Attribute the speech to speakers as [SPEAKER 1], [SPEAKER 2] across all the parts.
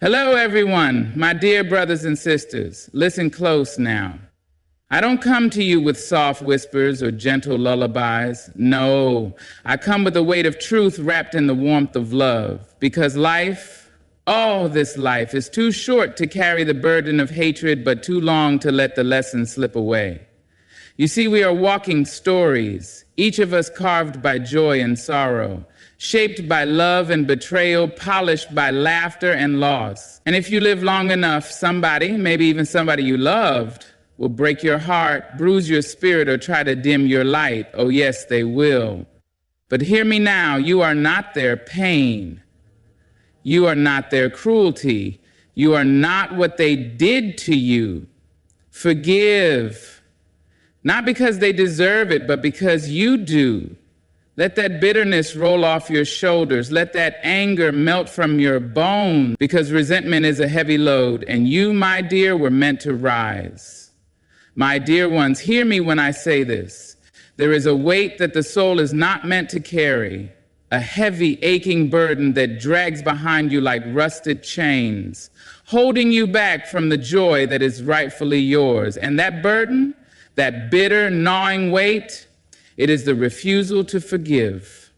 [SPEAKER 1] Hello, everyone, my dear brothers and sisters. Listen close now. I don't come to you with soft whispers or gentle lullabies. No, I come with the weight of truth wrapped in the warmth of love. Because life, all this life, is too short to carry the burden of hatred, but too long to let the lesson slip away. You see, we are walking stories, each of us carved by joy and sorrow, shaped by love and betrayal, polished by laughter and loss. And if you live long enough, somebody, maybe even somebody you loved, will break your heart, bruise your spirit, or try to dim your light. Oh, yes, they will. But hear me now, you are not their pain. You are not their cruelty. You are not what they did to you. Forgive. Not because they deserve it, but because you do. Let that bitterness roll off your shoulders. Let that anger melt from your bones, because resentment is a heavy load, and you, my dear, were meant to rise. My dear ones, hear me when I say this. There is a weight that the soul is not meant to carry, a heavy, aching burden that drags behind you like rusted chains, holding you back from the joy that is rightfully yours. And that burden, that bitter, gnawing weight, it is the refusal to forgive.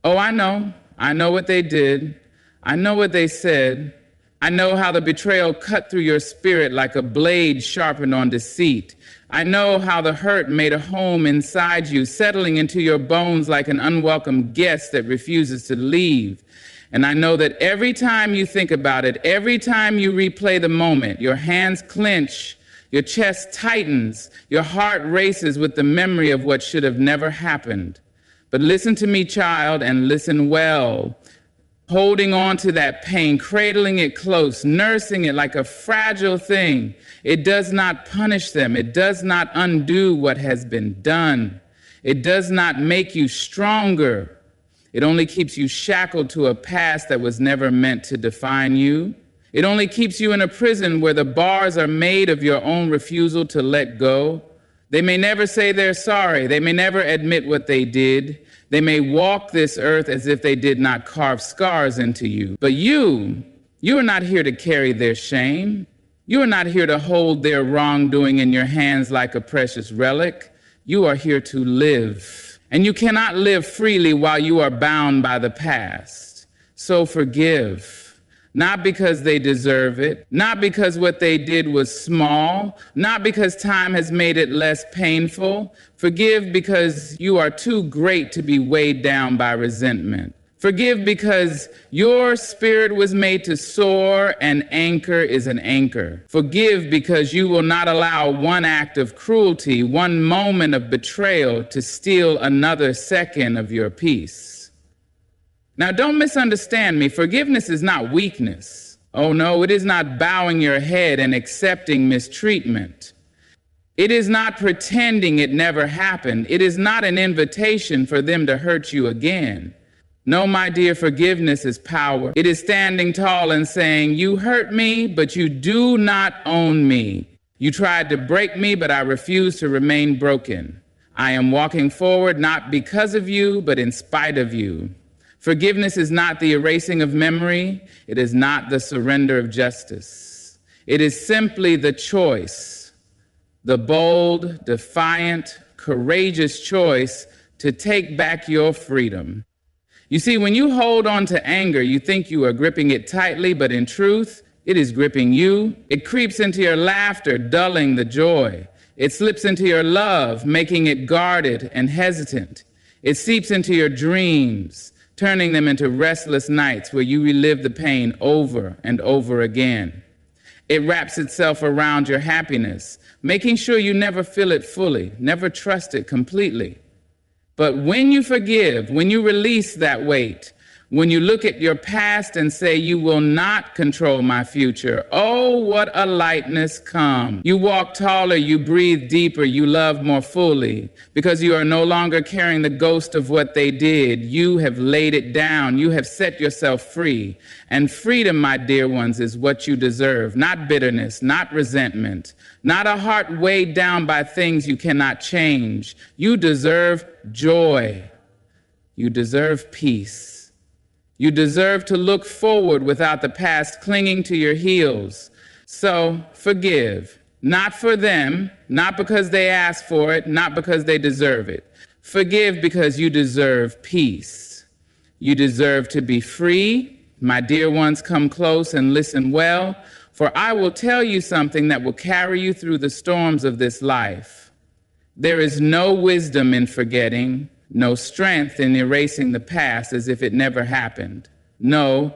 [SPEAKER 1] Oh, I know what they did. I know what they said. I know how the betrayal cut through your spirit like a blade sharpened on deceit. I know how the hurt made a home inside you, settling into your bones like an unwelcome guest that refuses to leave. And I know that every time you think about it, every time you replay the moment, your hands clench, your chest tightens, your heart races with the memory of what should have never happened. But listen to me, child, and listen well. Holding on to that pain, cradling it close, nursing it like a fragile thing. It does not punish them. It does not undo what has been done. It does not make you stronger. It only keeps you shackled to a past that was never meant to define you. It only keeps you in a prison where the bars are made of your own refusal to let go. They may never say they're sorry. They may never admit what they did. They may walk this earth as if they did not carve scars into you. But you are not here to carry their shame. You are not here to hold their wrongdoing in your hands like a precious relic. You are here to live. And you cannot live freely while you are bound by the past. So forgive. Not because they deserve it, not because what they did was small, not because time has made it less painful. Forgive because you are too great to be weighed down by resentment. Forgive because your spirit was made to soar and anchor is an anchor. Forgive because you will not allow one act of cruelty, one moment of betrayal to steal another second of your peace. Now, don't misunderstand me. Forgiveness is not weakness. Oh, no, it is not bowing your head and accepting mistreatment. It is not pretending it never happened. It is not an invitation for them to hurt you again. No, my dear, forgiveness is power. It is standing tall and saying, you hurt me, but you do not own me. You tried to break me, but I refuse to remain broken. I am walking forward not because of you, but in spite of you. Forgiveness is not the erasing of memory. It is not the surrender of justice. It is simply the choice, the bold, defiant, courageous choice to take back your freedom. You see, when you hold on to anger, you think you are gripping it tightly, but in truth, it is gripping you. It creeps into your laughter, dulling the joy. It slips into your love, making it guarded and hesitant. It seeps into your dreams, turning them into restless nights where you relive the pain over and over again. It wraps itself around your happiness, making sure you never feel it fully, never trust it completely. But when you forgive, when you release that weight, when you look at your past and say, you will not control my future, oh, what a lightness comes. You walk taller, you breathe deeper, you love more fully, because you are no longer carrying the ghost of what they did. You have laid it down. You have set yourself free. And freedom, my dear ones, is what you deserve, not bitterness, not resentment, not a heart weighed down by things you cannot change. You deserve joy. You deserve peace. You deserve to look forward without the past clinging to your heels. So forgive, not for them, not because they asked for it, not because they deserve it. Forgive because you deserve peace. You deserve to be free. My dear ones, come close and listen well, for I will tell you something that will carry you through the storms of this life. There is no wisdom in forgetting, no strength in erasing the past as if it never happened. No,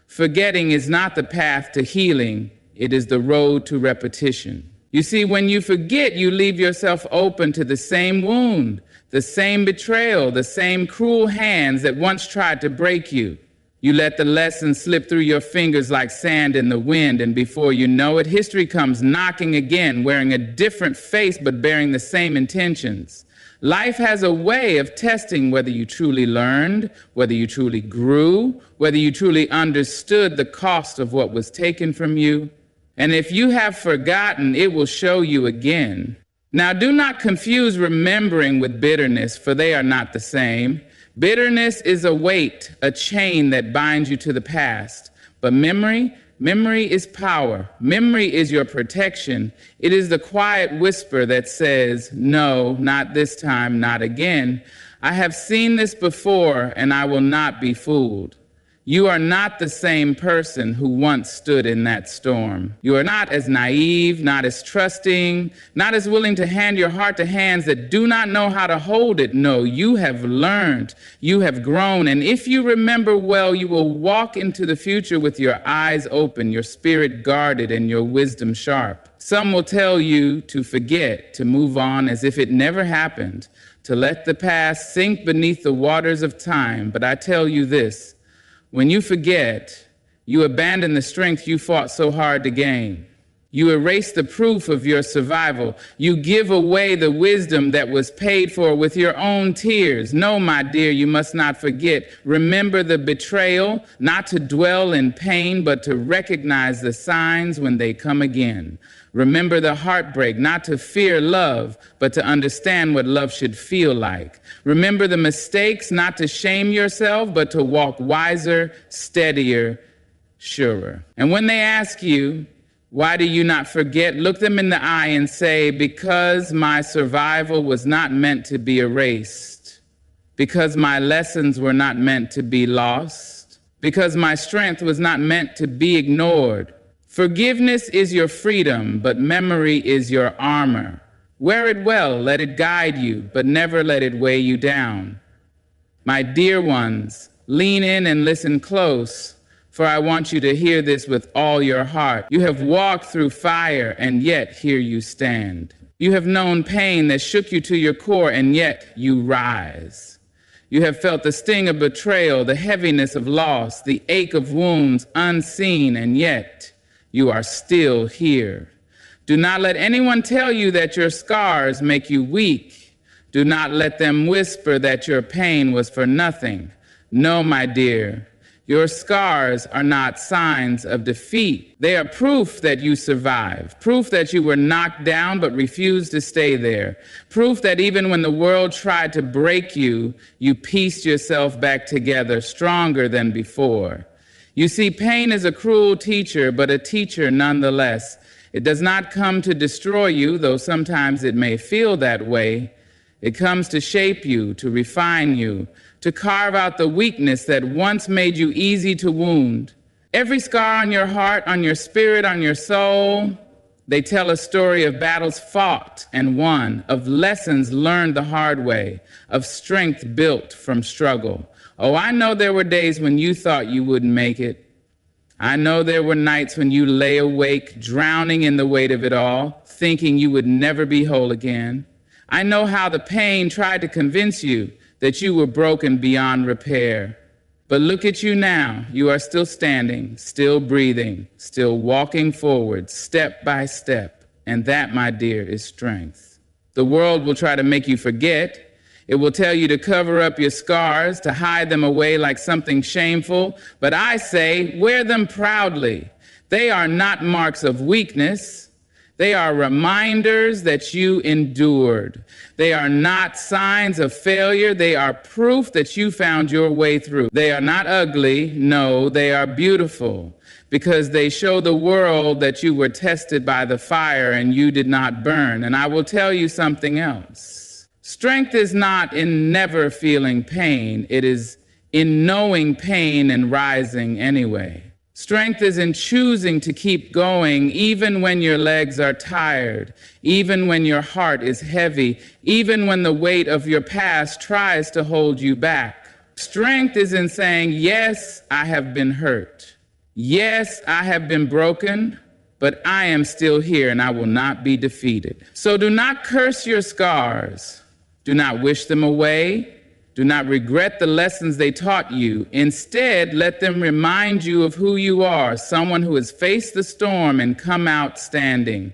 [SPEAKER 1] forgetting is not the path to healing, it is the road to repetition. You see, when you forget, you leave yourself open to the same wound, the same betrayal, the same cruel hands that once tried to break you. You let the lesson slip through your fingers like sand in the wind, and before you know it, history comes knocking again, wearing a different face but bearing the same intentions. Life has a way of testing whether you truly learned, whether you truly grew, whether you truly understood the cost of what was taken from you. And if you have forgotten, it will show you again. Now, do not confuse remembering with bitterness, for they are not the same. Bitterness is a weight, a chain that binds you to the past. But memory is power. Memory is your protection. It is the quiet whisper that says, no, not this time, not again. I have seen this before, and I will not be fooled. You are not the same person who once stood in that storm. You are not as naive, not as trusting, not as willing to hand your heart to hands that do not know how to hold it. No, you have learned, you have grown, and if you remember well, you will walk into the future with your eyes open, your spirit guarded, and your wisdom sharp. Some will tell you to forget, to move on as if it never happened, to let the past sink beneath the waters of time. But I tell you this, when you forget, you abandon the strength you fought so hard to gain. You erase the proof of your survival. You give away the wisdom that was paid for with your own tears. No, my dear, you must not forget. Remember the betrayal, not to dwell in pain, but to recognize the signs when they come again. Remember the heartbreak, not to fear love, but to understand what love should feel like. Remember the mistakes, not to shame yourself, but to walk wiser, steadier, surer. And when they ask you, why do you not forget? Look them in the eye and say, because my survival was not meant to be erased, because my lessons were not meant to be lost, because my strength was not meant to be ignored. Forgiveness is your freedom, but memory is your armor. Wear it well, let it guide you, but never let it weigh you down. My dear ones, lean in and listen close, for I want you to hear this with all your heart. You have walked through fire, and yet here you stand. You have known pain that shook you to your core, and yet you rise. You have felt the sting of betrayal, the heaviness of loss, the ache of wounds unseen, and yet you are still here. Do not let anyone tell you that your scars make you weak. Do not let them whisper that your pain was for nothing. No, my dear, your scars are not signs of defeat. They are proof that you survived, proof that you were knocked down but refused to stay there, proof that even when the world tried to break you, you pieced yourself back together stronger than before. You see, pain is a cruel teacher, but a teacher nonetheless. It does not come to destroy you, though sometimes it may feel that way. It comes to shape you, to refine you, to carve out the weakness that once made you easy to wound. Every scar on your heart, on your spirit, on your soul, they tell a story of battles fought and won, of lessons learned the hard way, of strength built from struggle. Oh, I know there were days when you thought you wouldn't make it. I know there were nights when you lay awake, drowning in the weight of it all, thinking you would never be whole again. I know how the pain tried to convince you that you were broken beyond repair. But look at you now. You are still standing, still breathing, still walking forward, step by step. And that, my dear, is strength. The world will try to make you forget. It will tell you to cover up your scars, to hide them away like something shameful. But I say, wear them proudly. They are not marks of weakness. They are reminders that you endured. They are not signs of failure. They are proof that you found your way through. They are not ugly. No, they are beautiful because they show the world that you were tested by the fire and you did not burn. And I will tell you something else. Strength is not in never feeling pain. It is in knowing pain and rising anyway. Strength is in choosing to keep going even when your legs are tired, even when your heart is heavy, even when the weight of your past tries to hold you back. Strength is in saying, yes, I have been hurt. Yes, I have been broken, but I am still here and I will not be defeated. So do not curse your scars. Do not wish them away. Do not regret the lessons they taught you. Instead, let them remind you of who you are, someone who has faced the storm and come out standing,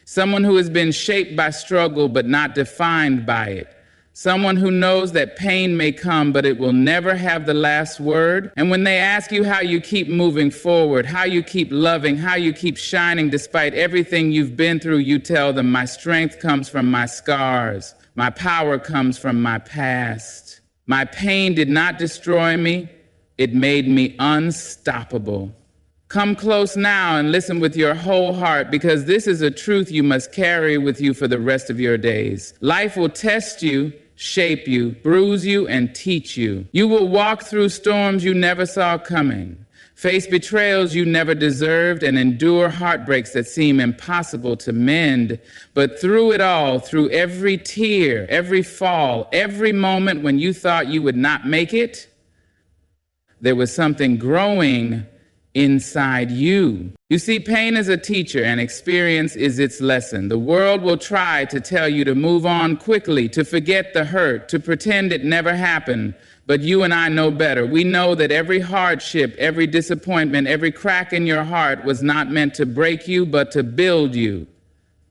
[SPEAKER 1] someone who has been shaped by struggle but not defined by it, someone who knows that pain may come but it will never have the last word. And when they ask you how you keep moving forward, how you keep loving, how you keep shining despite everything you've been through, you tell them, my strength comes from my scars. My power comes from my past. My pain did not destroy me. It made me unstoppable. Come close now and listen with your whole heart, because this is a truth you must carry with you for the rest of your days. Life will test you, shape you, bruise you, and teach you. You will walk through storms you never saw coming, face betrayals you never deserved, and endure heartbreaks that seem impossible to mend. But through it all, through every tear, every fall, every moment when you thought you would not make it, there was something growing inside you. You see, pain is a teacher and experience is its lesson. The world will try to tell you to move on quickly, to forget the hurt, to pretend it never happened. But you and I know better. We know that every hardship, every disappointment, every crack in your heart was not meant to break you, but to build you.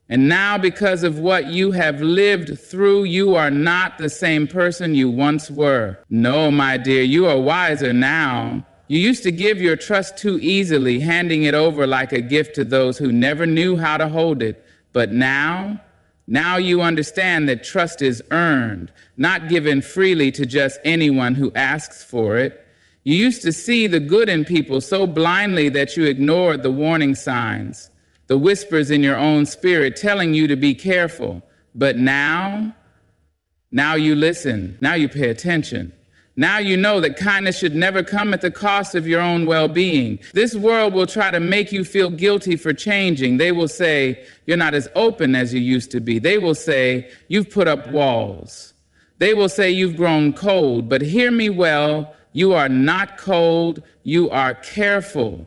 [SPEAKER 1] And now, because of what you have lived through, you are not the same person you once were. No, my dear, you are wiser now. You used to give your trust too easily, handing it over like a gift to those who never knew how to hold it. But now you understand that trust is earned, not given freely to just anyone who asks for it. You used to see the good in people so blindly that you ignored the warning signs, the whispers in your own spirit telling you to be careful. But now you listen, now you pay attention. Now you know that kindness should never come at the cost of your own well-being. This world will try to make you feel guilty for changing. They will say, you're not as open as you used to be. They will say, you've put up walls. They will say, you've grown cold. But hear me well, you are not cold, you are careful.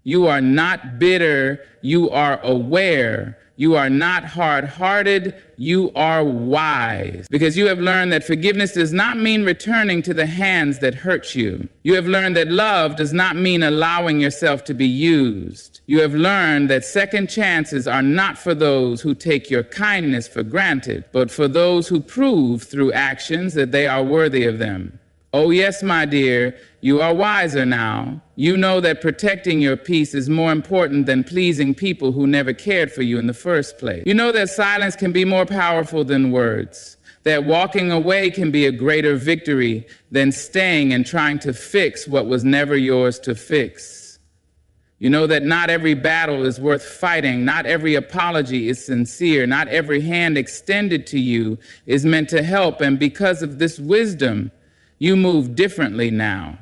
[SPEAKER 1] You are not bitter, you are aware. You are not hard-hearted, you are wise. Because you have learned that forgiveness does not mean returning to the hands that hurt you. You have learned that love does not mean allowing yourself to be used. You have learned that second chances are not for those who take your kindness for granted, but for those who prove through actions that they are worthy of them. Oh yes, my dear, you are wiser now. You know that protecting your peace is more important than pleasing people who never cared for you in the first place. You know that silence can be more powerful than words, that walking away can be a greater victory than staying and trying to fix what was never yours to fix. You know that not every battle is worth fighting, not every apology is sincere, not every hand extended to you is meant to help, and because of this wisdom, you move differently now.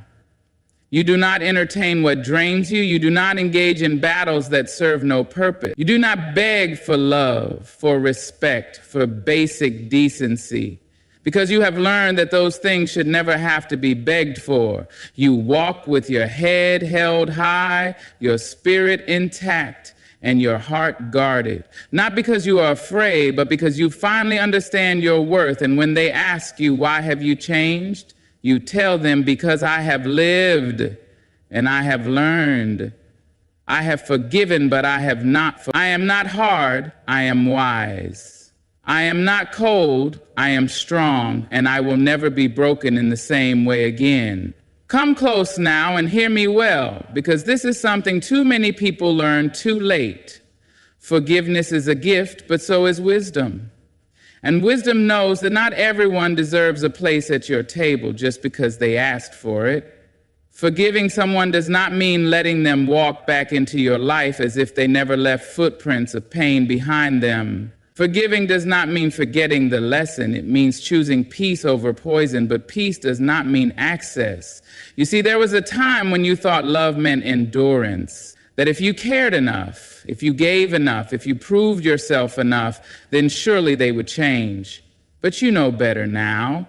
[SPEAKER 1] You do not entertain what drains you. You do not engage in battles that serve no purpose. You do not beg for love, for respect, for basic decency, because you have learned that those things should never have to be begged for. You walk with your head held high, your spirit intact, and your heart guarded. Not because you are afraid, but because you finally understand your worth. And when they ask you, why have you changed? You tell them, because I have lived and I have learned. I have forgiven, but I have not. I am not hard, I am wise. I am not cold, I am strong, and I will never be broken in the same way again. Come close now and hear me well, because this is something too many people learn too late. Forgiveness is a gift, but so is wisdom. And wisdom knows that not everyone deserves a place at your table just because they asked for it. Forgiving someone does not mean letting them walk back into your life as if they never left footprints of pain behind them. Forgiving does not mean forgetting the lesson. It means choosing peace over poison, but peace does not mean access. You see, there was a time when you thought love meant endurance, that if you cared enough, if you gave enough, if you proved yourself enough, then surely they would change. But you know better now.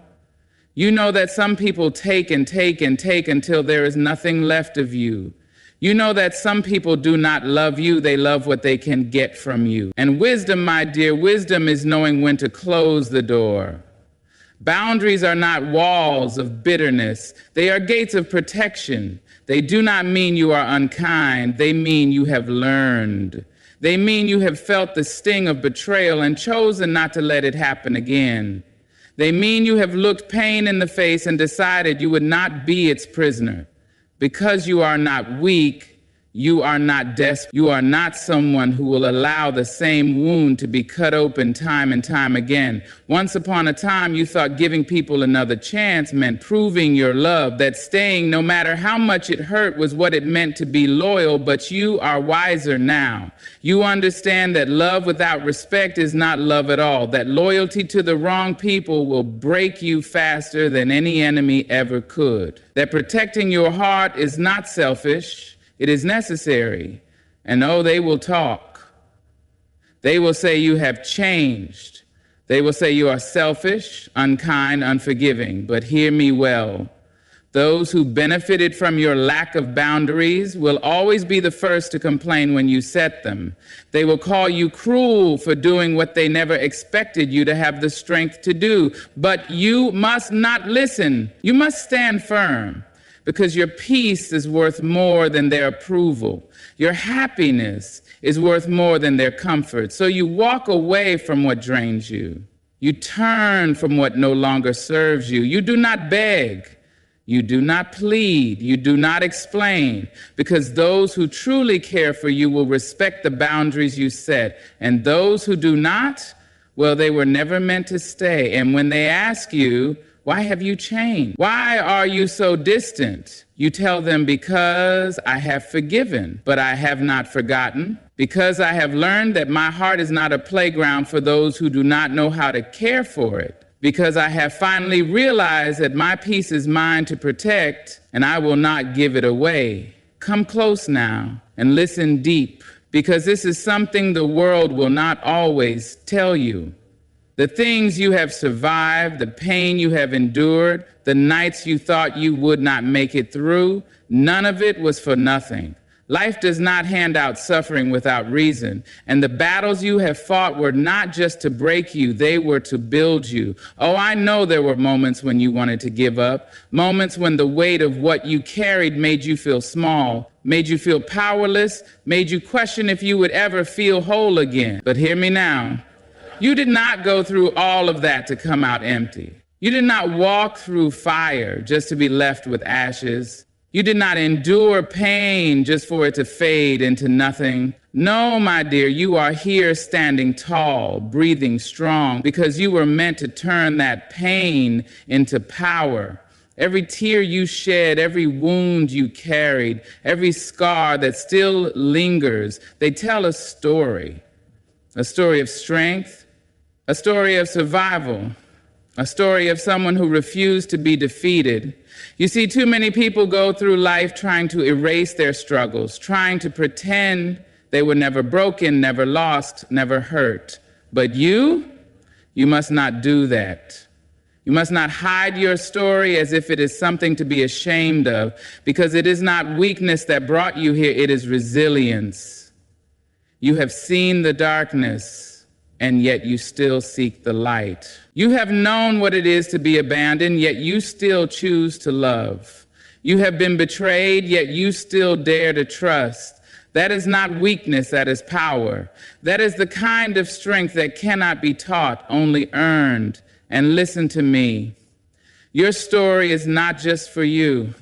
[SPEAKER 1] You know that some people take and take and take until there is nothing left of you. You know that some people do not love you, they love what they can get from you. And wisdom, my dear, wisdom is knowing when to close the door. Boundaries are not walls of bitterness. They are gates of protection. They do not mean you are unkind. They mean you have learned. They mean you have felt the sting of betrayal and chosen not to let it happen again. They mean you have looked pain in the face and decided you would not be its prisoner. Because you are not weak, you are not desperate. You are not someone who will allow the same wound to be cut open time and time again. Once upon a time, you thought giving people another chance meant proving your love, that staying no matter how much it hurt was what it meant to be loyal, but you are wiser now. You understand that love without respect is not love at all, that loyalty to the wrong people will break you faster than any enemy ever could, that protecting your heart is not selfish. It is necessary. And oh, they will talk. They will say you have changed. They will say you are selfish, unkind, unforgiving. But hear me well. Those who benefited from your lack of boundaries will always be the first to complain when you set them. They will call you cruel for doing what they never expected you to have the strength to do. But you must not listen. You must stand firm. Because your peace is worth more than their approval. Your happiness is worth more than their comfort. So you walk away from what drains you. You turn from what no longer serves you. You do not beg. You do not plead. You do not explain. Because those who truly care for you will respect the boundaries you set. And those who do not, well, they were never meant to stay. And when they ask you, why have you changed? Why are you so distant? You tell them, because I have forgiven, but I have not forgotten. Because I have learned that my heart is not a playground for those who do not know how to care for it. Because I have finally realized that my peace is mine to protect, and I will not give it away. Come close now and listen deep, because this is something the world will not always tell you. The things you have survived, the pain you have endured, the nights you thought you would not make it through, none of it was for nothing. Life does not hand out suffering without reason, and the battles you have fought were not just to break you, they were to build you. Oh, I know there were moments when you wanted to give up, moments when the weight of what you carried made you feel small, made you feel powerless, made you question if you would ever feel whole again. But hear me now. You did not go through all of that to come out empty. You did not walk through fire just to be left with ashes. You did not endure pain just for it to fade into nothing. No, my dear, you are here standing tall, breathing strong, because you were meant to turn that pain into power. Every tear you shed, every wound you carried, every scar that still lingers, they tell a story of strength, a story of survival, a story of someone who refused to be defeated. You see, too many people go through life trying to erase their struggles, trying to pretend they were never broken, never lost, never hurt. But you must not do that. You must not hide your story as if it is something to be ashamed of, because it is not weakness that brought you here, it is resilience. You have seen the darkness, and yet you still seek the light. You have known what it is to be abandoned, yet you still choose to love. You have been betrayed, yet you still dare to trust. That is not weakness, that is power. That is the kind of strength that cannot be taught, only earned. And listen to me. Your story is not just for you.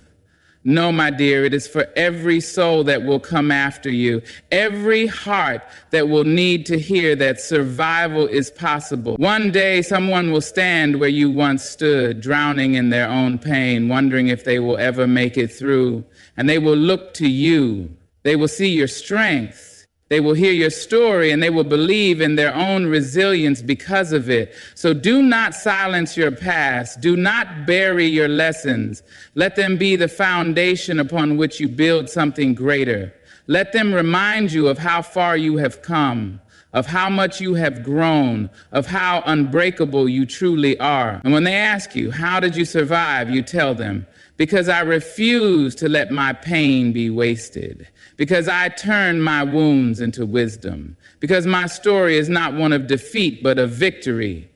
[SPEAKER 1] No, my dear, it is for every soul that will come after you, every heart that will need to hear that survival is possible. One day, someone will stand where you once stood, drowning in their own pain, wondering if they will ever make it through. And they will look to you. They will see your strength. They will hear your story and they will believe in their own resilience because of it. So do not silence your past. Do not bury your lessons. Let them be the foundation upon which you build something greater. Let them remind you of how far you have come, of how much you have grown, of how unbreakable you truly are. And when they ask you, how did you survive? You tell them, because I refuse to let my pain be wasted, because I turn my wounds into wisdom, because my story is not one of defeat, but of victory.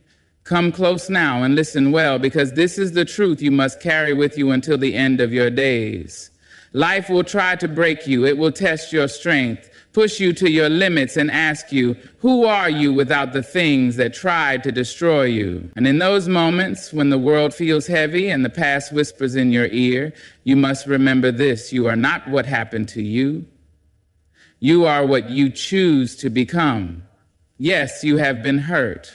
[SPEAKER 1] Come close now and listen well, because this is the truth you must carry with you until the end of your days. Life will try to break you. It will test your strength, push you to your limits and ask you, who are you without the things that tried to destroy you? And in those moments when the world feels heavy and the past whispers in your ear, you must remember this: you are not what happened to you. You are what you choose to become. Yes, you have been hurt.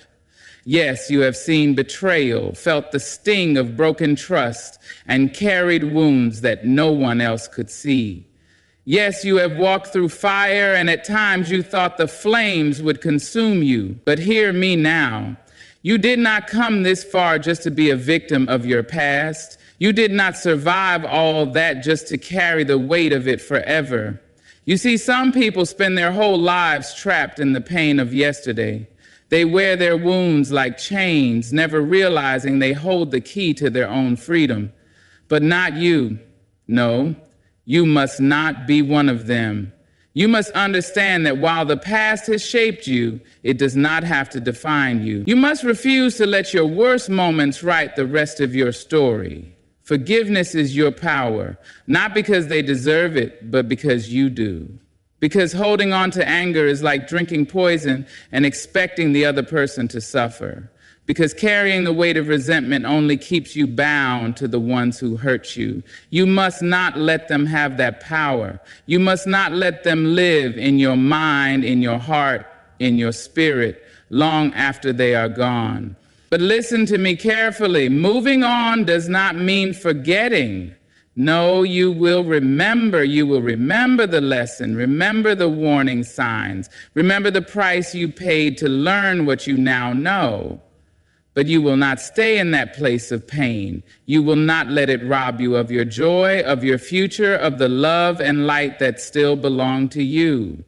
[SPEAKER 1] Yes, you have seen betrayal, felt the sting of broken trust, and carried wounds that no one else could see. Yes, you have walked through fire, and at times you thought the flames would consume you. But hear me now. You did not come this far just to be a victim of your past. You did not survive all that just to carry the weight of it forever. You see, some people spend their whole lives trapped in the pain of yesterday. They wear their wounds like chains, never realizing they hold the key to their own freedom. But not you. No, you must not be one of them. You must understand that while the past has shaped you, it does not have to define you. You must refuse to let your worst moments write the rest of your story. Forgiveness is your power, not because they deserve it, but because you do. Because holding on to anger is like drinking poison and expecting the other person to suffer. Because carrying the weight of resentment only keeps you bound to the ones who hurt you. You must not let them have that power. You must not let them live in your mind, in your heart, in your spirit, long after they are gone. But listen to me carefully. Moving on does not mean forgetting. No, you will remember. You will remember the lesson. Remember the warning signs. Remember the price you paid to learn what you now know. But you will not stay in that place of pain. You will not let it rob you of your joy, of your future, of the love and light that still belong to you.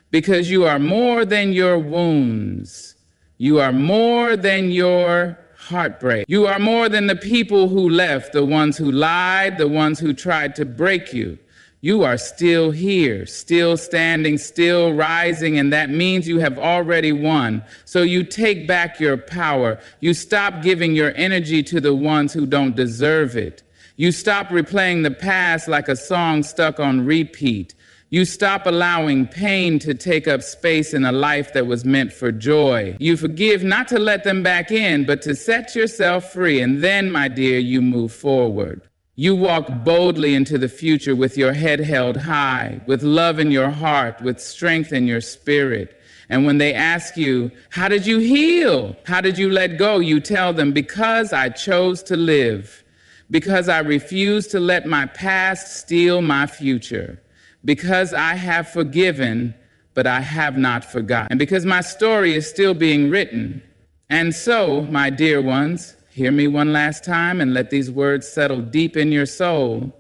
[SPEAKER 1] Because you are more than your wounds. You are more than your heartbreak. You are more than the people who left, the ones who lied, the ones who tried to break you. You are still here, still standing, still rising, and that means you have already won. So you take back your power. You stop giving your energy to the ones who don't deserve it. You stop replaying the past like a song stuck on repeat. You stop allowing pain to take up space in a life that was meant for joy. You forgive not to let them back in, but to set yourself free. And then, my dear, you move forward. You walk boldly into the future with your head held high, with love in your heart, with strength in your spirit. And when they ask you, how did you heal? How did you let go? You tell them, because I chose to live, because I refuse to let my past steal my future, because I have forgiven, but I have not forgotten, and because my story is still being written. And so, my dear ones, hear me one last time and let these words settle deep in your soul.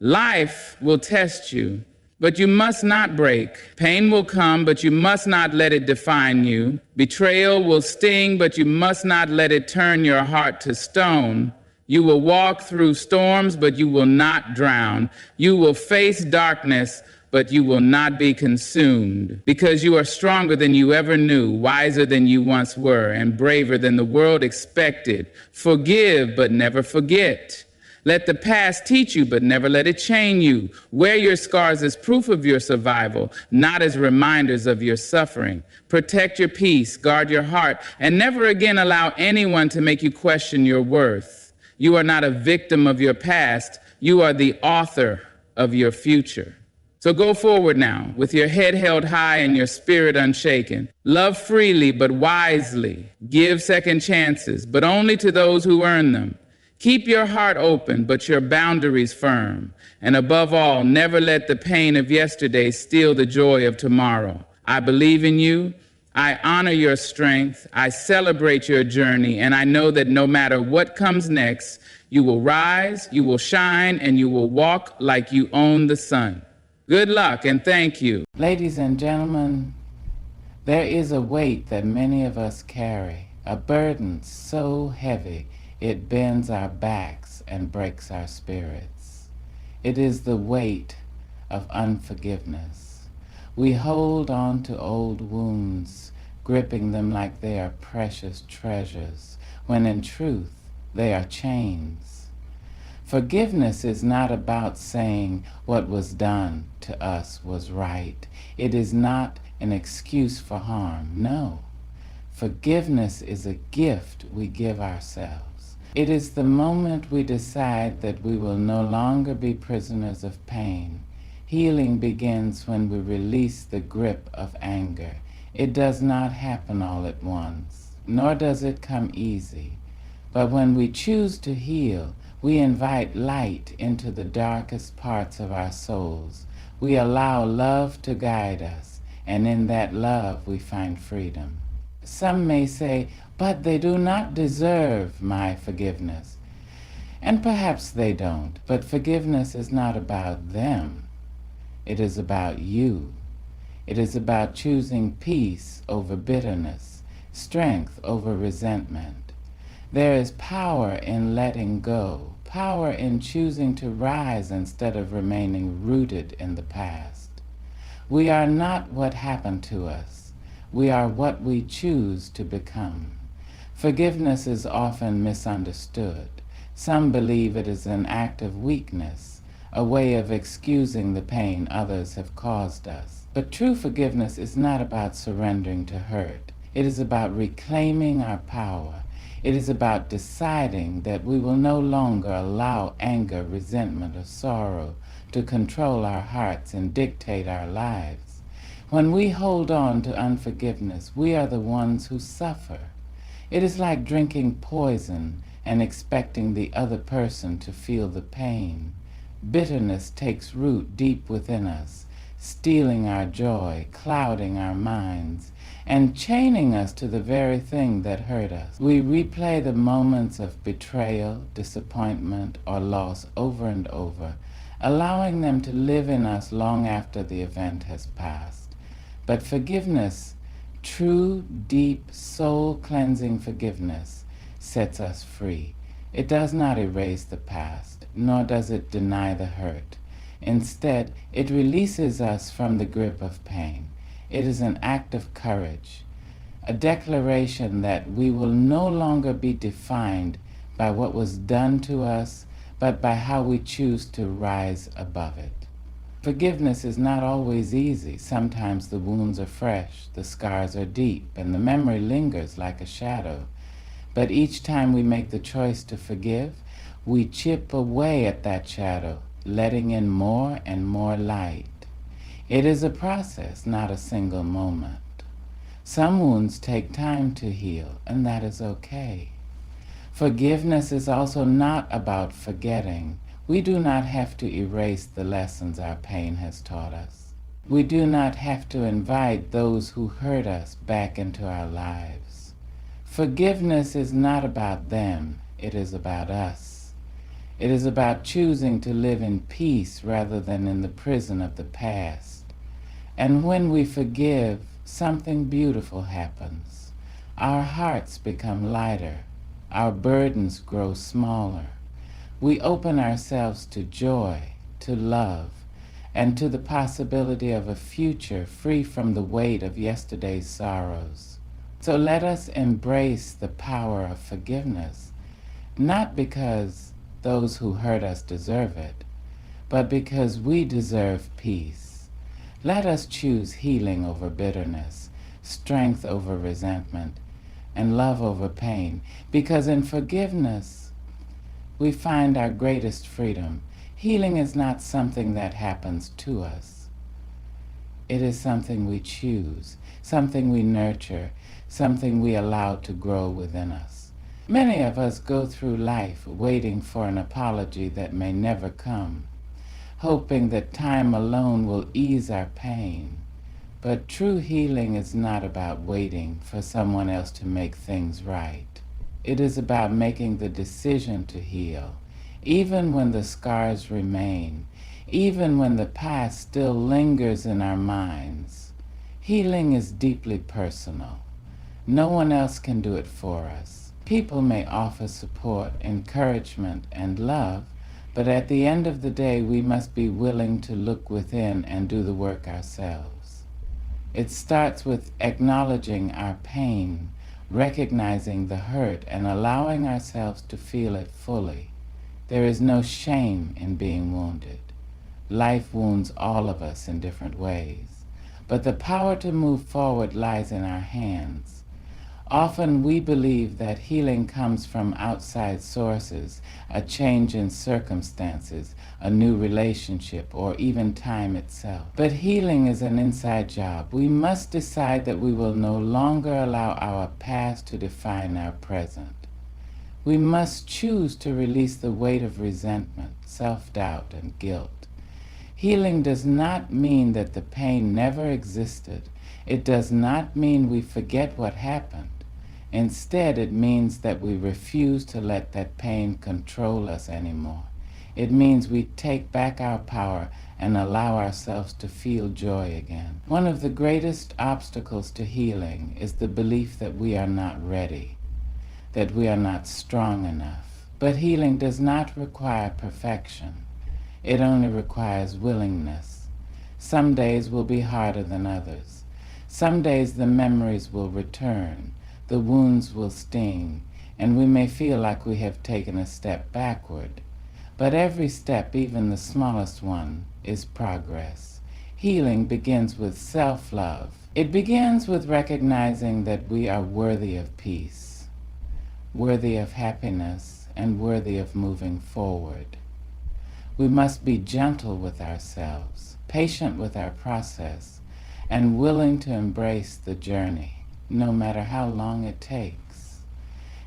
[SPEAKER 1] Life will test you, but you must not break. Pain will come, but you must not let it define you. Betrayal will sting, but you must not let it turn your heart to stone. You will walk through storms, but you will not drown. You will face darkness, but you will not be consumed, because you are stronger than you ever knew, wiser than you once were, and braver than the world expected. Forgive, but never forget. Let the past teach you, but never let it chain you. Wear your scars as proof of your survival, not as reminders of your suffering. Protect your peace, guard your heart, and never again allow anyone to make you question your worth. You are not a victim of your past. You are the author of your future. So go forward now, with your head held high and your spirit unshaken. Love freely, but wisely. Give second chances, but only to those who earn them. Keep your heart open, but your boundaries firm. And above all, never let the pain of yesterday steal the joy of tomorrow. I believe in you. I honor your strength. I celebrate your journey. And I know that no matter what comes next, you will rise, you will shine, and you will walk like you own the sun. Good luck and thank you. Ladies and gentlemen, there is a weight that many of us carry, a burden so heavy it bends our backs and breaks our spirits. It is the weight of unforgiveness. We hold on to old wounds, gripping them like they are precious treasures, when in truth they are chains. Forgiveness is not about saying what was done to us was right. It is not an excuse for harm. No. Forgiveness is a gift we give ourselves. It is the moment we decide that we will no longer be prisoners of pain. Healing begins when we release the grip of anger. It does not happen all at once, nor does it come easy. But when we choose to heal, we invite light into the darkest parts of our souls. We allow love to guide us, and in that love we find freedom. Some may say, but they do not deserve my forgiveness. And perhaps they don't, but forgiveness is not about them. It is about you. It is about choosing peace over bitterness, strength over resentment. There is power in letting go, power in choosing to rise instead of remaining rooted in the past. We are not what happened to us. We are what we choose to become. Forgiveness is often misunderstood. Some believe it is an act of weakness, a way of excusing the pain others have caused us. But true forgiveness is not about surrendering to hurt. It is about reclaiming our power. It is about deciding that we will no longer allow anger, resentment, or sorrow to control our hearts and dictate our lives. When we hold on to unforgiveness, we are the ones who suffer. It is like drinking poison and expecting the other person to feel the pain. Bitterness takes root deep within us, stealing our joy, clouding our minds, and chaining us to the very thing that hurt us. We replay the moments of betrayal, disappointment, or loss over and over, allowing them to live in us long after the event has passed. But forgiveness, true, deep, soul-cleansing forgiveness, sets us free. It does not erase the past, nor does it deny the hurt. Instead, it releases us from the grip of pain. It is an act of courage, a declaration that we will no longer be defined by what was done to us, but by how we choose to rise above it. Forgiveness is not always easy. Sometimes the wounds are fresh, the scars are deep, and the memory lingers like a shadow. But each time we make the choice to forgive, we chip away at that shadow, letting in more and more light. It is a process, not a single moment. Some wounds take time to heal, and that is okay. Forgiveness is also not about forgetting. We do not have to erase the lessons our pain has taught us. We do not have to invite those who hurt us back into our lives. Forgiveness is not about them, it is about us. It is about choosing to live in peace rather than in the prison of the past. And when we forgive, something beautiful happens. Our hearts become lighter. Our burdens grow smaller. We open ourselves to joy, to love, and to the possibility of a future free from the weight of yesterday's sorrows. So let us embrace the power of forgiveness, not because those who hurt us deserve it, but because we deserve peace. Let us choose healing over bitterness, strength over resentment, and love over pain, because in forgiveness, we find our greatest freedom. Healing is not something that happens to us. It is something we choose, something we nurture, something we allow to grow within us. Many of us go through life waiting for an apology that may never come, hoping that time alone will ease our pain. But true healing is not about waiting for someone else to make things right. It is about making the decision to heal, even when the scars remain, even when the past still lingers in our minds. Healing is deeply personal. No one else can do it for us. People may offer support, encouragement, and love, but at the end of the day, we must be willing to look within and do the work ourselves. It starts with acknowledging our pain, recognizing the hurt, and allowing ourselves to feel it fully. There is no shame in being wounded. Life wounds all of us in different ways, but the power to move forward lies in our hands. Often we believe that healing comes from outside sources, a change in circumstances, a new relationship, or even time itself. But healing is an inside job. We must decide that we will no longer allow our past to define our present. We must choose to release the weight of resentment, self-doubt, and guilt. Healing does not mean that the pain never existed. It does not mean we forget what happened. Instead, it means that we refuse to let that pain control us anymore. It means we take back our power and allow ourselves to feel joy again. One of the greatest obstacles to healing is the belief that we are not ready, that we are not strong enough. But healing does not require perfection. It only requires willingness. Some days will be harder than others. Some days the memories will return. The wounds will sting, and we may feel like we have taken a step backward. But every step, even the smallest one, is progress. Healing begins with self-love. It begins with recognizing that we are worthy of peace, worthy of happiness, and worthy of moving forward. We must be gentle with ourselves, patient with our process, and willing to embrace the journey, no matter how long it takes.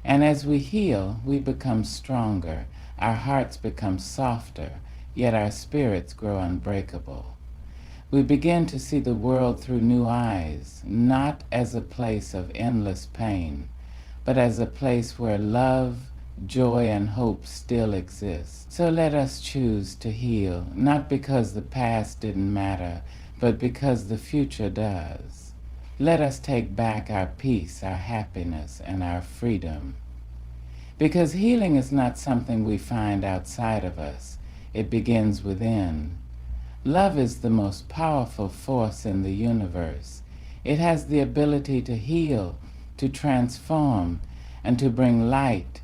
[SPEAKER 1] And as we heal, we become stronger, our hearts become softer, yet our spirits grow unbreakable. We begin to see the world through new eyes, not as a place of endless pain, but as a place where love, joy, and hope still exist. So let us choose to heal, not because the past didn't matter, but because the future does. Let us take back our peace, our happiness, and our freedom. Because healing is not something we find outside of us. It begins within. Love is the most powerful force in the universe. It has the ability to heal, to transform, and to bring light.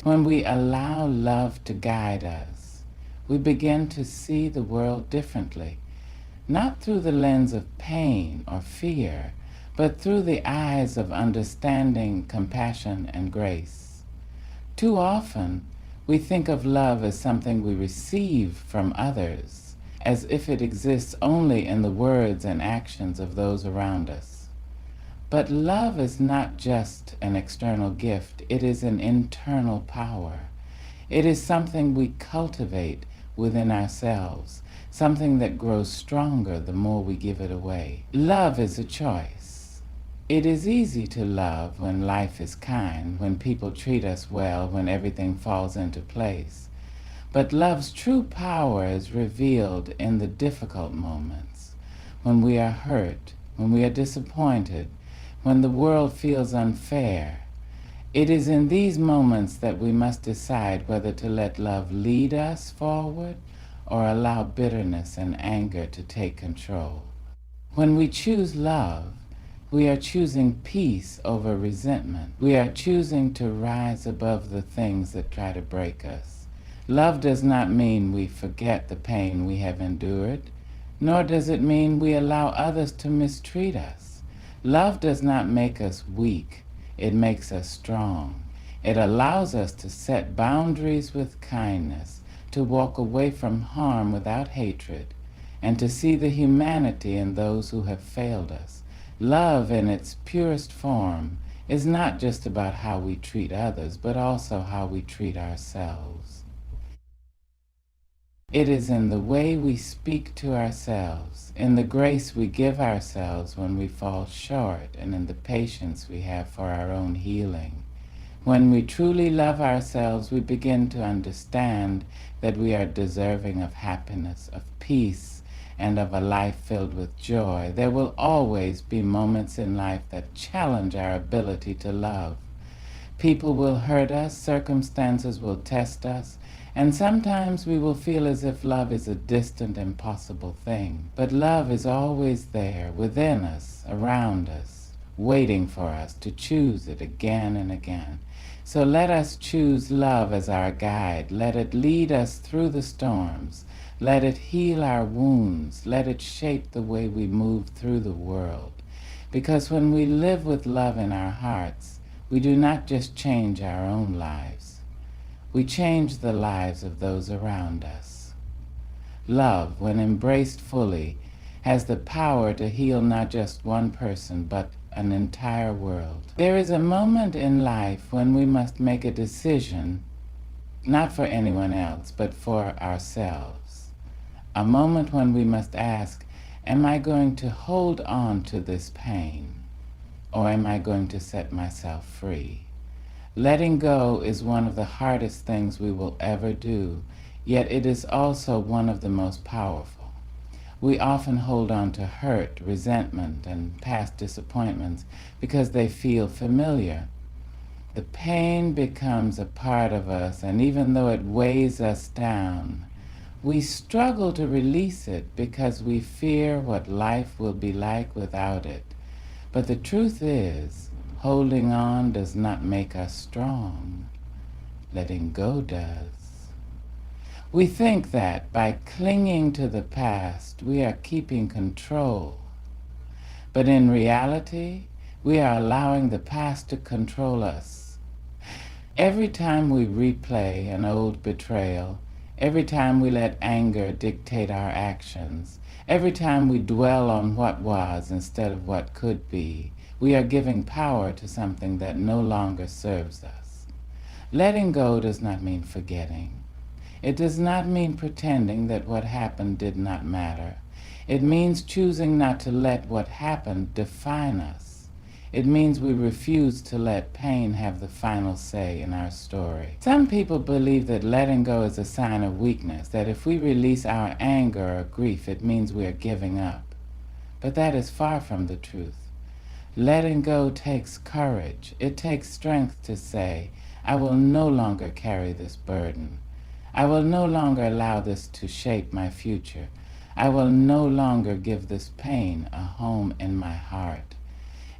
[SPEAKER 1] When we allow love to guide us, we begin to see the world differently, not through the lens of pain or fear, but through the eyes of understanding, compassion, and grace. Too often, we think of love as something we receive from others, as if it exists only in the words and actions of those around us. But love is not just an external gift, it is an internal power. It is something we cultivate within ourselves, something that grows stronger the more we give it away. Love is a choice. It is easy to love when life is kind, when people treat us well, when everything falls into place. But love's true power is revealed in the difficult moments, when we are hurt, when we are disappointed, when the world feels unfair. It is in these moments that we must decide whether to let love lead us forward or allow bitterness and anger to take control. When we choose love, we are choosing peace over resentment. We are choosing to rise above the things that try to break us. Love does not mean we forget the pain we have endured, nor does it mean we allow others to mistreat us. Love does not make us weak. It makes us strong. It allows us to set boundaries with kindness, to walk away from harm without hatred, and to see the humanity in those who have failed us. Love in its purest form is not just about how we treat others, but also how we treat ourselves. It is in the way we speak to ourselves, in the grace we give ourselves when we fall short, and in the patience we have for our own healing. When we truly love ourselves, we begin to understand that we are deserving of happiness, of peace, and of a life filled with joy. There will always be moments in life that challenge our ability to love. People will hurt us, circumstances will test us, and sometimes we will feel as if love is a distant, impossible thing. But love is always there, within us, around us, waiting for us to choose it again and again. So let us choose love as our guide. Let it lead us through the storms. Let it heal our wounds. Let it shape the way we move through the world. Because when we live with love in our hearts, we do not just change our own lives. We change the lives of those around us. Love, when embraced fully, has the power to heal not just one person, but an entire world. There is a moment in life when we must make a decision, not for anyone else, but for ourselves. A moment when we must ask, am I going to hold on to this pain, or am I going to set myself free? Letting go is one of the hardest things we will ever do, yet it is also one of the most powerful. We often hold on to hurt, resentment, and past disappointments because they feel familiar. The pain becomes a part of us, and even though it weighs us down, we struggle to release it because we fear what life will be like without it. But the truth is, holding on does not make us strong. Letting go does. We think that by clinging to the past, we are keeping control. But in reality, we are allowing the past to control us. Every time we replay an old betrayal, every time we let anger dictate our actions, every time we dwell on what was instead of what could be, we are giving power to something that no longer serves us. Letting go does not mean forgetting. It does not mean pretending that what happened did not matter. It means choosing not to let what happened define us. It means we refuse to let pain have the final say in our story. Some people believe that letting go is a sign of weakness, that if we release our anger or grief, it means we are giving up. But that is far from the truth. Letting go takes courage. It takes strength to say, I will no longer carry this burden. I will no longer allow this to shape my future. I will no longer give this pain a home in my heart.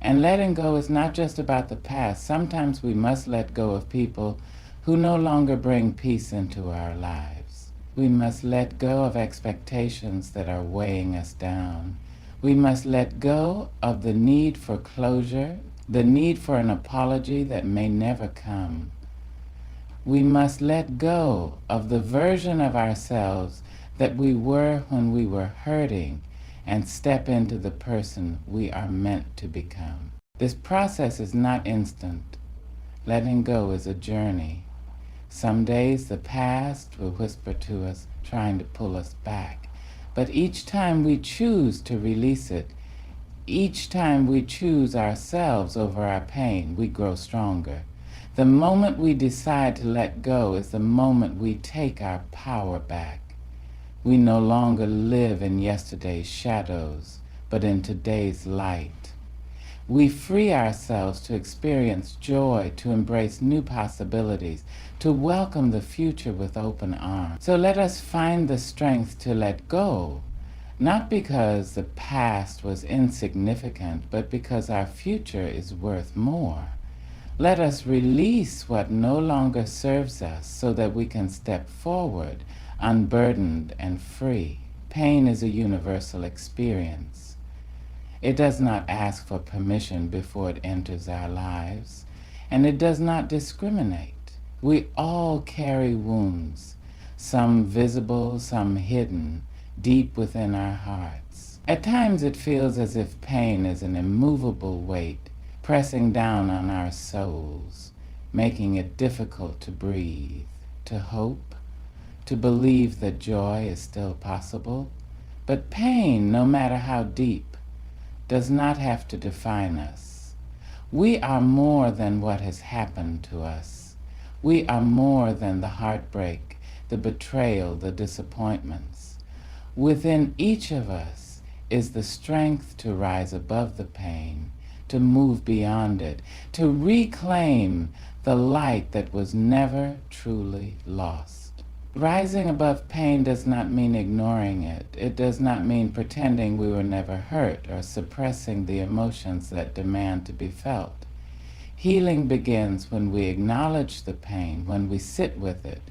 [SPEAKER 1] And letting go is not just about the past. Sometimes we must let go of people who no longer bring peace into our lives. We must let go of expectations that are weighing us down. We must let go of the need for closure, the need for an apology that may never come. We must let go of the version of ourselves that we were when we were hurting and step into the person we are meant to become. This process is not instant. Letting go is a journey. Some days the past will whisper to us, trying to pull us back. But each time we choose to release it, each time we choose ourselves over our pain, we grow stronger. The moment we decide to let go is the moment we take our power back. We no longer live in yesterday's shadows, but in today's light. We free ourselves to experience joy, to embrace new possibilities, to welcome the future with open arms. So let us find the strength to let go, not because the past was insignificant, but because our future is worth more. Let us release what no longer serves us so that we can step forward, unburdened and free. Pain is a universal experience. It does not ask for permission before it enters our lives, and it does not discriminate. We all carry wounds. some visible, some hidden, deep within our hearts. At times it feels as if pain is an immovable weight pressing down on our souls, making it difficult to breathe, to hope, to believe that joy is still possible. But pain, no matter how deep, does not have to define us. We are more than what has happened to us. We are more than the heartbreak, the betrayal, the disappointments. Within each of us is the strength to rise above the pain, to move beyond it, to reclaim the light that was never truly lost. Rising above pain does not mean ignoring it. It does not mean pretending we were never hurt or suppressing the emotions that demand to be felt. Healing begins when we acknowledge the pain, when we sit with it,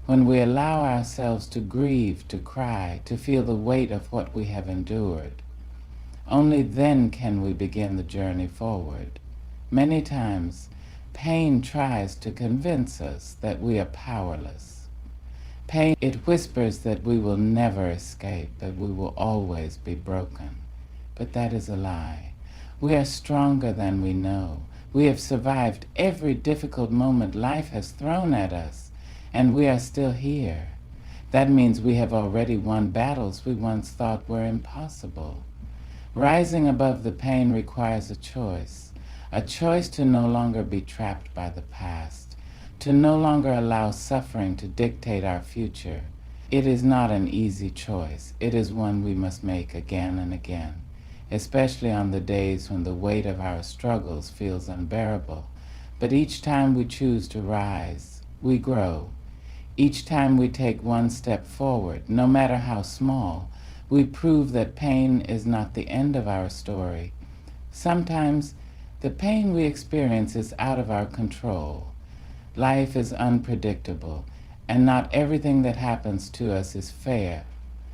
[SPEAKER 1] when we allow ourselves to grieve, to cry, to feel the weight of what we have endured. Only then can we begin the journey forward. Many times, pain tries to convince us that we are powerless. Pain, it whispers that we will never escape, that we will always be broken. But that is a lie. We are stronger than we know. We have survived every difficult moment life has thrown at us, and we are still here. That means we have already won battles we once thought were impossible. Rising above the pain requires a choice to no longer be trapped by the past, to no longer allow suffering to dictate our future. It is not an easy choice. It is one we must make again and again, especially on the days when the weight of our struggles feels unbearable. But each time we choose to rise, we grow. Each time we take one step forward, no matter how small, we prove that pain is not the end of our story. Sometimes the pain we experience is out of our control. Life is unpredictable, and not everything that happens to us is fair.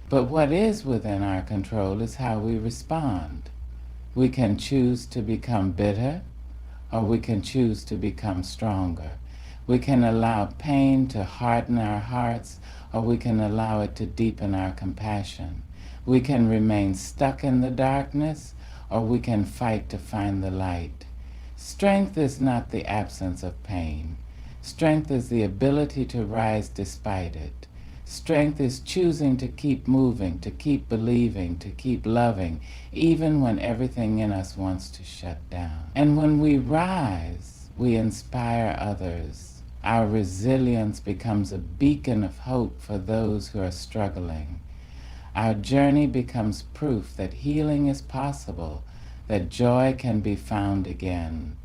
[SPEAKER 1] But what is within our control is how we respond. We can choose to become bitter, or we can choose to become stronger. We can allow pain to harden our hearts, or we can allow it to deepen our compassion. We can remain stuck in the darkness, or we can fight to find the light. Strength is not the absence of pain. Strength is the ability to rise despite it. Strength is choosing to keep moving, to keep believing, to keep loving, even when everything in us wants to shut down. And when we rise, we inspire others. Our resilience becomes a beacon of hope for those who are struggling. Our journey becomes proof that healing is possible, that joy can be found again,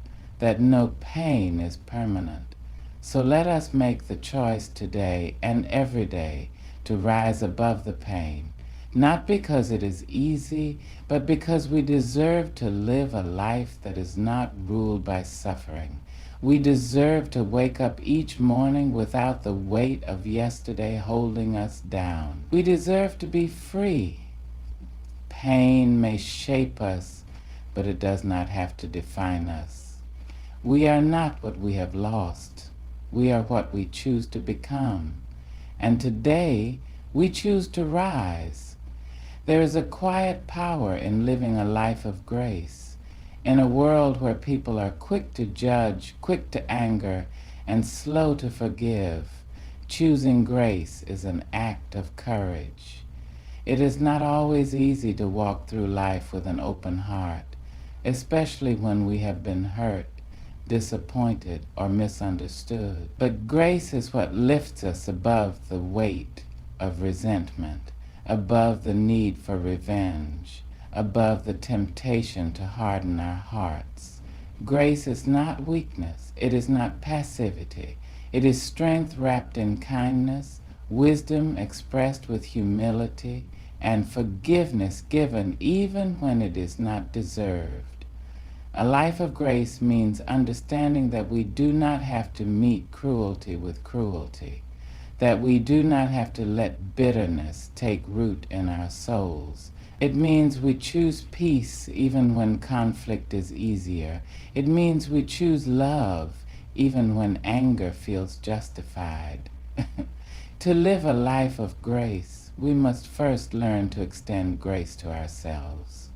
[SPEAKER 1] that no pain is permanent. So let us make the choice today and every day to rise above the pain, not because it is easy, but because we deserve to live a life that is not ruled by suffering. We deserve to wake up each morning without the weight of yesterday holding us down. We deserve to be free. Pain may shape us, but it does not have to define us. We are not what we have lost. We are what we choose to become. And today, we choose to rise. There is a quiet power in living a life of grace. In a world where people are quick to judge, quick to anger, and slow to forgive, choosing grace is an act of courage. It is not always easy to walk through life with an open heart, especially when we have been hurt, disappointed, or misunderstood. But grace is what lifts us above the weight of resentment, above the need for revenge, above the temptation to harden our hearts. Grace is not weakness. It is not passivity. It is strength wrapped in kindness, wisdom expressed with humility, and forgiveness given even when it is not deserved. A life of grace means understanding that we do not have to meet cruelty with cruelty, that we do not have to let bitterness take root in our souls. It means we choose peace even when conflict is easier. It means we choose love even when anger feels justified. To live a life of grace, we must first learn to extend grace to ourselves.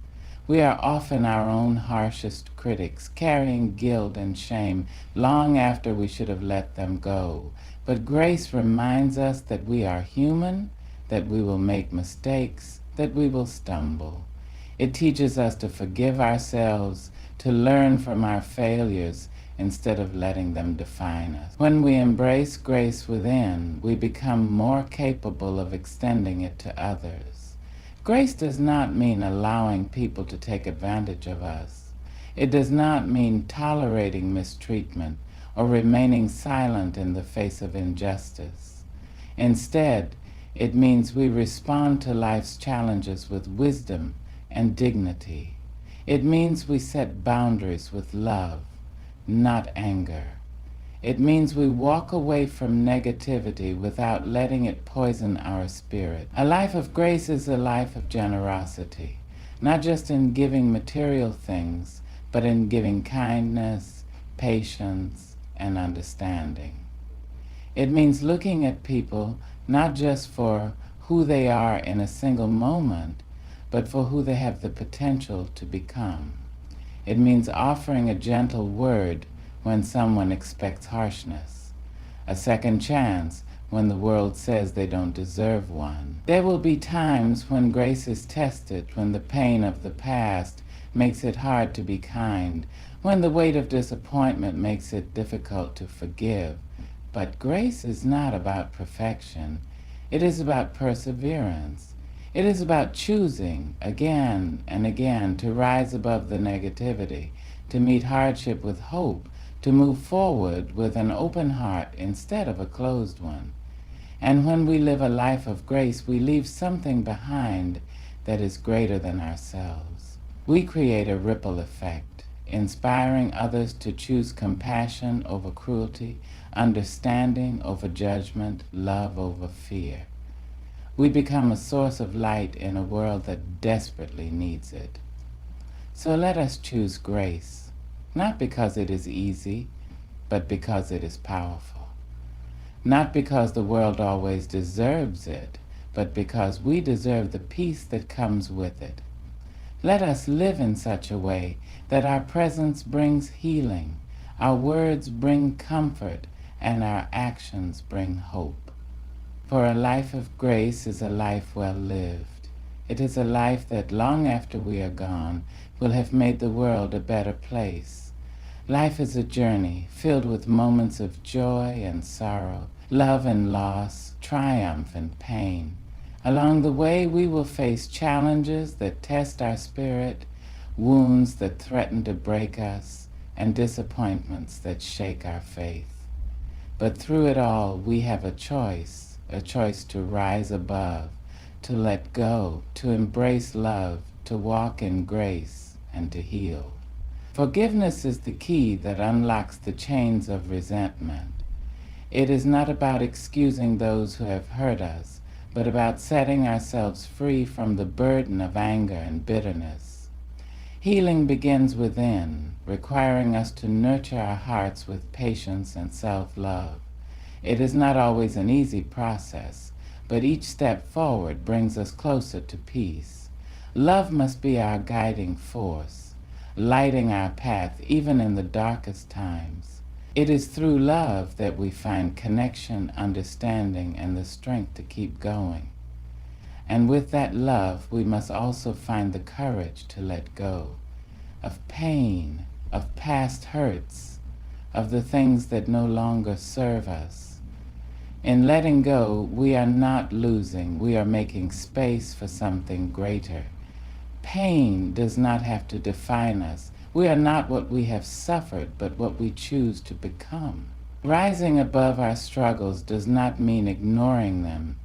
[SPEAKER 1] We are often our own harshest critics, carrying guilt and shame long after we should have let them go. But grace reminds us that we are human, that we will make mistakes, that we will stumble. It teaches us to forgive ourselves, to learn from our failures instead of letting them define us. When we embrace grace within, we become more capable of extending it to others. Grace does not mean allowing people to take advantage of us. It does not mean tolerating mistreatment or remaining silent in the face of injustice. Instead, it means we respond to life's challenges with wisdom and dignity. It means we set boundaries with love, not anger. It means we walk away from negativity without letting it poison our spirit. A life of grace is a life of generosity, not just in giving material things, but in giving kindness, patience, and understanding. It means looking at people not just for who they are in a single moment, but for who they have the potential to become. It means offering a gentle word when someone expects harshness, a second chance when the world says they don't deserve one. There will be times when grace is tested, when the pain of the past makes it hard to be kind, when the weight of disappointment makes it difficult to forgive. But grace is not about perfection. It is about perseverance. It is about choosing again and again to rise above the negativity, to meet hardship with hope, to move forward with an open heart instead of a closed one. And when we live a life of grace, we leave something behind that is greater than ourselves. We create a ripple effect, inspiring others to choose compassion over cruelty, understanding over judgment, love over fear. We become a source of light in a world that desperately needs it. So let us choose grace, not because it is easy, but because it is powerful. Not because the world always deserves it, but because we deserve the peace that comes with it. Let us live in such a way that our presence brings healing, our words bring comfort, and our actions bring hope. For a life of grace is a life well lived. It is a life that long after we are gone will have made the world a better place. Life is a journey filled with moments of joy and sorrow, love and loss, triumph and pain. Along the way, we will face challenges that test our spirit, wounds that threaten to break us, and disappointments that shake our faith. But through it all, we have a choice to rise above, to let go, to embrace love, to walk in grace, and to heal. Forgiveness is the key that unlocks the chains of resentment. It is not about excusing those who have hurt us, but about setting ourselves free from the burden of anger and bitterness. Healing begins within, requiring us to nurture our hearts with patience and self-love. It is not always an easy process, but each step forward brings us closer to peace. Love must be our guiding force, lighting our path even in the darkest times. It is through love that we find connection, understanding, and the strength to keep going. And with that love, we must also find the courage to let go of pain, of past hurts, of the things that no longer serve us. In letting go, we are not losing, we are making space for something greater. Pain does not have to define us. We are not what we have suffered, but what we choose to become. Rising above our struggles does not mean ignoring them.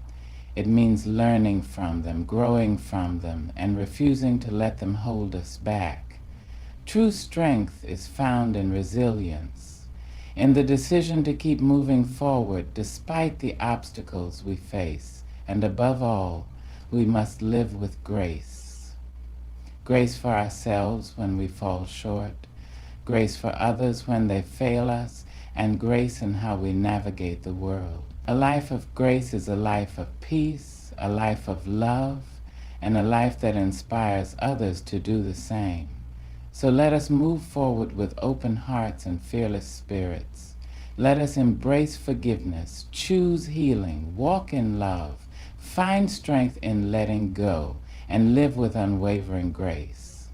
[SPEAKER 1] It means learning from them, growing from them, and refusing to let them hold us back. True strength is found in resilience, in the decision to keep moving forward despite the obstacles we face. And above all, we must live with grace. Grace for ourselves when we fall short, grace for others when they fail us, and grace in how we navigate the world. A life of grace is a life of peace, a life of love, and a life that inspires others to do the same. So let us move forward with open hearts and fearless spirits. Let us embrace forgiveness, choose healing, walk in love, find strength in letting go, and live with unwavering grace.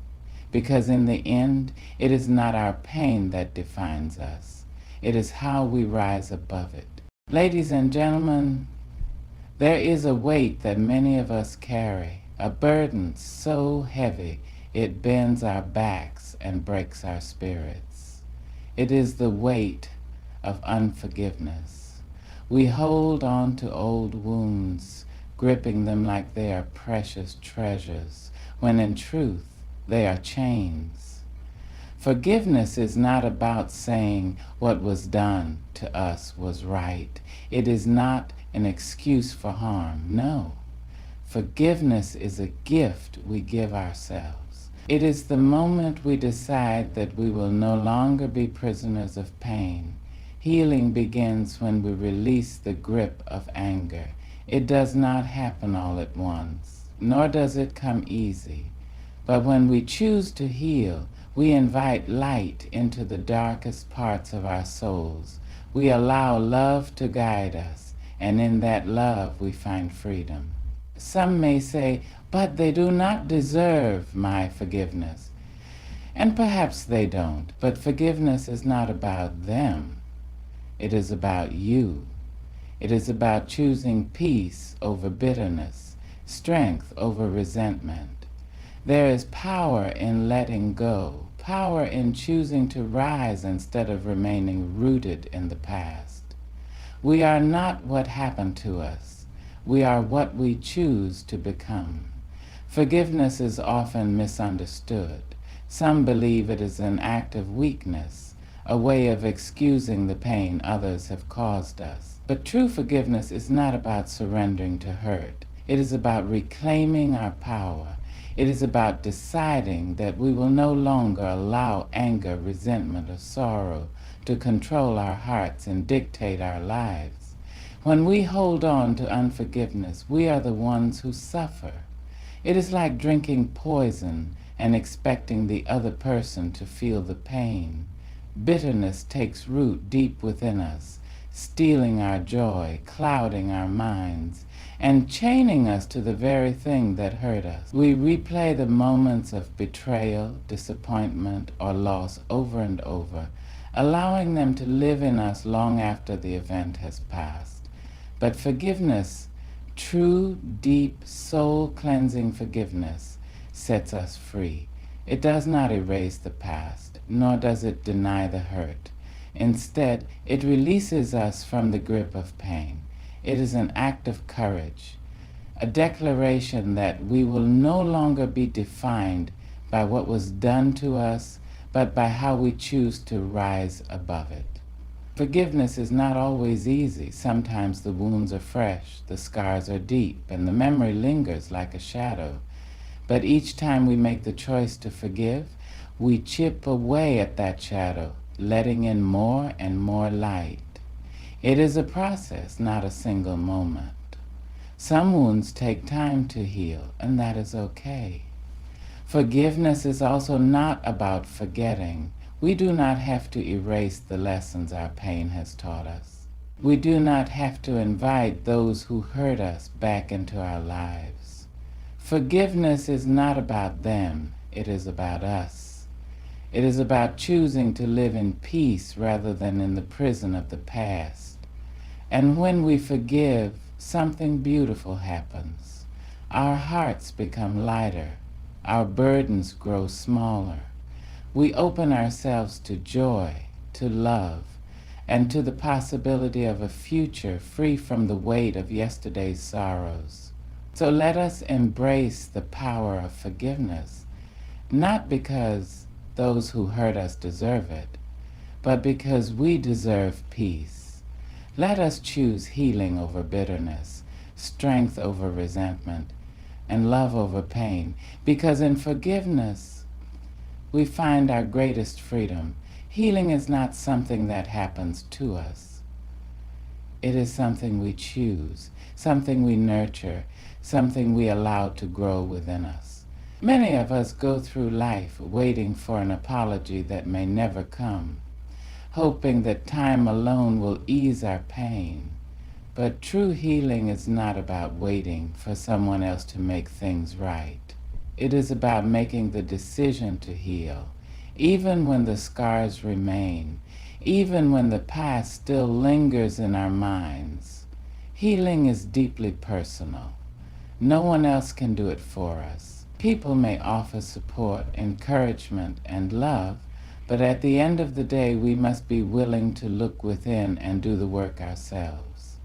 [SPEAKER 1] Because in the end, it is not our pain that defines us. It is how we rise above it. Ladies and gentlemen, there is a weight that many of us carry, a burden so heavy it bends our backs and breaks our spirits. It is the weight of unforgiveness. We hold on to old wounds, gripping them like they are precious treasures, when in truth they are chains. Forgiveness is not about saying what was done to us was right. It is not an excuse for harm. No. Forgiveness is a gift we give ourselves. It is the moment we decide that we will no longer be prisoners of pain. Healing begins when we release the grip of anger. It does not happen all at once, nor does it come easy. But when we choose to heal, we invite light into the darkest parts of our souls. We allow love to guide us, and in that love we find freedom. Some may say, but they do not deserve my forgiveness. And perhaps they don't, but forgiveness is not about them. It is about you. It is about choosing peace over bitterness, strength over resentment. There is power in letting go, power in choosing to rise instead of remaining rooted in the past. We are not what happened to us. We are what we choose to become. Forgiveness is often misunderstood. Some believe it is an act of weakness, a way of excusing the pain others have caused us. But true forgiveness is not about surrendering to hurt. It is about reclaiming our power. It is about deciding that we will no longer allow anger, resentment, or sorrow to control our hearts and dictate our lives. When we hold on to unforgiveness, we are the ones who suffer. It is like drinking poison and expecting the other person to feel the pain. Bitterness takes root deep within us, stealing our joy, clouding our minds, and chaining us to the very thing that hurt us. We replay the moments of betrayal, disappointment, or loss over and over, allowing them to live in us long after the event has passed. But forgiveness, true, deep, soul-cleansing forgiveness, sets us free. It does not erase the past, nor does it deny the hurt. Instead, it releases us from the grip of pain. It is an act of courage, a declaration that we will no longer be defined by what was done to us, but by how we choose to rise above it. Forgiveness is not always easy. Sometimes the wounds are fresh, the scars are deep, and the memory lingers like a shadow. But each time we make the choice to forgive, we chip away at that shadow, letting in more and more light. It is a process, not a single moment. Some wounds take time to heal, and that is okay. Forgiveness is also not about forgetting. We do not have to erase the lessons our pain has taught us. We do not have to invite those who hurt us back into our lives. Forgiveness is not about them, it is about us. It is about choosing to live in peace rather than in the prison of the past. And when we forgive, something beautiful happens. Our hearts become lighter. Our burdens grow smaller. We open ourselves to joy, to love, and to the possibility of a future free from the weight of yesterday's sorrows. So let us embrace the power of forgiveness, not because those who hurt us deserve it, but because we deserve peace. Let us choose healing over bitterness, strength over resentment, and love over pain, because in forgiveness, we find our greatest freedom. Healing is not something that happens to us. It is something we choose, something we nurture, something we allow to grow within us. Many of us go through life waiting for an apology that may never come, hoping that time alone will ease our pain. But true healing is not about waiting for someone else to make things right. It is about making the decision to heal, even when the scars remain, even when the past still lingers in our minds. Healing is deeply personal. No one else can do it for us. People may offer support, encouragement, and love, but at the end of the day, we must be willing to look within and do the work ourselves.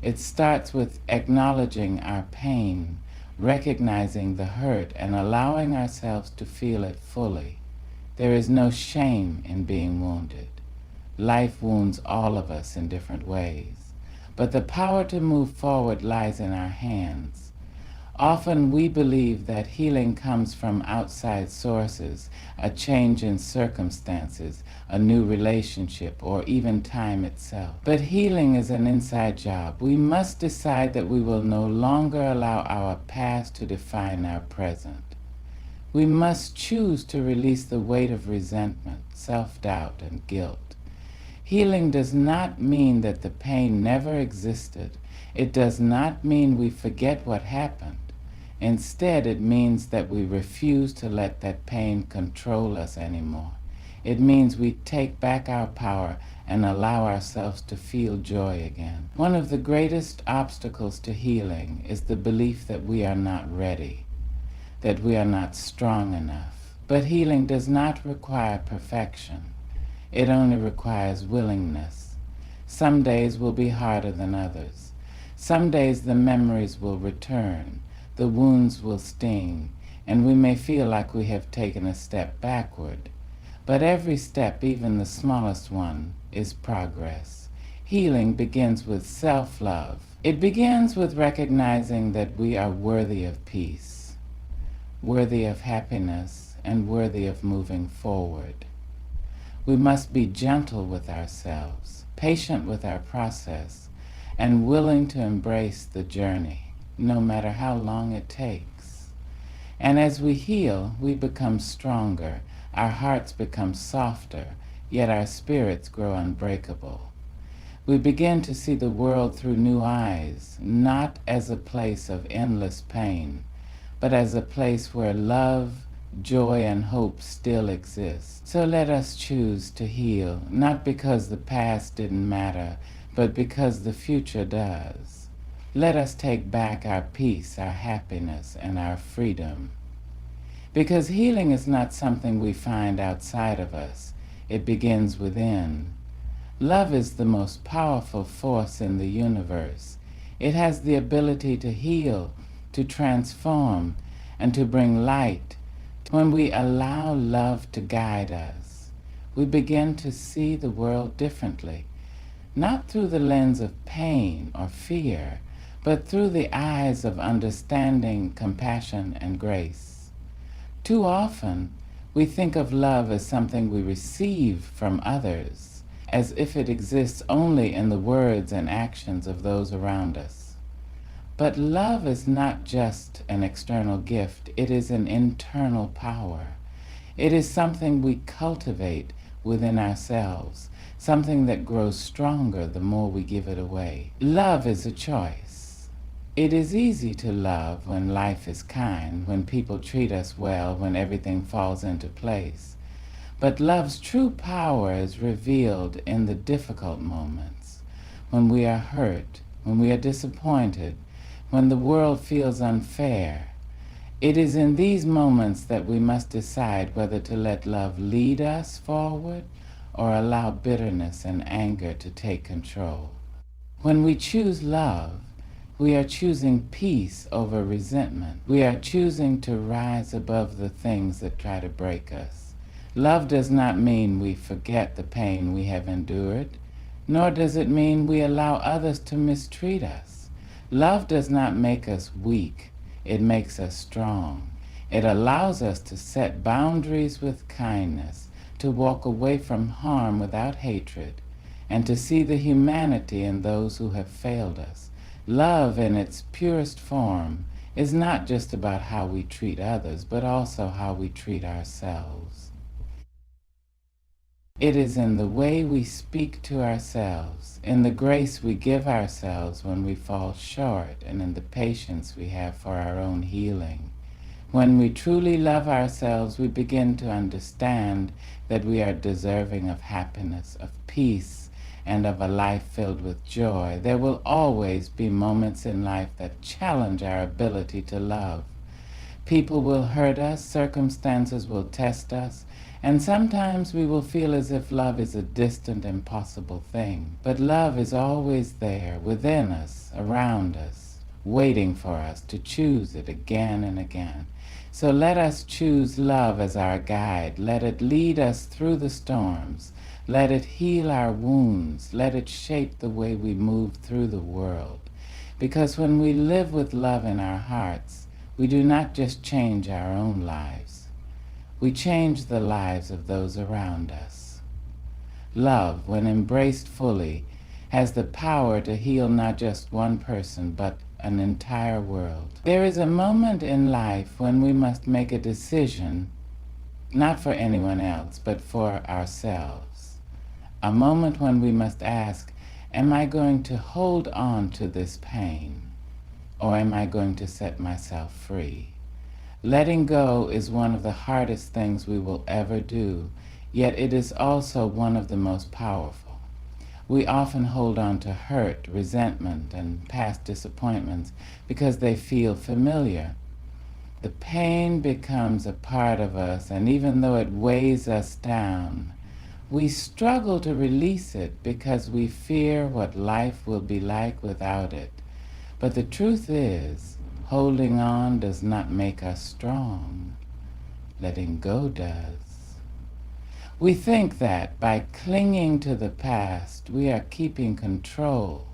[SPEAKER 1] It starts with acknowledging our pain, recognizing the hurt, and allowing ourselves to feel it fully. There is no shame in being wounded. Life wounds all of us in different ways, but the power to move forward lies in our hands. Often we believe that healing comes from outside sources, a change in circumstances, a new relationship, or even time itself. But healing is an inside job. We must decide that we will no longer allow our past to define our present. We must choose to release the weight of resentment, self-doubt, and guilt. Healing does not mean that the pain never existed. It does not mean we forget what happened. Instead, it means that we refuse to let that pain control us anymore. It means we take back our power and allow ourselves to feel joy again. One of the greatest obstacles to healing is the belief that we are not ready, that we are not strong enough. But healing does not require perfection. It only requires willingness. Some days will be harder than others. Some days the memories will return, the wounds will sting, and we may feel like we have taken a step backward. But every step, even the smallest one, is progress. Healing begins with self-love. It begins with recognizing that we are worthy of peace, worthy of happiness, and worthy of moving forward. We must be gentle with ourselves, patient with our process, and willing to embrace the journey, no matter how long it takes. And as we heal, we become stronger, our hearts become softer, yet our spirits grow unbreakable. We begin to see the world through new eyes, not as a place of endless pain, but as a place where love, joy, and hope still exist. So let us choose to heal, not because the past didn't matter, but because the future does. Let us take back our peace, our happiness, and our freedom. Because healing is not something we find outside of us. It begins within. Love is the most powerful force in the universe. It has the ability to heal, to transform, and to bring light. When we allow love to guide us, we begin to see the world differently, not through the lens of pain or fear, but through the eyes of understanding, compassion, and grace. Too often, we think of love as something we receive from others, as if it exists only in the words and actions of those around us. But love is not just an external gift, it is an internal power. It is something we cultivate within ourselves, something that grows stronger the more we give it away. Love is a choice. It is easy to love when life is kind, when people treat us well, when everything falls into place. But love's true power is revealed in the difficult moments, when we are hurt, when we are disappointed, when the world feels unfair. It is in these moments that we must decide whether to let love lead us forward or allow bitterness and anger to take control. When we choose love, we are choosing peace over resentment. We are choosing to rise above the things that try to break us. Love does not mean we forget the pain we have endured, nor does it mean we allow others to mistreat us. Love does not make us weak, it makes us strong. It allows us to set boundaries with kindness, to walk away from harm without hatred, and to see the humanity in those who have failed us. Love in its purest form is not just about how we treat others, but also how we treat ourselves. It is in the way we speak to ourselves, in the grace we give ourselves when we fall short, and in the patience we have for our own healing. When we truly love ourselves, we begin to understand that we are deserving of happiness, of peace, and of a life filled with joy. There will always be moments in life that challenge our ability to love. People will hurt us, circumstances will test us, and sometimes we will feel as if love is a distant, impossible thing. But love is always there, within us, around us, waiting for us to choose it again and again. So let us choose love as our guide. Let it lead us through the storms. Let it heal our wounds. Let it shape the way we move through the world. Because when we live with love in our hearts, we do not just change our own lives. We change the lives of those around us. Love, when embraced fully, has the power to heal not just one person, but an entire world. There is a moment in life when we must make a decision, not for anyone else, but for ourselves. A moment when we must ask, am I going to hold on to this pain, or am I going to set myself free? Letting go is one of the hardest things we will ever do, yet it is also one of the most powerful. We often hold on to hurt, resentment, and past disappointments because they feel familiar. The pain becomes a part of us, and even though it weighs us down, we struggle to release it because we fear what life will be like without it. But the truth is, holding on does not make us strong. Letting go does. We think that by clinging to the past, we are keeping control.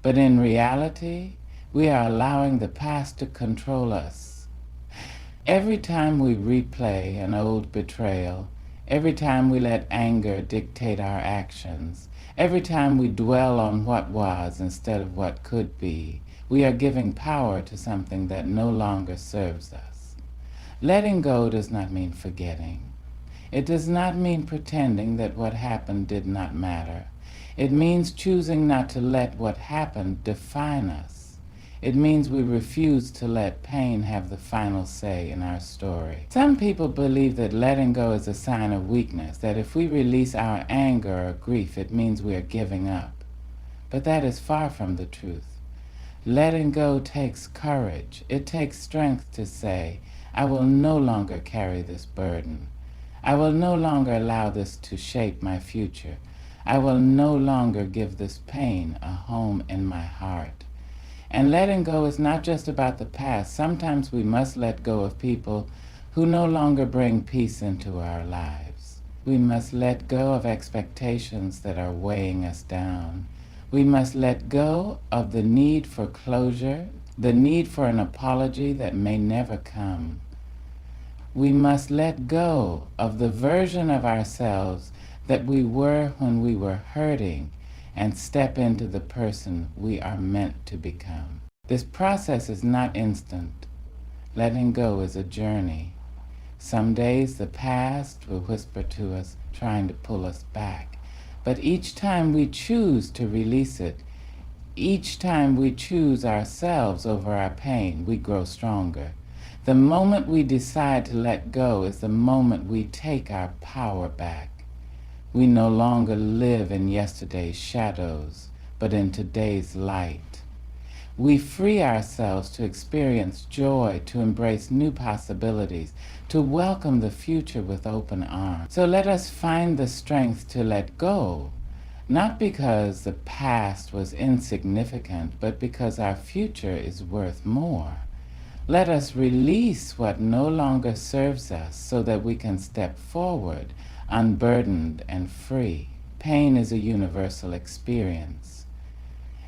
[SPEAKER 1] But in reality, we are allowing the past to control us. Every time we replay an old betrayal, every time we let anger dictate our actions, every time we dwell on what was instead of what could be, we are giving power to something that no longer serves us. Letting go does not mean forgetting. It does not mean pretending that what happened did not matter. It means choosing not to let what happened define us. It means we refuse to let pain have the final say in our story. Some people believe that letting go is a sign of weakness, that if we release our anger or grief, it means we are giving up. But that is far from the truth. Letting go takes courage. It takes strength to say, I will no longer carry this burden. I will no longer allow this to shape my future. I will no longer give this pain a home in my heart. And letting go is not just about the past. Sometimes we must let go of people who no longer bring peace into our lives. We must let go of expectations that are weighing us down. We must let go of the need for closure, the need for an apology that may never come. We must let go of the version of ourselves that we were when we were hurting and step into the person we are meant to become. This process is not instant. Letting go is a journey. Some days the past will whisper to us, trying to pull us back. But each time we choose to release it, each time we choose ourselves over our pain, we grow stronger. The moment we decide to let go is the moment we take our power back. We no longer live in yesterday's shadows, but in today's light. We free ourselves to experience joy, to embrace new possibilities, to welcome the future with open arms. So let us find the strength to let go, not because the past was insignificant, but because our future is worth more. Let us release what no longer serves us so that we can step forward, unburdened and free. Pain is a universal experience.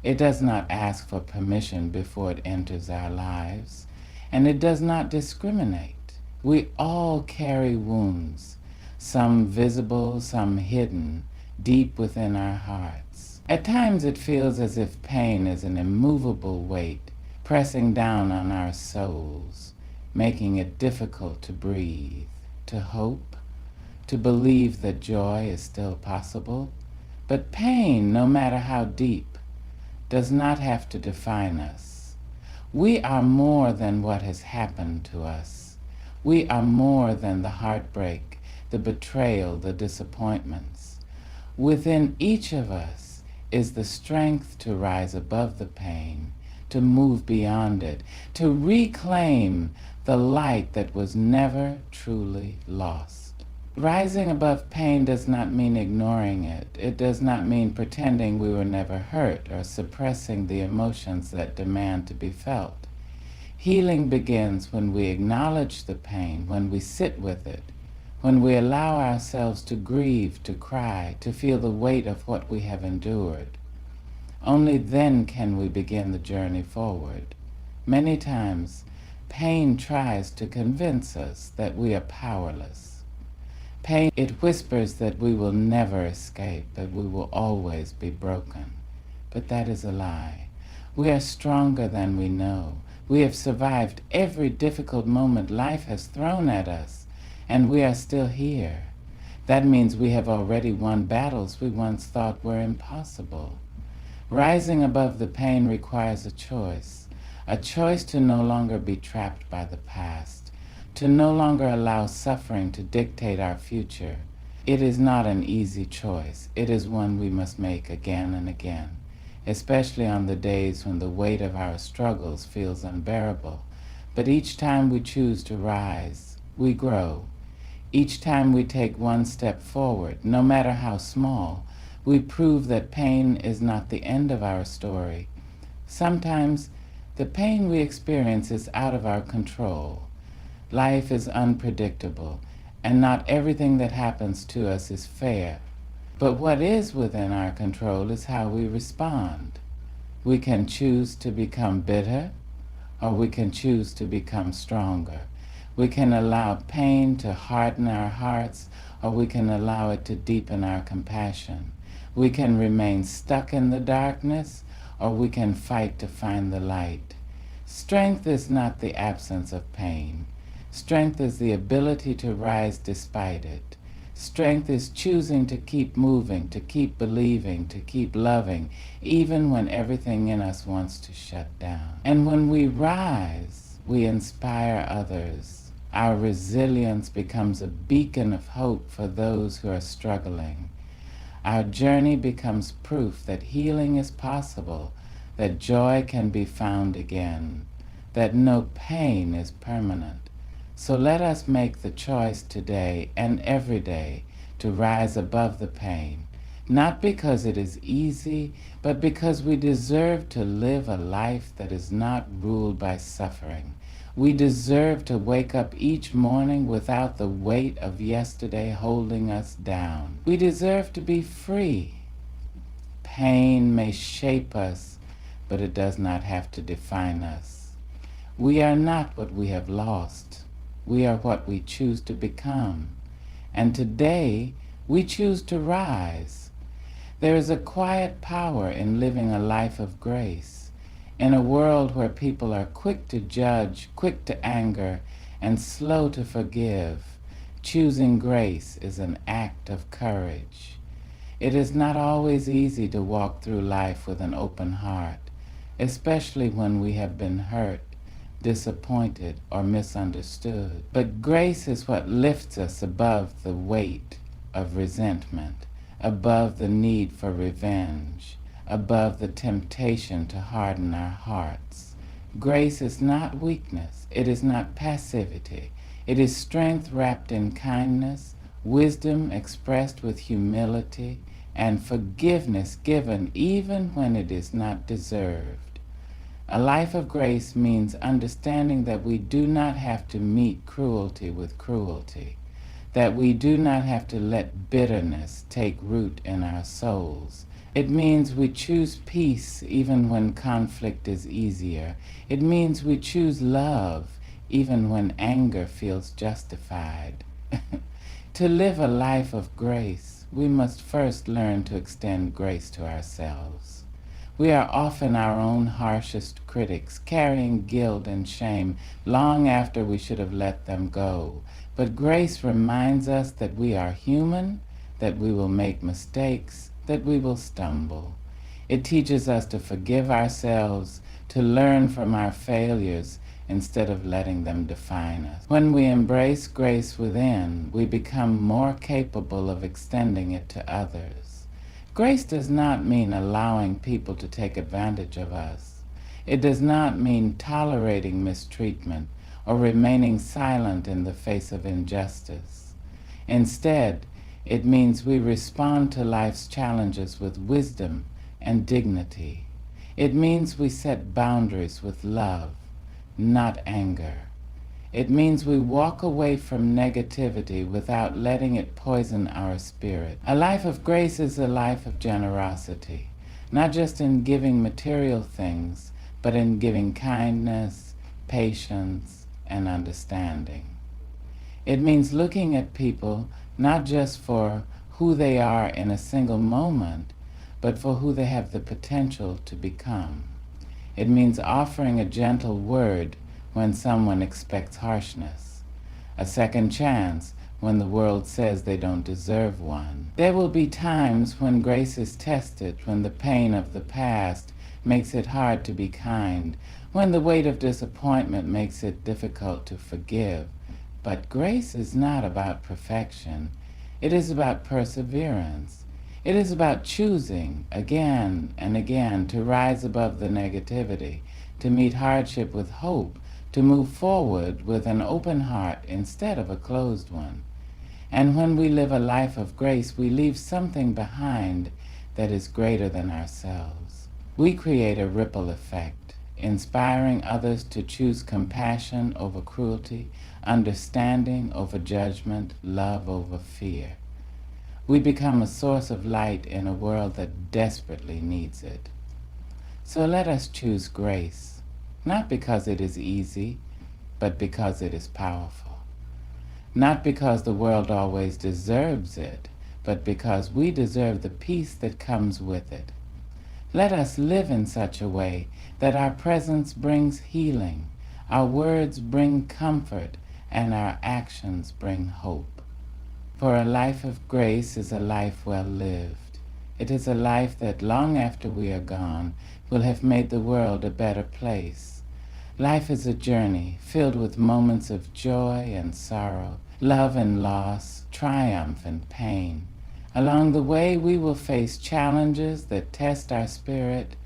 [SPEAKER 1] It does not ask for permission before it enters our lives, and it does not discriminate. We all carry wounds, some visible, some hidden, deep within our hearts. At times it feels as if pain is an immovable weight pressing down on our souls, making it difficult to breathe, to hope, to believe that joy is still possible. But pain, no matter how deep, does not have to define us. We are more than what has happened to us. We are more than the heartbreak, the betrayal, the disappointments. Within each of us is the strength to rise above the pain, to move beyond it, to reclaim the light that was never truly lost. Rising above pain does not mean ignoring it. It does not mean pretending we were never hurt or suppressing the emotions that demand to be felt. Healing begins when we acknowledge the pain, when we sit with it, when we allow ourselves to grieve, to cry, to feel the weight of what we have endured. Only then can we begin the journey forward. Many times, pain tries to convince us that we are powerless. Pain, it whispers that we will never escape, that we will always be broken. But that is a lie. We are stronger than we know. We have survived every difficult moment life has thrown at us, and we are still here. That means we have already won battles we once thought were impossible. Rising above the pain requires a choice to no longer be trapped by the past, to no longer allow suffering to dictate our future. It is not an easy choice. It is one we must make again and again, especially on the days when the weight of our struggles feels unbearable. But each time we choose to rise, we grow. Each time we take one step forward, no matter how small, we prove that pain is not the end of our story. Sometimes the pain we experience is out of our control. Life is unpredictable, and not everything that happens to us is fair. But what is within our control is how we respond. We can choose to become bitter, or we can choose to become stronger. We can allow pain to harden our hearts, or we can allow it to deepen our compassion. We can remain stuck in the darkness, or we can fight to find the light. Strength is not the absence of pain. Strength is the ability to rise despite it. Strength is choosing to keep moving, to keep believing, to keep loving, even when everything in us wants to shut down. And when we rise, we inspire others. Our resilience becomes a beacon of hope for those who are struggling. Our journey becomes proof that healing is possible, that joy can be found again, that no pain is permanent. So let us make the choice today and every day to rise above the pain, not because it is easy, but because we deserve to live a life that is not ruled by suffering. We deserve to wake up each morning without the weight of yesterday holding us down. We deserve to be free. Pain may shape us, but it does not have to define us. We are not what we have lost. We are what we choose to become. And today, we choose to rise. There is a quiet power in living a life of grace. In a world where people are quick to judge, quick to anger, and slow to forgive, choosing grace is an act of courage. It is not always easy to walk through life with an open heart, especially when we have been hurt, disappointed, or misunderstood. But grace is what lifts us above the weight of resentment, above the need for revenge, above the temptation to harden our hearts. Grace is not weakness. It is not passivity. It is strength wrapped in kindness, wisdom expressed with humility, and forgiveness given even when it is not deserved. A life of grace means understanding that we do not have to meet cruelty with cruelty, that we do not have to let bitterness take root in our souls. It means we choose peace even when conflict is easier. It means we choose love even when anger feels justified. To live a life of grace, we must first learn to extend grace to ourselves. We are often our own harshest critics, carrying guilt and shame long after we should have let them go. But grace reminds us that we are human, that we will make mistakes, that we will stumble. It teaches us to forgive ourselves, to learn from our failures instead of letting them define us. When we embrace grace within, we become more capable of extending it to others. Grace does not mean allowing people to take advantage of us. It does not mean tolerating mistreatment or remaining silent in the face of injustice. Instead, it means we respond to life's challenges with wisdom and dignity. It means we set boundaries with love, not anger. It means we walk away from negativity without letting it poison our spirit. A life of grace is a life of generosity, not just in giving material things, but in giving kindness, patience, and understanding. It means looking at people not just for who they are in a single moment, but for who they have the potential to become. It means offering a gentle word when someone expects harshness, a second chance when the world says they don't deserve one. There will be times when grace is tested, when the pain of the past makes it hard to be kind, when the weight of disappointment makes it difficult to forgive. But grace is not about perfection. It is about perseverance. It is about choosing again and again to rise above the negativity, to meet hardship with hope, to move forward with an open heart instead of a closed one. And when we live a life of grace, we leave something behind that is greater than ourselves. We create a ripple effect, inspiring others to choose compassion over cruelty, understanding over judgment, love over fear. We become a source of light in a world that desperately needs it. So let us choose grace, not because it is easy, but because it is powerful. Not because the world always deserves it, but because we deserve the peace that comes with it. Let us live in such a way that our presence brings healing, our words bring comfort, and our actions bring hope. For a life of grace is a life well lived. It is a life that long after we are gone will have made the world a better place. Life is a journey filled with moments of joy and sorrow, love and loss, triumph and pain. Along the way we will face challenges that test our spirit,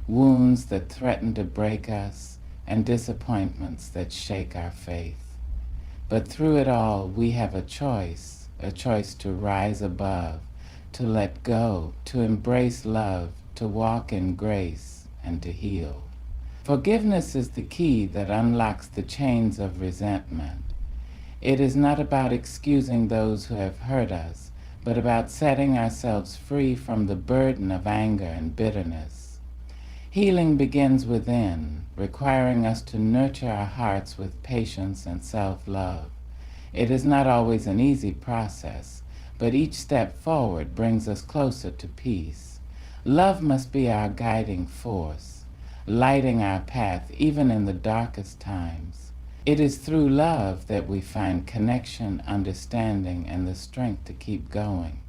[SPEAKER 1] wounds that threaten to break us, and disappointments that shake our faith. But through it all we have a choice to rise above, to let go, to embrace love, to walk in grace, and to heal. Forgiveness is the key that unlocks the chains of resentment. It is not about excusing those who have hurt us, but about setting ourselves free from the burden of anger and bitterness. Healing begins within, requiring us to nurture our hearts with patience and self-love. It is not always an easy process, but each step forward brings us closer to peace. Love must be our guiding force, lighting our path even in the darkest times. It is through love that we find connection, understanding, and the strength to keep going.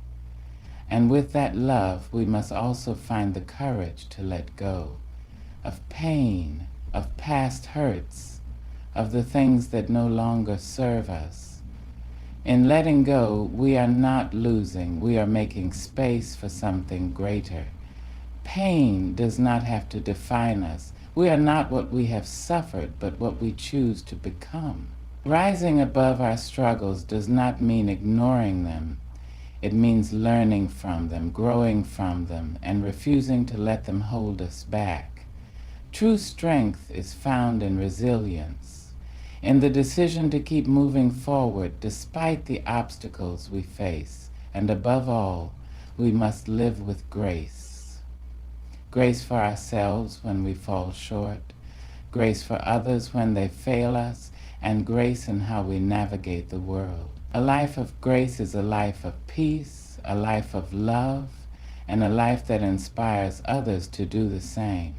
[SPEAKER 1] And with that love, we must also find the courage to let go of pain, of past hurts, of the things that no longer serve us. In letting go, we are not losing, we are making space for something greater. Pain does not have to define us. We are not what we have suffered, but what we choose to become. Rising above our struggles does not mean ignoring them. It means learning from them, growing from them, and refusing to let them hold us back. True strength is found in resilience, in the decision to keep moving forward despite the obstacles we face. And above all, we must live with grace. Grace for ourselves when we fall short, grace for others when they fail us, and grace in how we navigate the world. A life of grace is a life of peace, a life of love, and a life that inspires others to do the same.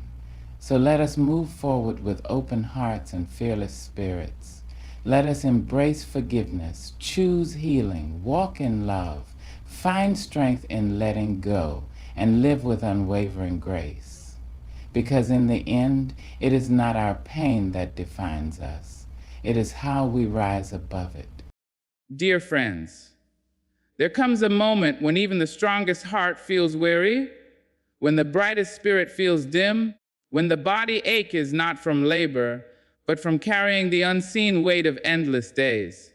[SPEAKER 1] So let us move forward with open hearts and fearless spirits. Let us embrace forgiveness, choose healing, walk in love, find strength in letting go, and live with unwavering grace. Because in the end, it is not our pain that defines us. It is how we rise above it. Dear friends, there comes a moment when even the strongest heart feels weary, when the brightest spirit feels dim, when the body ache is not from labor, but from carrying the unseen weight of endless days.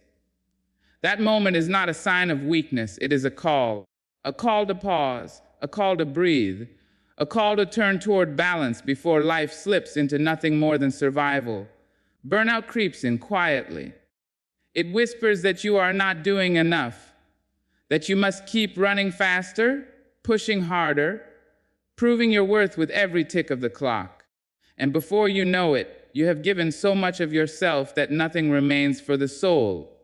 [SPEAKER 1] That moment is not a sign of weakness, it is a call to pause, a call to breathe, a call to turn toward balance before life slips into nothing more than survival. Burnout creeps in quietly. It whispers that you are not doing enough, that you must keep running faster, pushing harder, proving your worth with every tick of the clock. And before you know it, you have given so much of yourself that nothing remains for the soul.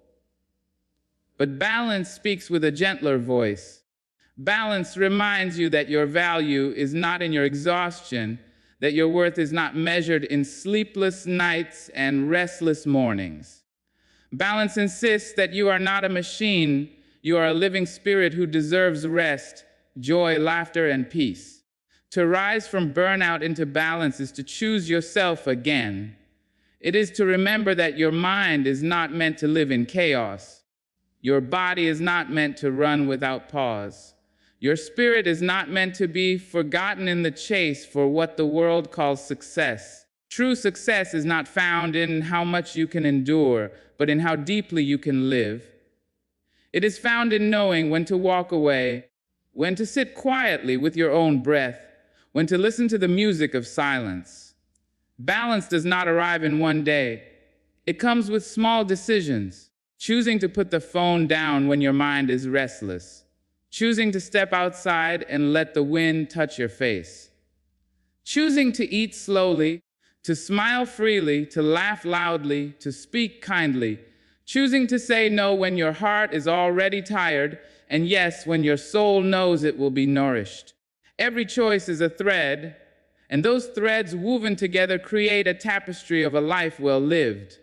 [SPEAKER 1] But balance speaks with a gentler voice. Balance reminds you that your value is not in your exhaustion, that your worth is not measured in sleepless nights and restless mornings. Balance insists that you are not a machine, you are a living spirit who deserves rest, joy, laughter, and peace. To rise from burnout into balance is to choose yourself again. It is to remember that your mind is not meant to live in chaos. Your body is not meant to run without pause. Your spirit is not meant to be forgotten in the chase for what the world calls success. True success is not found in how much you can endure, but in how deeply you can live. It is found in knowing when to walk away, when to sit quietly with your own breath, when to listen to the music of silence. Balance does not arrive in one day. It comes with small decisions, choosing to put the phone down when your mind is restless, choosing to step outside and let the wind touch your face, choosing to eat slowly, to smile freely, to laugh loudly, to speak kindly, choosing to say no when your heart is already tired, and yes when your soul knows it will be nourished. Every choice is a thread, and those threads woven together create a tapestry of a life well lived.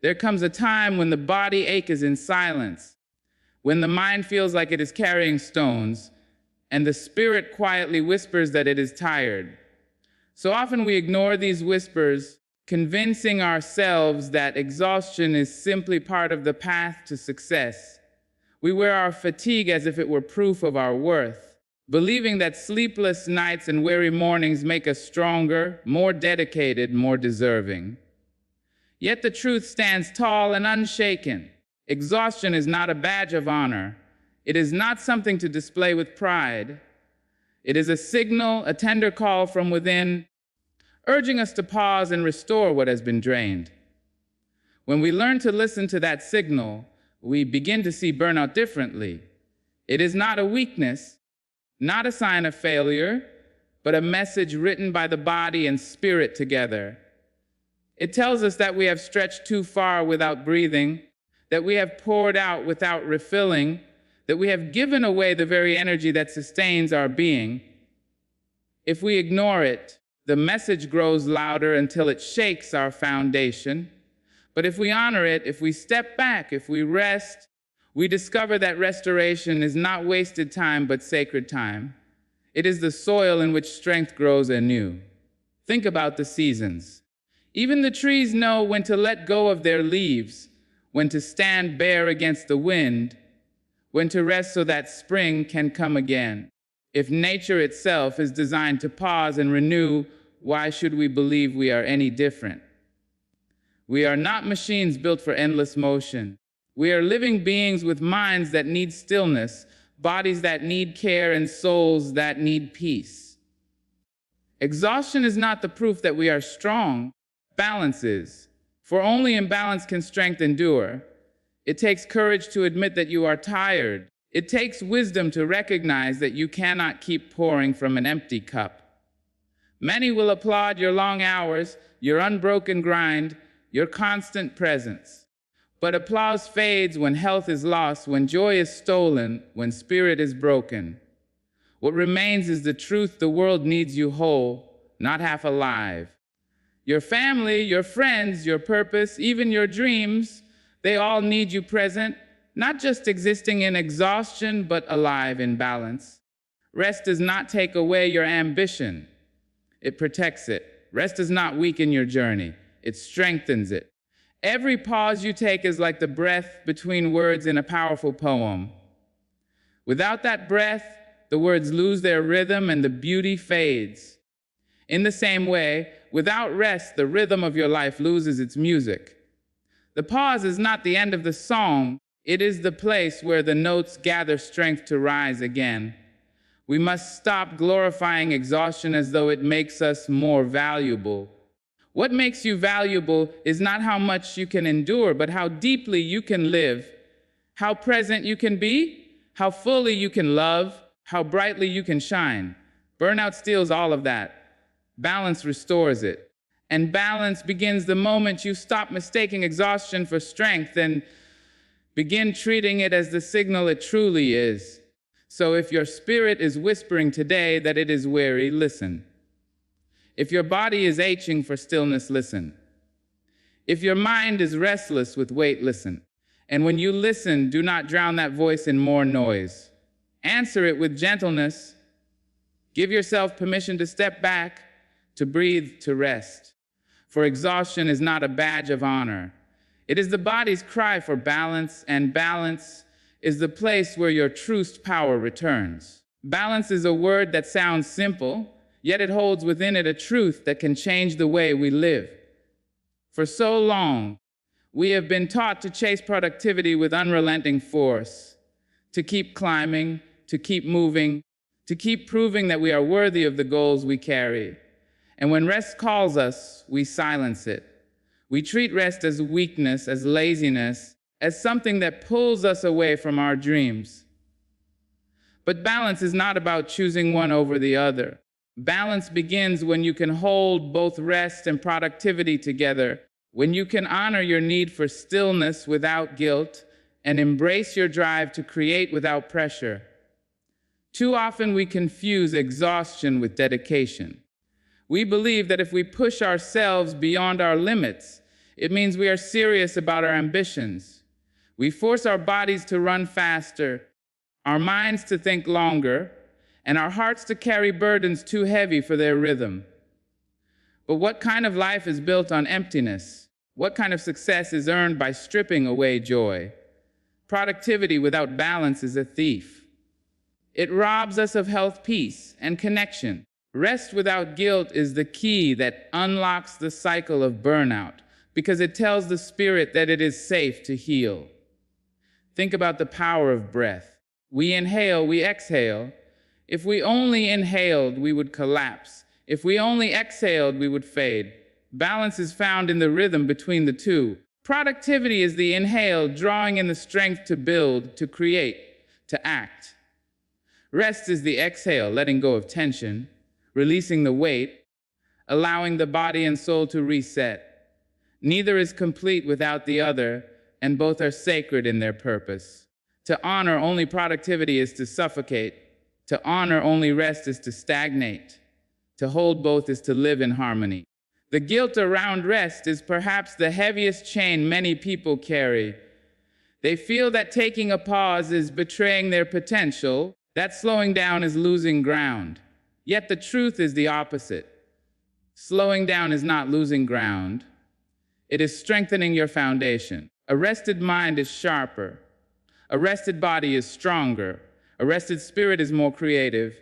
[SPEAKER 1] There comes a time when the body aches in silence, when the mind feels like it is carrying stones, and the spirit quietly whispers that it is tired. So often we ignore these whispers, convincing ourselves that exhaustion is simply part of the path to success. We wear our fatigue as if it were proof of our worth, believing that sleepless nights and weary mornings make us stronger, more dedicated, more deserving. Yet the truth stands tall and unshaken. Exhaustion is not a badge of honor. It is not something to display with pride. It is a signal, a tender call from within, urging us to pause and restore what has been drained. When we learn to listen to that signal, we begin to see burnout differently. It is not a weakness, not a sign of failure, but a message written by the body and spirit together. It tells us that we have stretched too far without breathing, that we have poured out without refilling, that we have given away the very energy that sustains our being. If we ignore it, the message grows louder until it shakes our foundation. But if we honor it, if we step back, if we rest, we discover that restoration is not wasted time, but sacred time. It is the soil in which strength grows anew. Think about the seasons. Even the trees know when to let go of their leaves, when to stand bare against the wind, when to rest so that spring can come again. If nature itself is designed to pause and renew, why should we believe we are any different? We are not machines built for endless motion. We are living beings with minds that need stillness, bodies that need care, and souls that need peace. Exhaustion is not the proof that we are strong. Balance is. For only in balance can strength endure. It takes courage to admit that you are tired. It takes wisdom to recognize that you cannot keep pouring from an empty cup. Many will applaud your long hours, your unbroken grind, your constant presence. But applause fades when health is lost, when joy is stolen, when spirit is broken. What remains is the truth: the world needs you whole, not half alive. Your family, your friends, your purpose, even your dreams, they all need you present, not just existing in exhaustion, but alive in balance. Rest does not take away your ambition, it protects it. Rest does not weaken your journey, it strengthens it. Every pause you take is like the breath between words in a powerful poem. Without that breath, the words lose their rhythm and the beauty fades. In the same way, without rest, the rhythm of your life loses its music. The pause is not the end of the song, it is the place where the notes gather strength to rise again. We must stop glorifying exhaustion as though it makes us more valuable. What makes you valuable is not how much you can endure, but how deeply you can live, how present you can be, how fully you can love, how brightly you can shine. Burnout steals all of that. Balance restores it. And balance begins the moment you stop mistaking exhaustion for strength and begin treating it as the signal it truly is. So if your spirit is whispering today that it is weary, listen. If your body is aching for stillness, listen. If your mind is restless with weight, listen. And when you listen, do not drown that voice in more noise. Answer it with gentleness. Give yourself permission to step back, to breathe, to rest. For exhaustion is not a badge of honor. It is the body's cry for balance, and balance is the place where your truest power returns. Balance is a word that sounds simple, yet it holds within it a truth that can change the way we live. For so long, we have been taught to chase productivity with unrelenting force, to keep climbing, to keep moving, to keep proving that we are worthy of the goals we carry. And when rest calls us, we silence it. We treat rest as weakness, as laziness, as something that pulls us away from our dreams. But balance is not about choosing one over the other. Balance begins when you can hold both rest and productivity together, when you can honor your need for stillness without guilt and embrace your drive to create without pressure. Too often we confuse exhaustion with dedication. We believe that if we push ourselves beyond our limits, it means we are serious about our ambitions. We force our bodies to run faster, our minds to think longer, and our hearts to carry burdens too heavy for their rhythm. But what kind of life is built on emptiness? What kind of success is earned by stripping away joy? Productivity without balance is a thief. It robs us of health, peace, and connection. Rest without guilt is the key that unlocks the cycle of burnout, because it tells the spirit that it is safe to heal. Think about the power of breath. We inhale, we exhale. If we only inhaled, we would collapse. If we only exhaled, we would fade. Balance is found in the rhythm between the two. Productivity is the inhale, drawing in the strength to build, to create, to act. Rest is the exhale, letting go of tension, releasing the weight, allowing the body and soul to reset. Neither is complete without the other, and both are sacred in their purpose. To honor only productivity is to suffocate. To honor only rest is to stagnate. To hold both is to live in harmony. The guilt around rest is perhaps the heaviest chain many people carry. They feel that taking a pause is betraying their potential, that slowing down is losing ground. Yet the truth is the opposite. Slowing down is not losing ground. It is strengthening your foundation. A rested mind is sharper. A rested body is stronger. A rested spirit is more creative.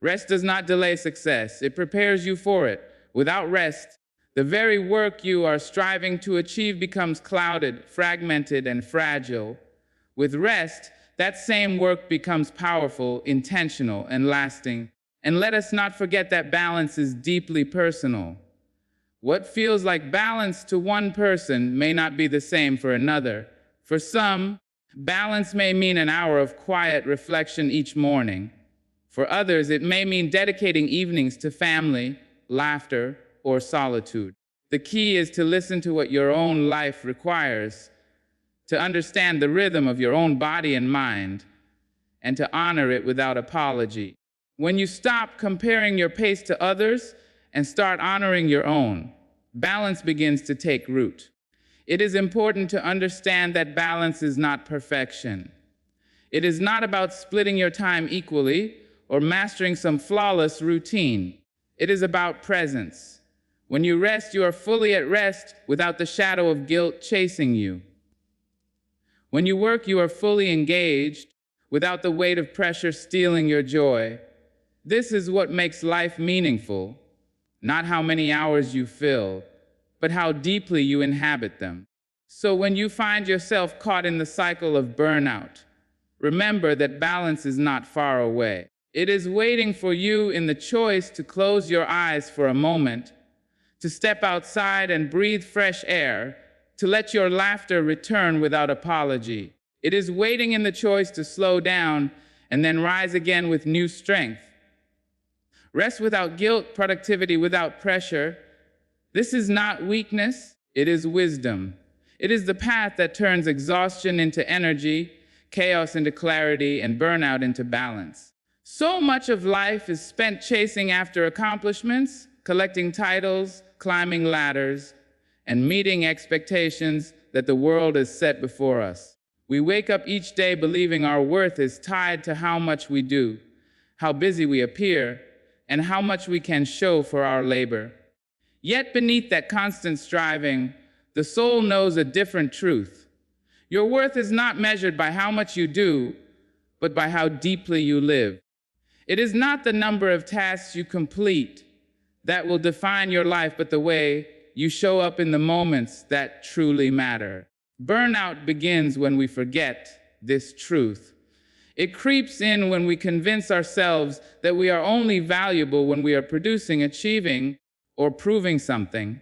[SPEAKER 1] Rest does not delay success. It prepares you for it. Without rest, the very work you are striving to achieve becomes clouded, fragmented, and fragile. With rest, that same work becomes powerful, intentional, and lasting. And let us not forget that balance is deeply personal. What feels like balance to one person may not be the same for another. For some, balance may mean an hour of quiet reflection each morning. For others, it may mean dedicating evenings to family, laughter, or solitude. The key is to listen to what your own life requires. to understand the rhythm of your own body and mind, and to honor it without apology. When you stop comparing your pace to others and start honoring your own, balance begins to take root. It is important to understand that balance is not perfection. It is not about splitting your time equally or mastering some flawless routine. It is about presence. When you rest, you are fully at rest without the shadow of guilt chasing you. When you work, you are fully engaged without the weight of pressure stealing your joy. This is what makes life meaningful, not how many hours you fill, but how deeply you inhabit them. So when you find yourself caught in the cycle of burnout, remember that balance is not far away. It is waiting for you in the choice to close your eyes for a moment, to step outside and breathe fresh air, to let your laughter return without apology. It is waiting in the choice to slow down and then rise again with new strength. Rest without guilt, productivity without pressure. This is not weakness, it is wisdom. It is the path that turns exhaustion into energy, chaos into clarity, and burnout into balance. So much of life is spent chasing after accomplishments, collecting titles, climbing ladders, and meeting expectations that the world has set before us. We wake up each day believing our worth is tied to how much we do, how busy we appear, and how much we can show for our labor. Yet beneath that constant striving, the soul knows a different truth. Your worth is not measured by how much you do, but by how deeply you live. It is not the number of tasks you complete that will define your life, but the way you show up in the moments that truly matter. Burnout begins when we forget this truth. It creeps in when we convince ourselves that we are only valuable when we are producing, achieving, or proving something.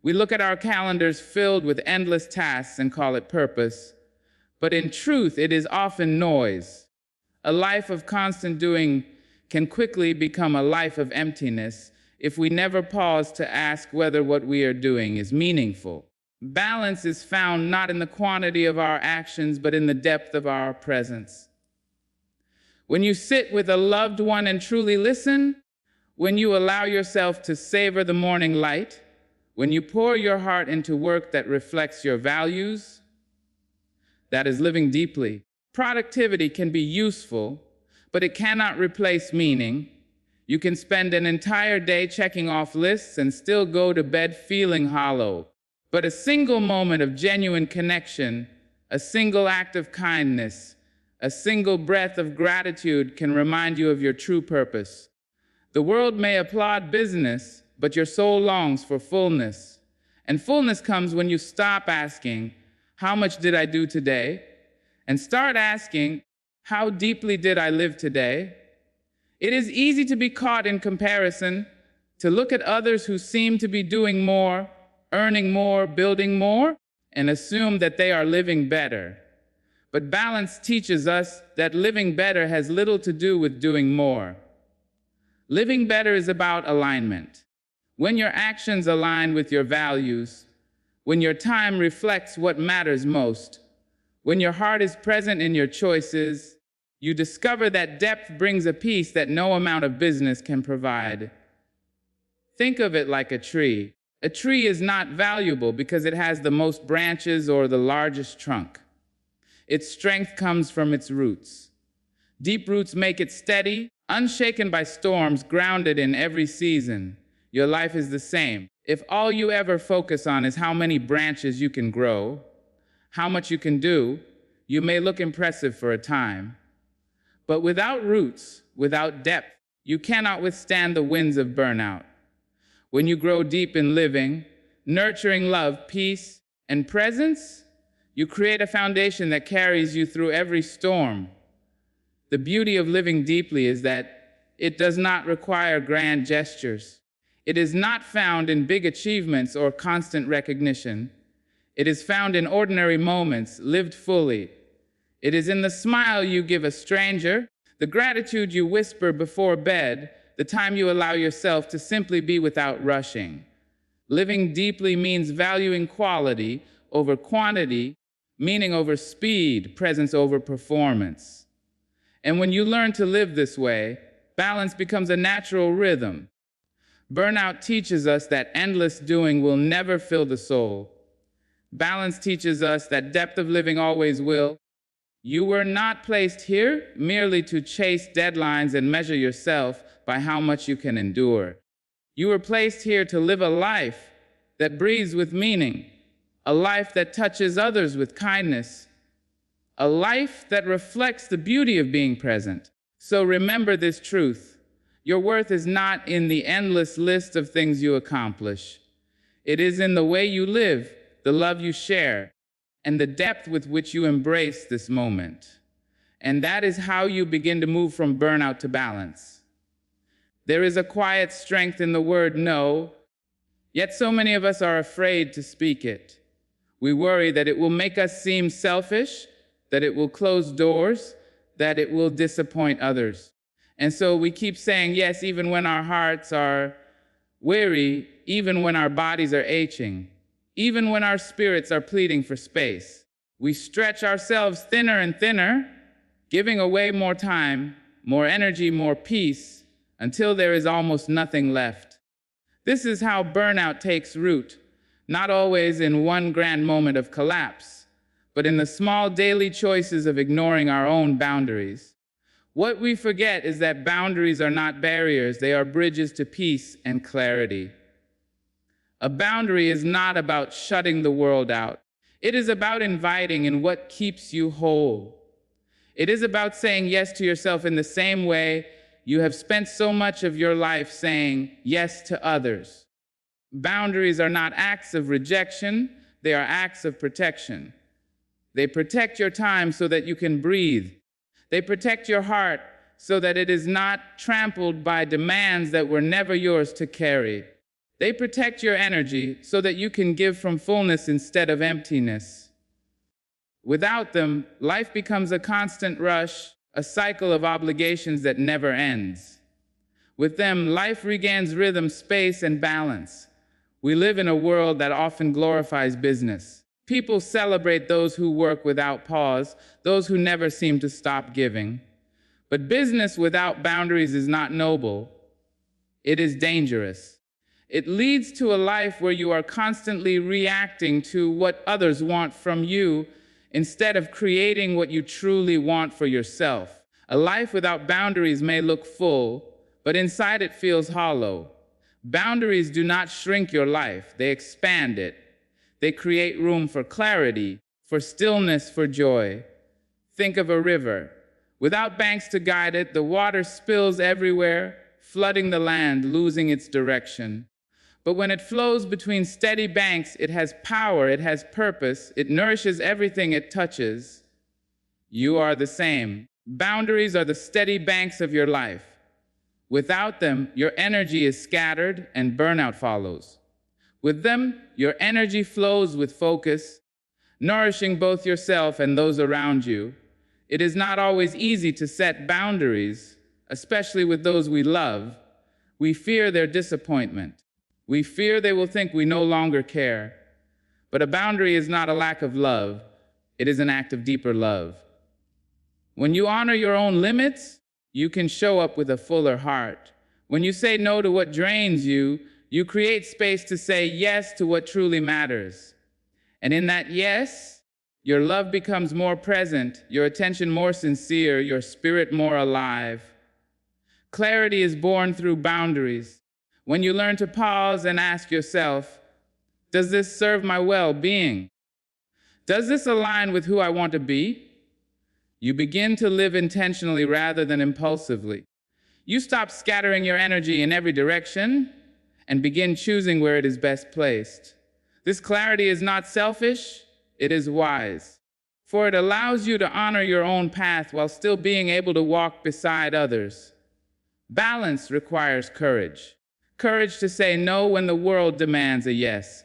[SPEAKER 1] We look at our calendars filled with endless tasks and call it purpose. But in truth, it is often noise. A life of constant doing can quickly become a life of emptiness if we never pause to ask whether what we are doing is meaningful. Balance is found not in the quantity of our actions, but in the depth of our presence. When you sit with a loved one and truly listen, when you allow yourself to savor the morning light, when you pour your heart into work that reflects your values, that is living deeply. Productivity can be useful, but it cannot replace meaning. You can spend an entire day checking off lists and still go to bed feeling hollow. But a single moment of genuine connection, a single act of kindness, a single breath of gratitude can remind you of your true purpose. The world may applaud business, but your soul longs for fullness. And fullness comes when you stop asking, how much did I do today? And start asking, how deeply did I live today? It is easy to be caught in comparison, to look at others who seem to be doing more, earning more, building more, and assume that they are living better. But balance teaches us that living better has little to do with doing more. Living better is about alignment. When your actions align with your values, when your time reflects what matters most, when your heart is present in your choices, you discover that depth brings a peace that no amount of business can provide. Think of it like a tree. A tree is not valuable because it has the most branches or the largest trunk. Its strength comes from its roots. Deep roots make it steady, unshaken by storms, grounded in every season. Your life is the same. If all you ever focus on is how many branches you can grow, how much you can do, you may look impressive for a time. But without roots, without depth, you cannot withstand the winds of burnout. When you grow deep in living, nurturing love, peace, and presence, you create a foundation that carries you through every storm. The beauty of living deeply is that it does not require grand gestures. It is not found in big achievements or constant recognition. It is found in ordinary moments, lived fully. It is in the smile you give a stranger, the gratitude you whisper before bed, the time you allow yourself to simply be without rushing. Living deeply means valuing quality over quantity, meaning over speed, presence over performance. And when you learn to live this way, balance becomes a natural rhythm. Burnout teaches us that endless doing will never fill the soul. Balance teaches us that depth of living always will. You were not placed here merely to chase deadlines and measure yourself by how much you can endure. You were placed here to live a life that breathes with meaning, a life that touches others with kindness, a life that reflects the beauty of being present. So remember this truth. Your worth is not in the endless list of things you accomplish. It is in the way you live, the love you share, and the depth with which you embrace this moment. And that is how you begin to move from burnout to balance. There is a quiet strength in the word no, yet so many of us are afraid to speak it. We worry that it will make us seem selfish, that it will close doors, that it will disappoint others. And so we keep saying yes even when our hearts are weary, even when our bodies are aching, even when our spirits are pleading for space. We stretch ourselves thinner and thinner, giving away more time, more energy, more peace, until there is almost nothing left. This is how burnout takes root, not always in one grand moment of collapse, but in the small daily choices of ignoring our own boundaries. What we forget is that boundaries are not barriers, they are bridges to peace and clarity. A boundary is not about shutting the world out. It is about inviting in what keeps you whole. It is about saying yes to yourself in the same way you have spent so much of your life saying yes to others. Boundaries are not acts of rejection, they are acts of protection. They protect your time so that you can breathe. They protect your heart so that it is not trampled by demands that were never yours to carry. They protect your energy so that you can give from fullness instead of emptiness. Without them, life becomes a constant rush, a cycle of obligations that never ends. With them, life regains rhythm, space, and balance. We live in a world that often glorifies business. People celebrate those who work without pause, those who never seem to stop giving. But business without boundaries is not noble. It is dangerous. It leads to a life where you are constantly reacting to what others want from you instead of creating what you truly want for yourself. A life without boundaries may look full, but inside it feels hollow. Boundaries do not shrink your life, they expand it. They create room for clarity, for stillness, for joy. Think of a river. Without banks to guide it, the water spills everywhere, flooding the land, losing its direction. But when it flows between steady banks, it has power, it has purpose, it nourishes everything it touches. You are the same. Boundaries are the steady banks of your life. Without them, your energy is scattered and burnout follows. With them, your energy flows with focus, nourishing both yourself and those around you. It is not always easy to set boundaries, especially with those we love. We fear their disappointment. We fear they will think we no longer care. But a boundary is not a lack of love. It is an act of deeper love. When you honor your own limits, you can show up with a fuller heart. When you say no to what drains you, you create space to say yes to what truly matters. And in that yes, your love becomes more present, your attention more sincere, your spirit more alive. Clarity is born through boundaries. When you learn to pause and ask yourself, does this serve my well-being? Does this align with who I want to be? You begin to live intentionally rather than impulsively. You stop scattering your energy in every direction and begin choosing where it is best placed. This clarity is not selfish, it is wise. For it allows you to honor your own path while still being able to walk beside others. Balance requires courage. Courage to say no when the world demands a yes.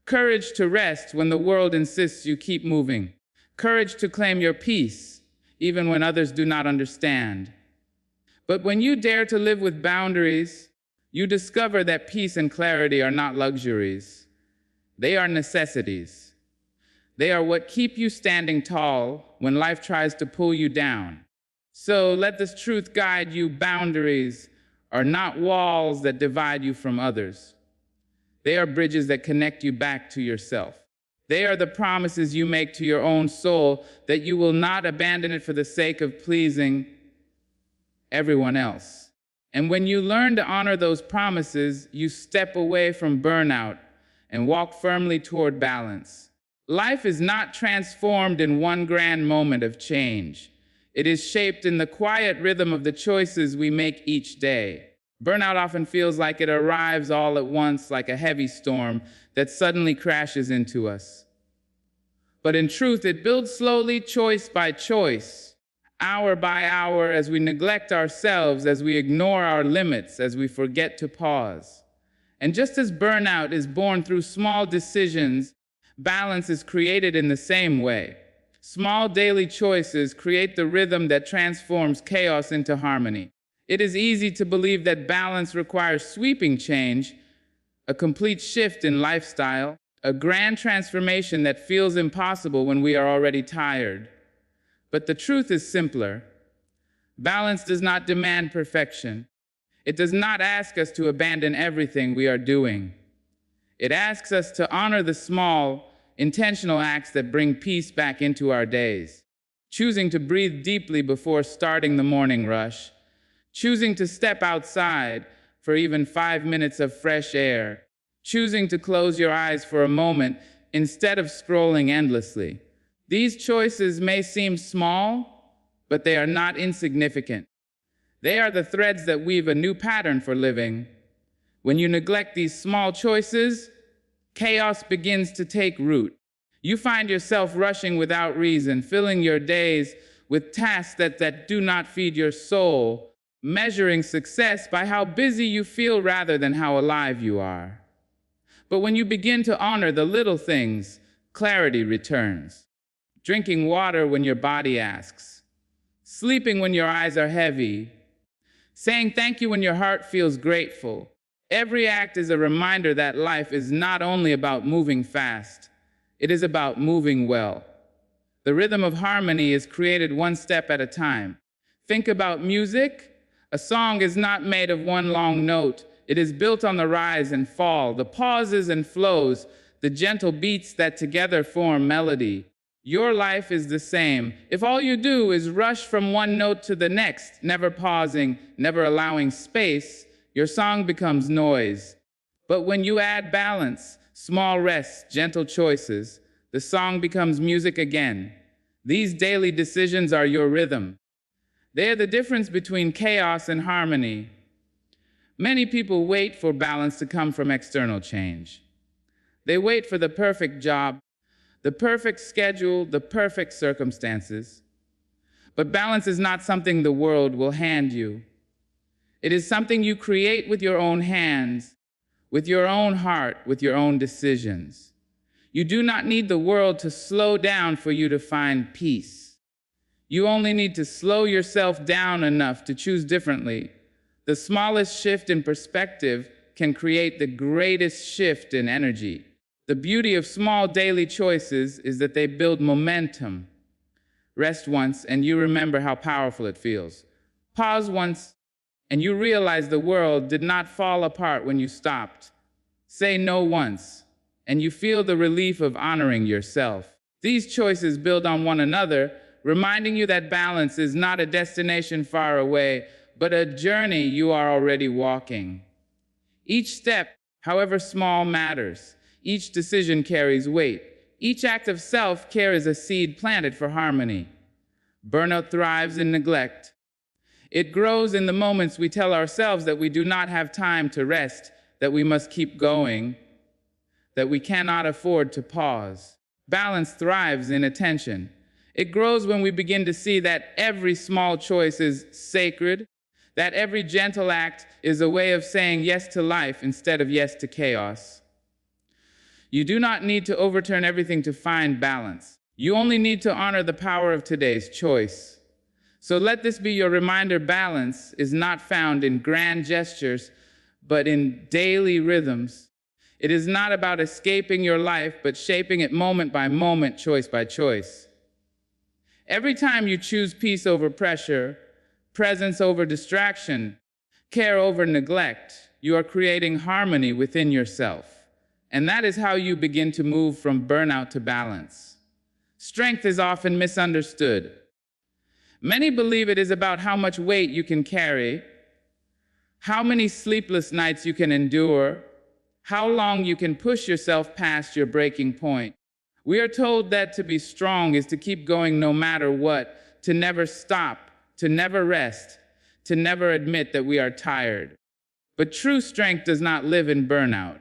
[SPEAKER 1] Courage to rest when the world insists you keep moving. Courage to claim your peace, even when others do not understand. But when you dare to live with boundaries, you discover that peace and clarity are not luxuries. They are necessities. They are what keep you standing tall when life tries to pull you down. So let this truth guide you. Boundaries are not walls that divide you from others. They are bridges that connect you back to yourself. They are the promises you make to your own soul that you will not abandon it for the sake of pleasing everyone else. And when you learn to honor those promises, you step away from burnout and walk firmly toward balance. Life is not transformed in one grand moment of change. It is shaped in the quiet rhythm of the choices we make each day. Burnout often feels like it arrives all at once, like a heavy storm that suddenly crashes into us. But in truth, it builds slowly, choice by choice, hour by hour, as we neglect ourselves, as we ignore our limits, as we forget to pause. And just as burnout is born through small decisions, balance is created in the same way. Small daily choices create the rhythm that transforms chaos into harmony. It is easy to believe that balance requires sweeping change, a complete shift in lifestyle, a grand transformation that feels impossible when we are already tired. But the truth is simpler. Balance does not demand perfection. It does not ask us to abandon everything we are doing. It asks us to honor the small, intentional acts that bring peace back into our days. Choosing to breathe deeply before starting the morning rush. Choosing to step outside for even 5 minutes of fresh air. Choosing to close your eyes for a moment instead of scrolling endlessly. These choices may seem small, but they are not insignificant. They are the threads that weave a new pattern for living. When you neglect these small choices, chaos begins to take root. You find yourself rushing without reason, filling your days with tasks that do not feed your soul, measuring success by how busy you feel rather than how alive you are. But when you begin to honor the little things, clarity returns. Drinking water when your body asks, sleeping when your eyes are heavy, saying thank you when your heart feels grateful. Every act is a reminder that life is not only about moving fast, it is about moving well. The rhythm of harmony is created one step at a time. Think about music. A song is not made of one long note. It is built on the rise and fall, the pauses and flows, the gentle beats that together form melody. Your life is the same. If all you do is rush from one note to the next, never pausing, never allowing space, your song becomes noise. But when you add balance, small rests, gentle choices, the song becomes music again. These daily decisions are your rhythm. They are the difference between chaos and harmony. Many people wait for balance to come from external change. They wait for the perfect job, the perfect schedule, the perfect circumstances. But balance is not something the world will hand you. It is something you create with your own hands, with your own heart, with your own decisions. You do not need the world to slow down for you to find peace. You only need to slow yourself down enough to choose differently. The smallest shift in perspective can create the greatest shift in energy. The beauty of small daily choices is that they build momentum. Rest once and you remember how powerful it feels. Pause once and you realize the world did not fall apart when you stopped. Say no once and you feel the relief of honoring yourself. These choices build on one another, reminding you that balance is not a destination far away, but a journey you are already walking. Each step, however small, matters. Each decision carries weight. Each act of self-care is a seed planted for harmony. Burnout thrives in neglect. It grows in the moments we tell ourselves that we do not have time to rest, that we must keep going, that we cannot afford to pause. Balance thrives in attention. It grows when we begin to see that every small choice is sacred, that every gentle act is a way of saying yes to life instead of yes to chaos. You do not need to overturn everything to find balance. You only need to honor the power of today's choice. So let this be your reminder: balance is not found in grand gestures, but in daily rhythms. It is not about escaping your life, but shaping it moment by moment, choice by choice. Every time you choose peace over pressure, presence over distraction, care over neglect, you are creating harmony within yourself. And that is how you begin to move from burnout to balance. Strength is often misunderstood. Many believe it is about how much weight you can carry, how many sleepless nights you can endure, how long you can push yourself past your breaking point. We are told that to be strong is to keep going no matter what, to never stop, to never rest, to never admit that we are tired. But true strength does not live in burnout.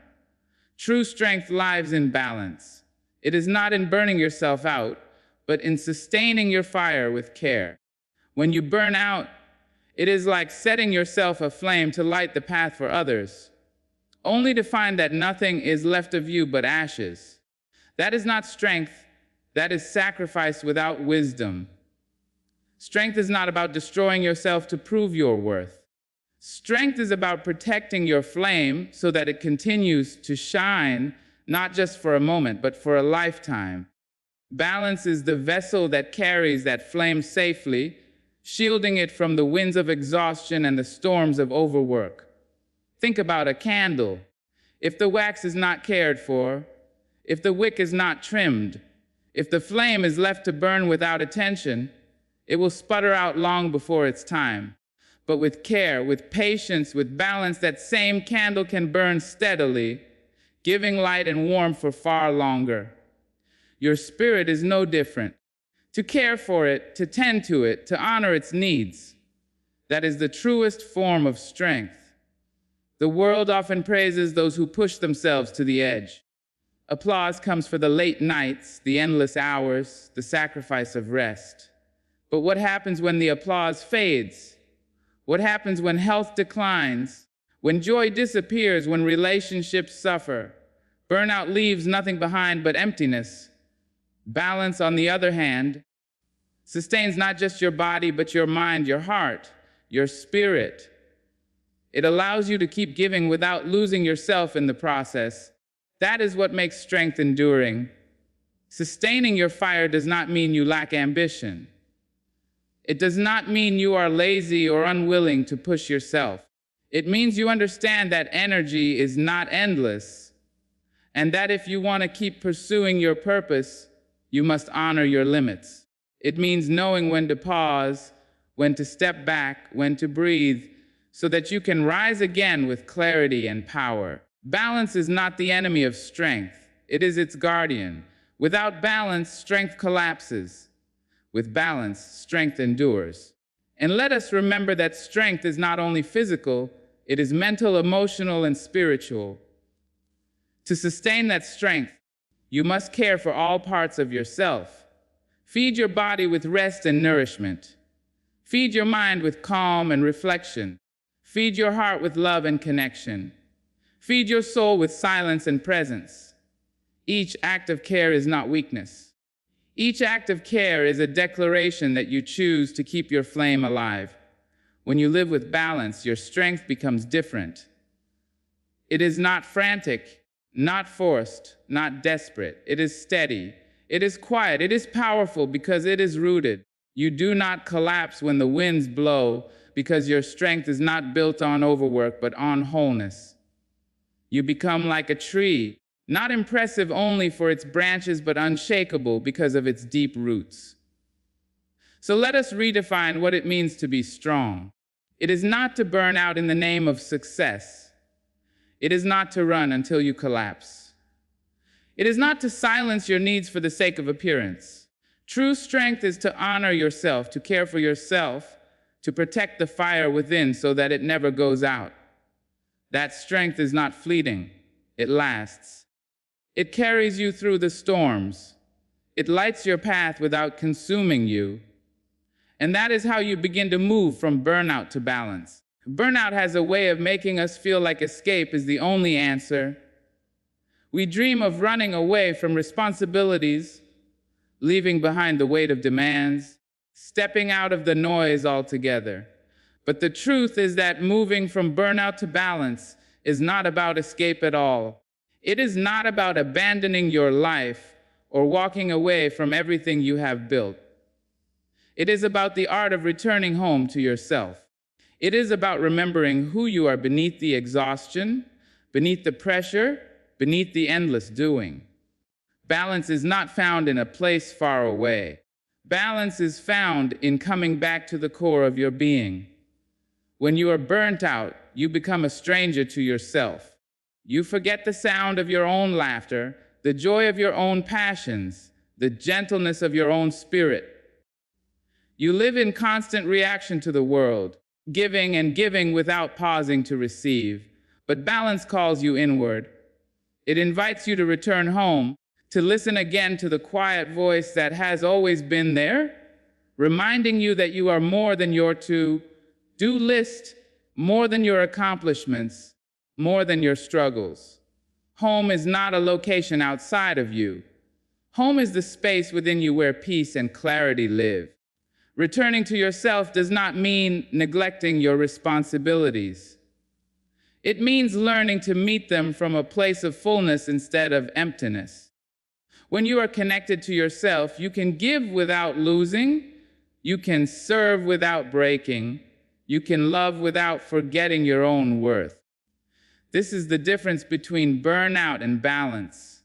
[SPEAKER 1] True strength lives in balance. It is not in burning yourself out, but in sustaining your fire with care. When you burn out, it is like setting yourself aflame to light the path for others, only to find that nothing is left of you but ashes. That is not strength, that is sacrifice without wisdom. Strength is not about destroying yourself to prove your worth. Strength is about protecting your flame so that it continues to shine, not just for a moment, but for a lifetime. Balance is the vessel that carries that flame safely, shielding it from the winds of exhaustion and the storms of overwork. Think about a candle. If the wax is not cared for, if the wick is not trimmed, if the flame is left to burn without attention, it will sputter out long before its time. But with care, with patience, with balance, that same candle can burn steadily, giving light and warmth for far longer. Your spirit is no different. To care for it, to tend to it, to honor its needs. That is the truest form of strength. The world often praises those who push themselves to the edge. Applause comes for the late nights, the endless hours, the sacrifice of rest. But what happens when the applause fades? What happens when health declines? When joy disappears, when relationships suffer? Burnout leaves nothing behind but emptiness. Balance, on the other hand, sustains not just your body, but your mind, your heart, your spirit. It allows you to keep giving without losing yourself in the process. That is what makes strength enduring. Sustaining your fire does not mean you lack ambition. It does not mean you are lazy or unwilling to push yourself. It means you understand that energy is not endless, and that if you want to keep pursuing your purpose, you must honor your limits. It means knowing when to pause, when to step back, when to breathe, so that you can rise again with clarity and power. Balance is not the enemy of strength. It is its guardian. Without balance, strength collapses. With balance, strength endures. And let us remember that strength is not only physical, it is mental, emotional, and spiritual. To sustain that strength, you must care for all parts of yourself. Feed your body with rest and nourishment. Feed your mind with calm and reflection. Feed your heart with love and connection. Feed your soul with silence and presence. Each act of care is not weakness. Each act of care is a declaration that you choose to keep your flame alive. When you live with balance, your strength becomes different. It is not frantic, not forced, not desperate. It is steady. It is quiet. It is powerful because it is rooted. You do not collapse when the winds blow because your strength is not built on overwork but on wholeness. You become like a tree, not impressive only for its branches but unshakable because of its deep roots. So let us redefine what it means to be strong. It is not to burn out in the name of success. It is not to run until you collapse. It is not to silence your needs for the sake of appearance. True strength is to honor yourself, to care for yourself, to protect the fire within so that it never goes out. That strength is not fleeting. It lasts. It carries you through the storms. It lights your path without consuming you. And that is how you begin to move from burnout to balance. Burnout has a way of making us feel like escape is the only answer. We dream of running away from responsibilities, leaving behind the weight of demands, stepping out of the noise altogether. But the truth is that moving from burnout to balance is not about escape at all. It is not about abandoning your life or walking away from everything you have built. It is about the art of returning home to yourself. It is about remembering who you are beneath the exhaustion, beneath the pressure, beneath the endless doing. Balance is not found in a place far away. Balance is found in coming back to the core of your being. When you are burnt out, you become a stranger to yourself. You forget the sound of your own laughter, the joy of your own passions, the gentleness of your own spirit. You live in constant reaction to the world, giving and giving without pausing to receive. But balance calls you inward. It invites you to return home, to listen again to the quiet voice that has always been there, reminding you that you are more than your to-do list, more than your accomplishments, more than your struggles. Home is not a location outside of you. Home is the space within you where peace and clarity live. Returning to yourself does not mean neglecting your responsibilities. It means learning to meet them from a place of fullness instead of emptiness. When you are connected to yourself, you can give without losing, you can serve without breaking, you can love without forgetting your own worth. This is the difference between burnout and balance.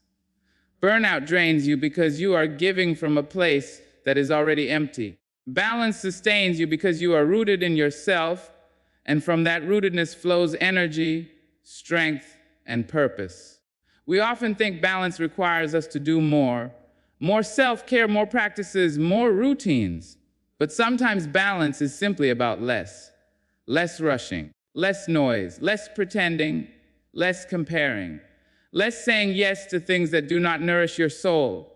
[SPEAKER 1] Burnout drains you because you are giving from a place that is already empty. Balance sustains you because you are rooted in yourself, and from that rootedness flows energy, strength, and purpose. We often think balance requires us to do more self-care, more practices, more routines. But sometimes balance is simply about less rushing, less noise, less pretending, less comparing, less saying yes to things that do not nourish your soul.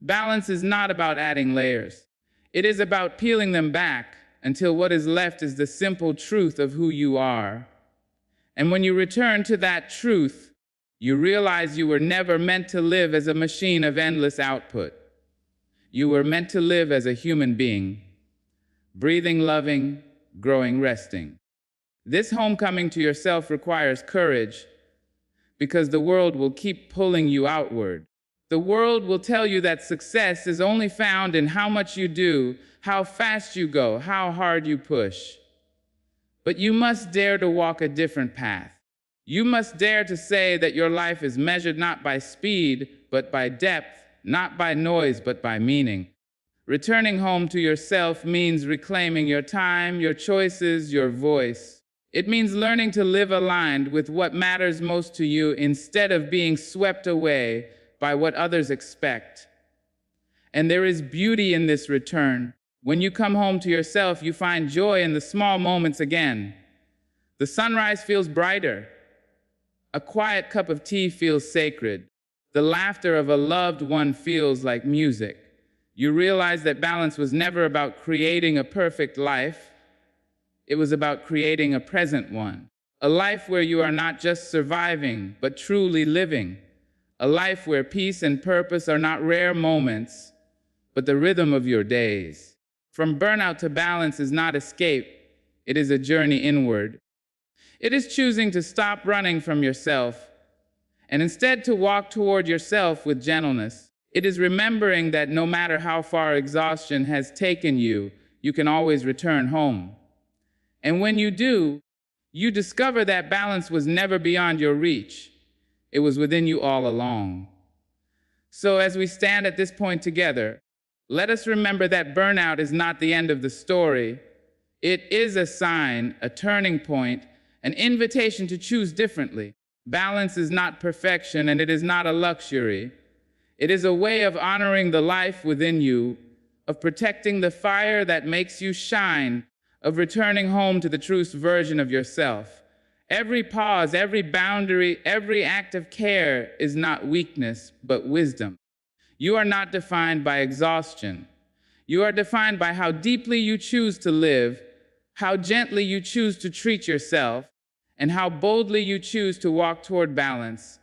[SPEAKER 1] Balance is not about adding layers. It is about peeling them back until what is left is the simple truth of who you are. And when you return to that truth, you realize you were never meant to live as a machine of endless output. You were meant to live as a human being, breathing, loving, growing, resting. This homecoming to yourself requires courage because the world will keep pulling you outward. The world will tell you that success is only found in how much you do, how fast you go, how hard you push. But you must dare to walk a different path. You must dare to say that your life is measured not by speed, but by depth, not by noise, but by meaning. Returning home to yourself means reclaiming your time, your choices, your voice. It means learning to live aligned with what matters most to you instead of being swept away by what others expect. And there is beauty in this return. When you come home to yourself, you find joy in the small moments again. The sunrise feels brighter. A quiet cup of tea feels sacred. The laughter of a loved one feels like music. You realize that balance was never about creating a perfect life. It was about creating a present one. A life where you are not just surviving, but truly living. A life where peace and purpose are not rare moments, but the rhythm of your days. From burnout to balance is not escape, it is a journey inward. It is choosing to stop running from yourself and instead to walk toward yourself with gentleness. It is remembering that no matter how far exhaustion has taken you, you can always return home. And when you do, you discover that balance was never beyond your reach. It was within you all along. So as we stand at this point together, let us remember that burnout is not the end of the story. It is a sign, a turning point, an invitation to choose differently. Balance is not perfection, and it is not a luxury. It is a way of honoring the life within you, of protecting the fire that makes you shine, of returning home to the truest version of yourself. Every pause, every boundary, every act of care is not weakness, but wisdom. You are not defined by exhaustion. You are defined by how deeply you choose to live, how gently you choose to treat yourself, and how boldly you choose to walk toward balance.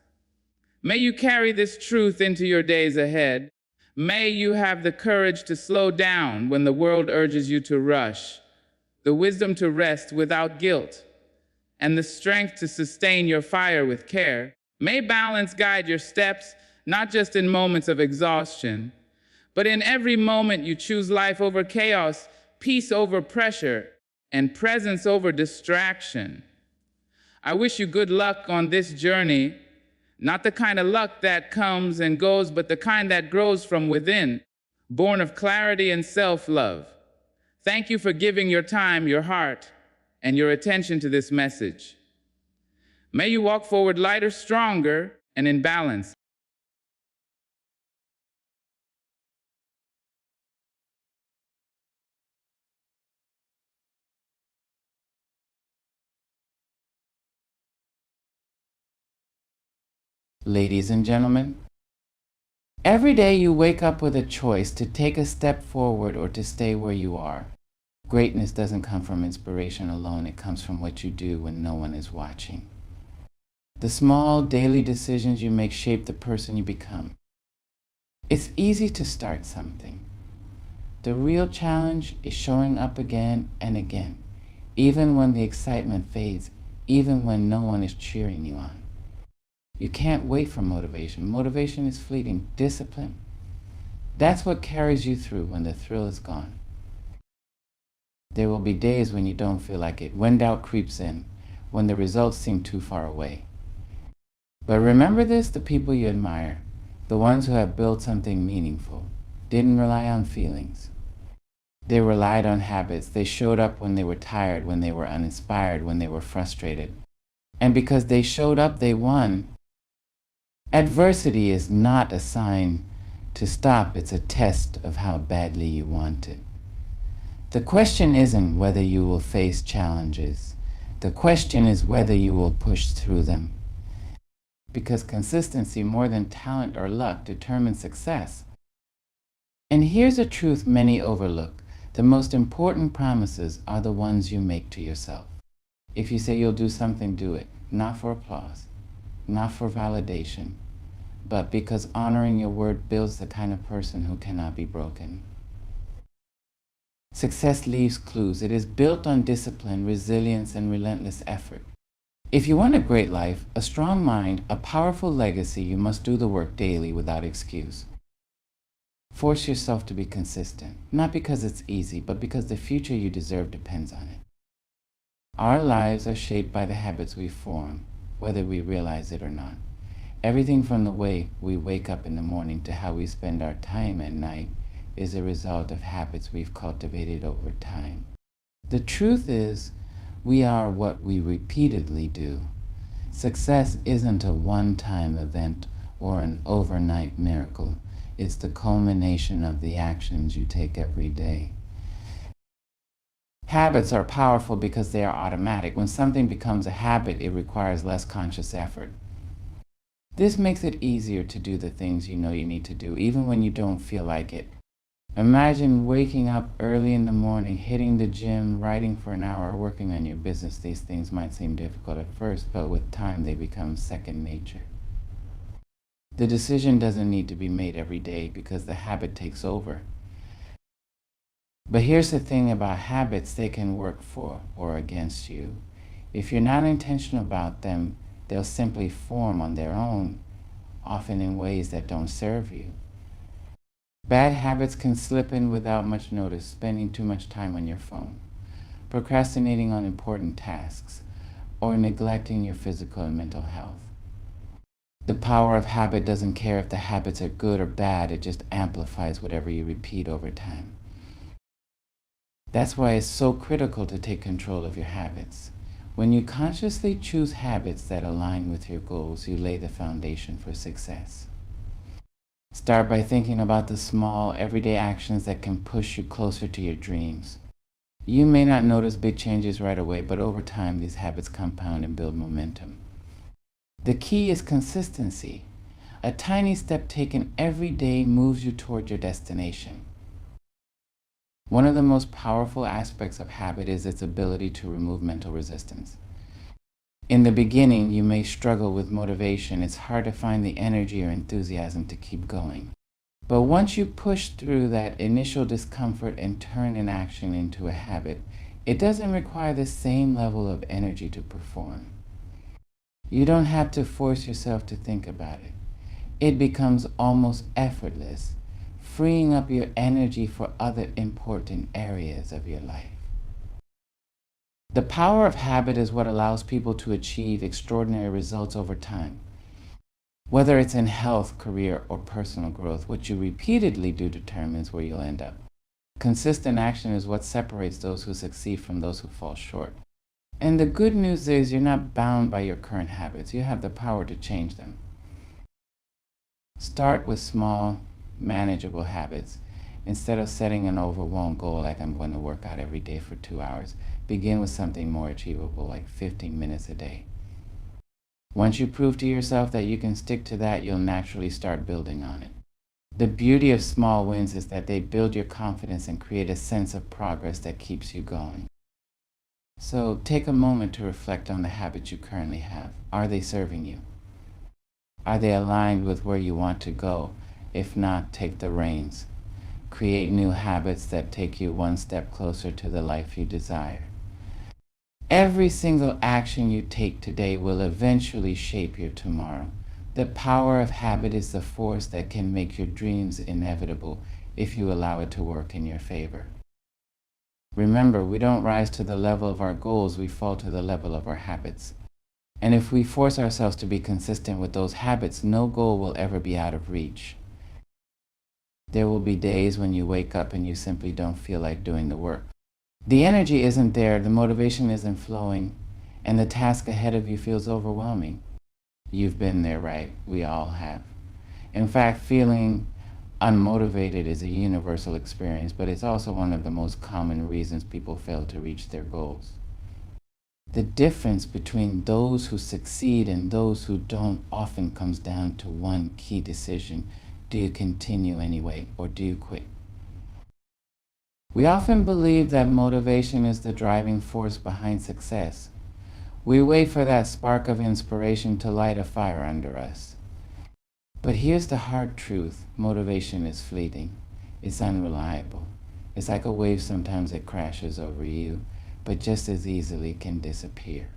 [SPEAKER 1] May you carry this truth into your days ahead. May you have the courage to slow down when the world urges you to rush, the wisdom to rest without guilt, and the strength to sustain your fire with care. May balance guide your steps, not just in moments of exhaustion, but in every moment you choose life over chaos, peace over pressure, and presence over distraction. I wish you good luck on this journey, not the kind of luck that comes and goes, but the kind that grows from within, born of clarity and self-love. Thank you for giving your time, your heart, and your attention to this message. May you walk forward lighter, stronger, and in balance. Ladies and gentlemen, every day you wake up with a choice to take a step forward or to stay where you are. Greatness doesn't come from inspiration alone, it comes from what you do when no one is watching. The small daily decisions you make shape the person you become. It's easy to start something. The real challenge is showing up again and again, even when the excitement fades, even when no one is cheering you on. You can't wait for motivation. Motivation is fleeting. Discipline, that's what carries you through when the thrill is gone. There will be days when you don't feel like it, when doubt creeps in, when the results seem too far away. But remember this, the people you admire, the ones who have built something meaningful, didn't rely on feelings. They relied on habits. They showed up when they were tired, when they were uninspired, when they were frustrated. And because they showed up, they won. Adversity is not a sign to stop, it's a test of how badly you want it. The question isn't whether you will face challenges. The question is whether you will push through them. Because consistency, more than talent or luck, determines success. And here's a truth many overlook. The most important promises are the ones you make to yourself. If you say you'll do something, do it. Not for applause, not for validation, but because honoring your word builds the kind of person who cannot be broken. Success leaves clues. It is built on discipline, resilience, and relentless effort. If you want a great life, a strong mind, a powerful legacy, you must do the work daily without excuse. Force yourself to be consistent, not because it's easy, but because the future you deserve depends on it. Our lives are shaped by the habits we form, whether we realize it or not. Everything from the way we wake up in the morning to how we spend our time at night is a result of habits we've cultivated over time. The truth is, we are what we repeatedly do. Success isn't a one-time event or an overnight miracle. It's the culmination of the actions you take every day. Habits are powerful because they are automatic. When something becomes a habit, it requires less conscious effort. This makes it easier to do the things you know you need to do, even when you don't feel like it. Imagine waking up early in the morning, hitting the gym, writing for an hour, working on your business. These things might seem difficult at first, but with time they become second nature. The decision doesn't need to be made every day because the habit takes over. But here's the thing about habits, they can work for or against you. If you're not intentional about them, they'll simply form on their own, often in ways that don't serve you. Bad habits can slip in without much notice, spending too much time on your phone, procrastinating on important tasks, or neglecting your physical and mental health. The power of habit doesn't care if the habits are good or bad, it just amplifies whatever you repeat over time. That's why it's so critical to take control of your habits. When you consciously choose habits that align with your goals, you lay the foundation for success. Start by thinking about the small, everyday actions that can push you closer to your dreams. You may not notice big changes right away, but over time, these habits compound and build momentum. The key is consistency. A tiny step taken every day moves you toward your destination. One of the most powerful aspects of habit is its ability to remove mental resistance. In the beginning, you may struggle with motivation. It's hard to find the energy or enthusiasm to keep going. But once you push through that initial discomfort and turn an action into a habit, it doesn't require the same level of energy to perform. You don't have to force yourself to think about it. It becomes almost effortless, freeing up your energy for other important areas of your life. The power of habit is what allows people to achieve extraordinary results over time. Whether it's in health, career, or personal growth, what you repeatedly do determines where you'll end up. Consistent action is what separates those who succeed from those who fall short. And the good news is you're not bound by your current habits. You have the power to change them. Start with small, manageable habits. Instead of setting an overwhelmed goal like I'm going to work out every day for 2 hours, begin with something more achievable like 15 minutes a day. Once you prove to yourself that you can stick to that, you'll naturally start building on it. The beauty of small wins is that they build your confidence and create a sense of progress that keeps you going. So take a moment to reflect on the habits you currently have. Are they serving you? Are they aligned with where you want to go? If not, take the reins. Create new habits that take you one step closer to the life you desire. Every single action you take today will eventually shape your tomorrow. The power of habit is the force that can make your dreams inevitable if you allow it to work in your favor. Remember, we don't rise to the level of our goals, we fall to the level of our habits. And if we force ourselves to be consistent with those habits, no goal will ever be out of reach. There will be days when you wake up and you simply don't feel like doing the work. The energy isn't there, the motivation isn't flowing, and the task ahead of you feels overwhelming. You've been there, right? We all have. In fact, feeling unmotivated is a universal experience, but it's also one of the most common reasons people fail to reach their goals. The difference between those who succeed and those who don't often comes down to one key decision. Do you continue anyway, or do you quit? We often believe that motivation is the driving force behind success. We wait for that spark of inspiration to light a fire under us. But here's the hard truth. Motivation is fleeting. It's unreliable. It's like a wave, sometimes it crashes over you, but just as easily can disappear.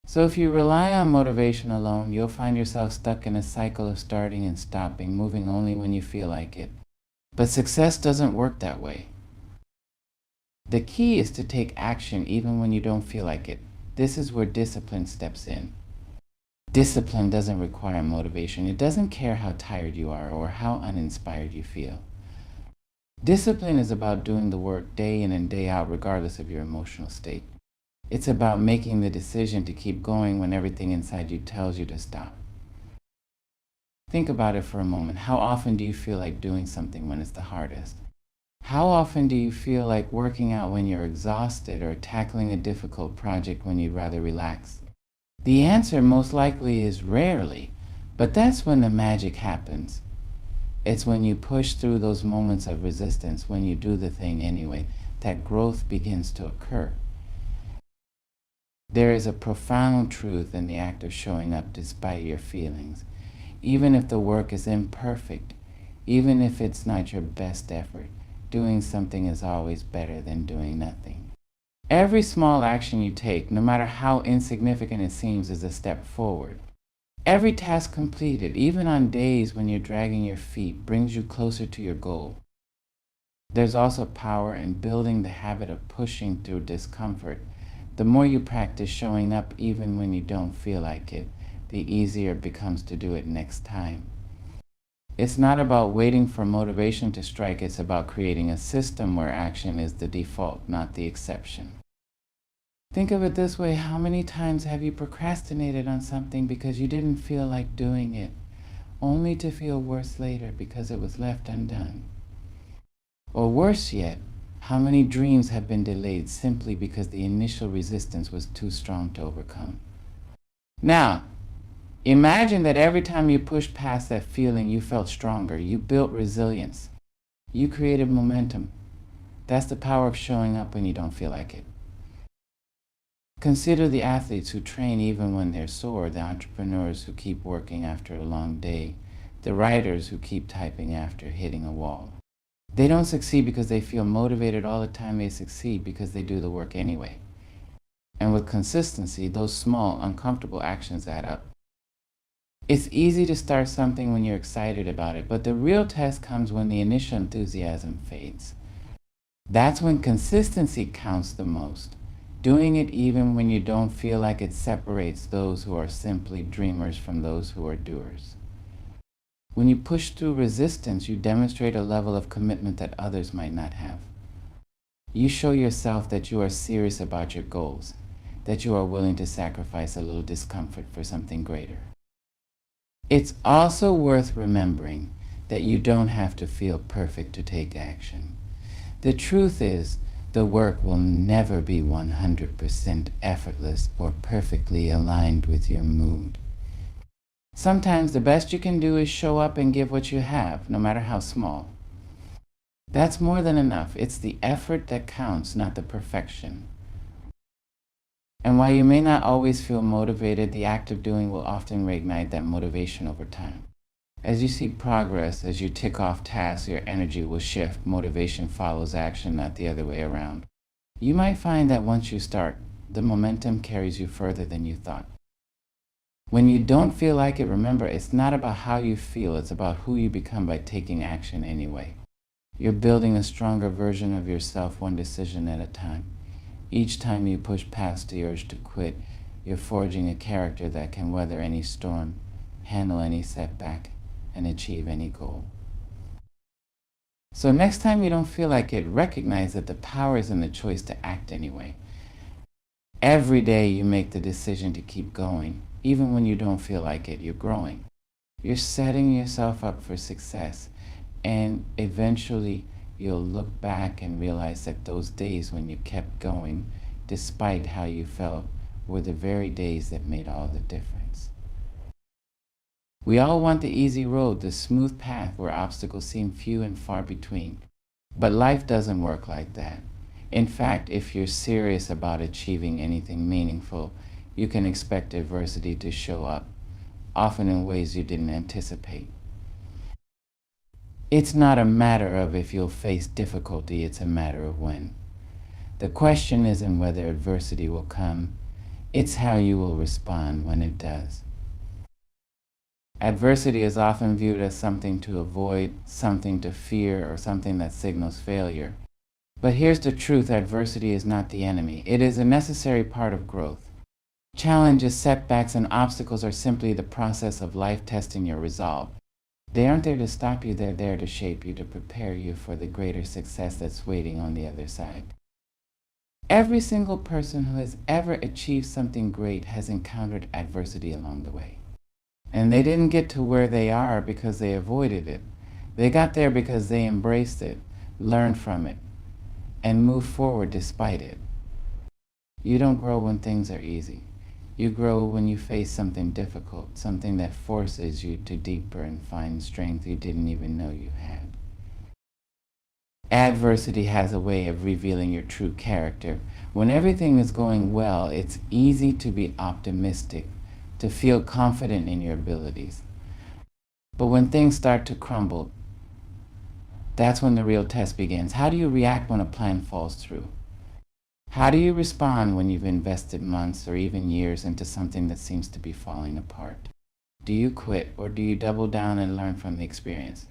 [SPEAKER 1] So if you rely on motivation alone, you'll find yourself stuck in a cycle of starting and stopping, moving only when you feel like it. But success doesn't work that way. The key is to take action even when you don't feel like it. This is where discipline steps in. Discipline doesn't require motivation. It doesn't care how tired you are or how uninspired you feel. Discipline is about doing the work day in and day out regardless of your emotional state. It's about making the decision to keep going when everything inside you tells you to stop. Think about it for a moment. How often do you feel like doing something when it's the hardest? How often do you feel like working out when you're exhausted or tackling a difficult project when you'd rather relax? The answer most likely is rarely, but that's when the magic happens. It's when you push through those moments of resistance, when you do the thing anyway, that growth begins to occur. There is a profound truth in the act of showing up despite your feelings. Even if the work is imperfect, even if it's not your best effort, doing something is always better than doing nothing. Every small action you take, no matter how insignificant it seems, is a step forward. Every task completed, even on days when you're dragging your feet, brings you closer to your goal. There's also power in building the habit of pushing through discomfort. The more you practice showing up even when you don't feel like it, the easier it becomes to do it next time. It's not about waiting for motivation to strike, it's about creating a system where action is the default, not the exception. Think of it this way, how many times have you procrastinated on something because you didn't feel like doing it, only to feel worse later because it was left undone? Or worse yet, how many dreams have been delayed simply because the initial resistance was too strong to overcome? Now, imagine that every time you pushed past that feeling, you felt stronger. You built resilience. You created momentum. That's the power of showing up when you don't feel like it. Consider the athletes who train even when they're sore, the entrepreneurs who keep working after a long day, the writers who keep typing after hitting a wall. They don't succeed because they feel motivated all the time. They succeed because they do the work anyway. And with consistency, those small, uncomfortable actions add up. It's easy to start something when you're excited about it, but the real test comes when the initial enthusiasm fades. That's when consistency counts the most. Doing it even when you don't feel like it separates those who are simply dreamers from those who are doers. When you push through resistance, you demonstrate a level of commitment that others might not have. You show yourself that you are serious about your goals, that you are willing to sacrifice a little discomfort for something greater. It's also worth remembering that you don't have to feel perfect to take action. The truth is, the work will never be 100% effortless or perfectly aligned with your mood. Sometimes the best you can do is show up and give what you have, no matter how small. That's more than enough. It's the effort that counts, not the perfection. And while you may not always feel motivated, the act of doing will often reignite that motivation over time. As you see progress, as you tick off tasks, your energy will shift. Motivation follows action, not the other way around. You might find that once you start, the momentum carries you further than you thought. When you don't feel like it, remember, it's not about how you feel, it's about who you become by taking action anyway. You're building a stronger version of yourself, one decision at a time. Each time you push past the urge to quit, you're forging a character that can weather any storm, handle any setback, and achieve any goal. So next time you don't feel like it, recognize that the power is in the choice to act anyway. Every day you make the decision to keep going. Even when you don't feel like it, you're growing. You're setting yourself up for success. And eventually you'll look back and realize that those days when you kept going, despite how you felt, were the very days that made all the difference. We all want the easy road, the smooth path where obstacles seem few and far between. But life doesn't work like that. In fact, if you're serious about achieving anything meaningful, you can expect adversity to show up, often in ways you didn't anticipate. It's not a matter of if you'll face difficulty, it's a matter of when. The question isn't whether adversity will come, it's how you will respond when it does. Adversity is often viewed as something to avoid, something to fear, or something that signals failure. But here's the truth, adversity is not the enemy. It is a necessary part of growth. Challenges, setbacks, and obstacles are simply the process of life testing your resolve. They aren't there to stop you, they're there to shape you, to prepare you for the greater success that's waiting on the other side. Every single person who has ever achieved something great has encountered adversity along the way. And they didn't get to where they are because they avoided it. They got there because they embraced it, learned from it, and moved forward despite it. You don't grow when things are easy. You grow when you face something difficult, something that forces you to deeper and find strength you didn't even know you had. Adversity has a way of revealing your true character. When everything is going well, it's easy to be optimistic, to feel confident in your abilities. But when things start to crumble, that's when the real test begins. How do you react when a plan falls through? How do you respond when you've invested months or even years into something that seems to be falling apart? Do you quit or do you double down and learn from the experience?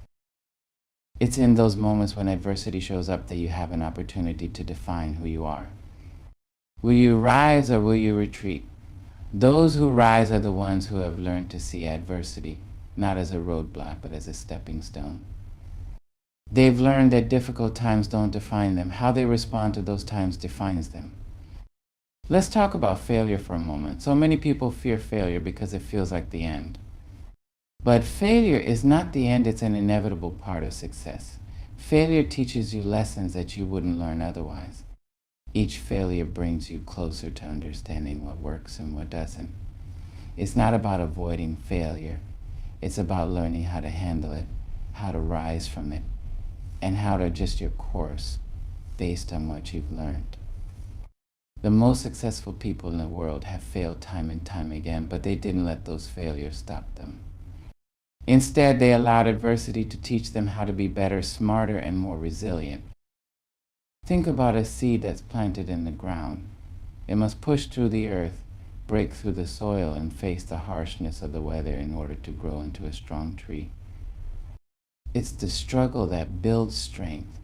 [SPEAKER 1] It's in those moments when adversity shows up that you have an opportunity to define who you are. Will you rise or will you retreat? Those who rise are the ones who have learned to see adversity, not as a roadblock, but as a stepping stone. They've learned that difficult times don't define them. How they respond to those times defines them. Let's talk about failure for a moment. So many people fear failure because it feels like the end. But failure is not the end, it's an inevitable part of success. Failure teaches you lessons that you wouldn't learn otherwise. Each failure brings you closer to understanding what works and what doesn't. It's not about avoiding failure. It's about learning how to handle it, how to rise from it, and how to adjust your course based on what you've learned. The most successful people in the world have failed time and time again, but they didn't let those failures stop them. Instead, they allowed adversity to teach them how to be better, smarter, and more resilient. Think about a seed that's planted in the ground. It must push through the earth, break through the soil, and face the harshness of the weather in order to grow into a strong tree. It's the struggle that builds strength.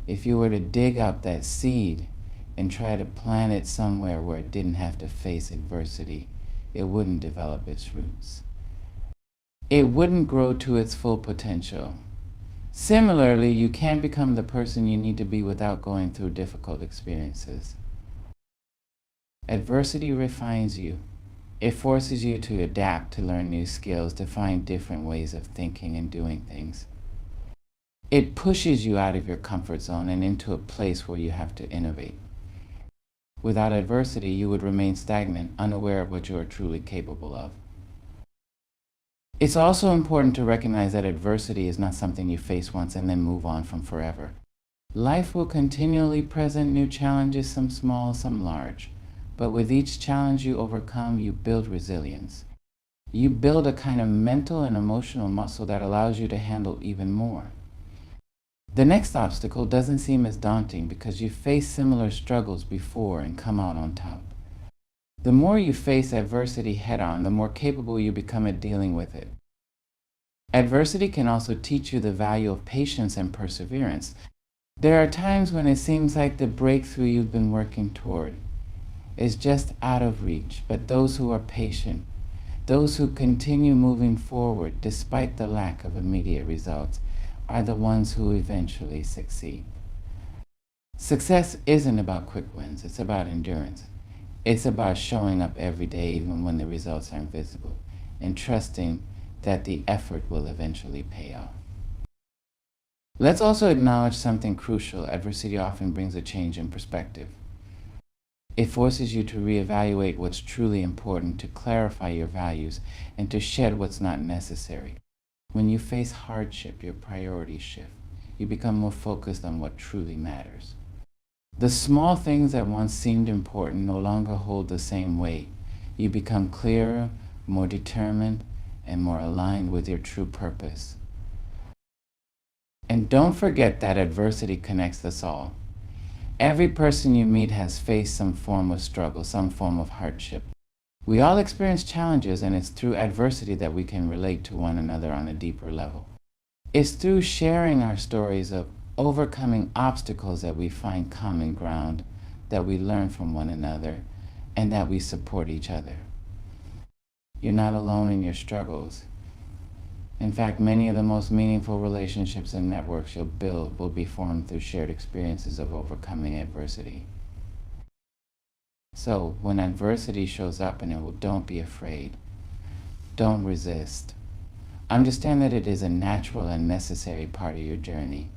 [SPEAKER 1] If you were to dig up that seed and try to plant it somewhere where it didn't have to face adversity, it wouldn't develop its roots. It wouldn't grow to its full potential. Similarly, you can't become the person you need to be without going through difficult experiences. Adversity refines you. It forces you to adapt, to learn new skills, to find different ways of thinking and doing things. It pushes you out of your comfort zone and into a place where you have to innovate. Without adversity, you would remain stagnant, unaware of what you are truly capable of. It's also important to recognize that adversity is not something you face once and then move on from forever. Life will continually present new challenges, some small, some large. But with each challenge you overcome, you build resilience. You build a kind of mental and emotional muscle that allows you to handle even more. The next obstacle doesn't seem as daunting because you've faced similar struggles before and come out on top. The more you face adversity head-on, the more capable you become at dealing with it. Adversity can also teach you the value of patience and perseverance. There are times when it seems like the breakthrough you've been working toward is just out of reach, but those who are patient, those who continue moving forward despite the lack of immediate results, are the ones who eventually succeed. Success isn't about quick wins, it's about endurance. It's about showing up every day even when the results aren't visible, and trusting that the effort will eventually pay off. Let's also acknowledge something crucial. Adversity often brings a change in perspective. It forces you to reevaluate what's truly important, to clarify your values, and to shed what's not necessary. When you face hardship, your priorities shift. You become more focused on what truly matters. The small things that once seemed important no longer hold the same weight. You become clearer, more determined, and more aligned with your true purpose. And don't forget that adversity connects us all. Every person you meet has faced some form of struggle, some form of hardship. We all experience challenges, and it's through adversity that we can relate to one another on a deeper level. It's through sharing our stories of overcoming obstacles that we find common ground, that we learn from one another, and that we support each other. You're not alone in your struggles. In fact, many of the most meaningful relationships and networks you'll build will be formed through shared experiences of overcoming adversity. So, when adversity shows up, don't be afraid. Don't resist. Understand that it is a natural and necessary part of your journey.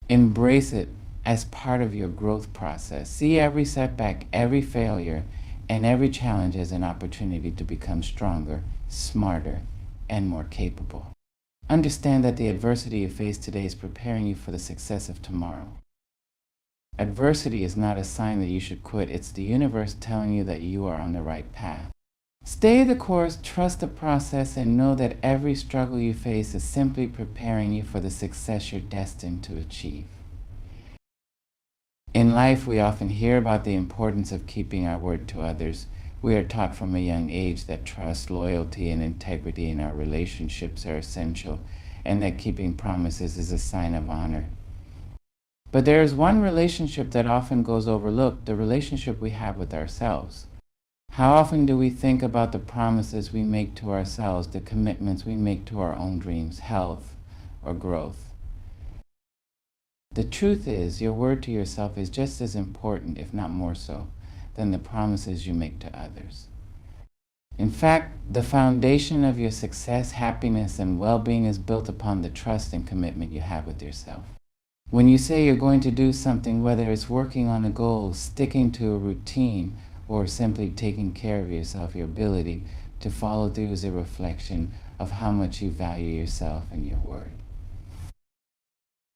[SPEAKER 1] Embrace it as part of your growth process. See every setback, every failure, and every challenge as an opportunity to become stronger, smarter, and more capable. Understand that the adversity you face today is preparing you for the success of tomorrow. Adversity is not a sign that you should quit. It's the universe telling you that you are on the right path. Stay the course, trust the process, and know that every struggle you face is simply preparing you for the success you're destined to achieve. In life, we often hear about the importance of keeping our word to others. We are taught from a young age that trust, loyalty, and integrity in our relationships are essential, and that keeping promises is a sign of honor. But there is one relationship that often goes overlooked, the relationship we have with ourselves. How often do we think about the promises we make to ourselves, the commitments we make to our own dreams, health, or growth? The truth is, your word to yourself is just as important, if not more so, than the promises you make to others. In fact, the foundation of your success, happiness, and well-being is built upon the trust and commitment you have with yourself. When you say you're going to do something, whether it's working on a goal, sticking to a routine, or simply taking care of yourself, your ability to follow through is a reflection of how much you value yourself and your word.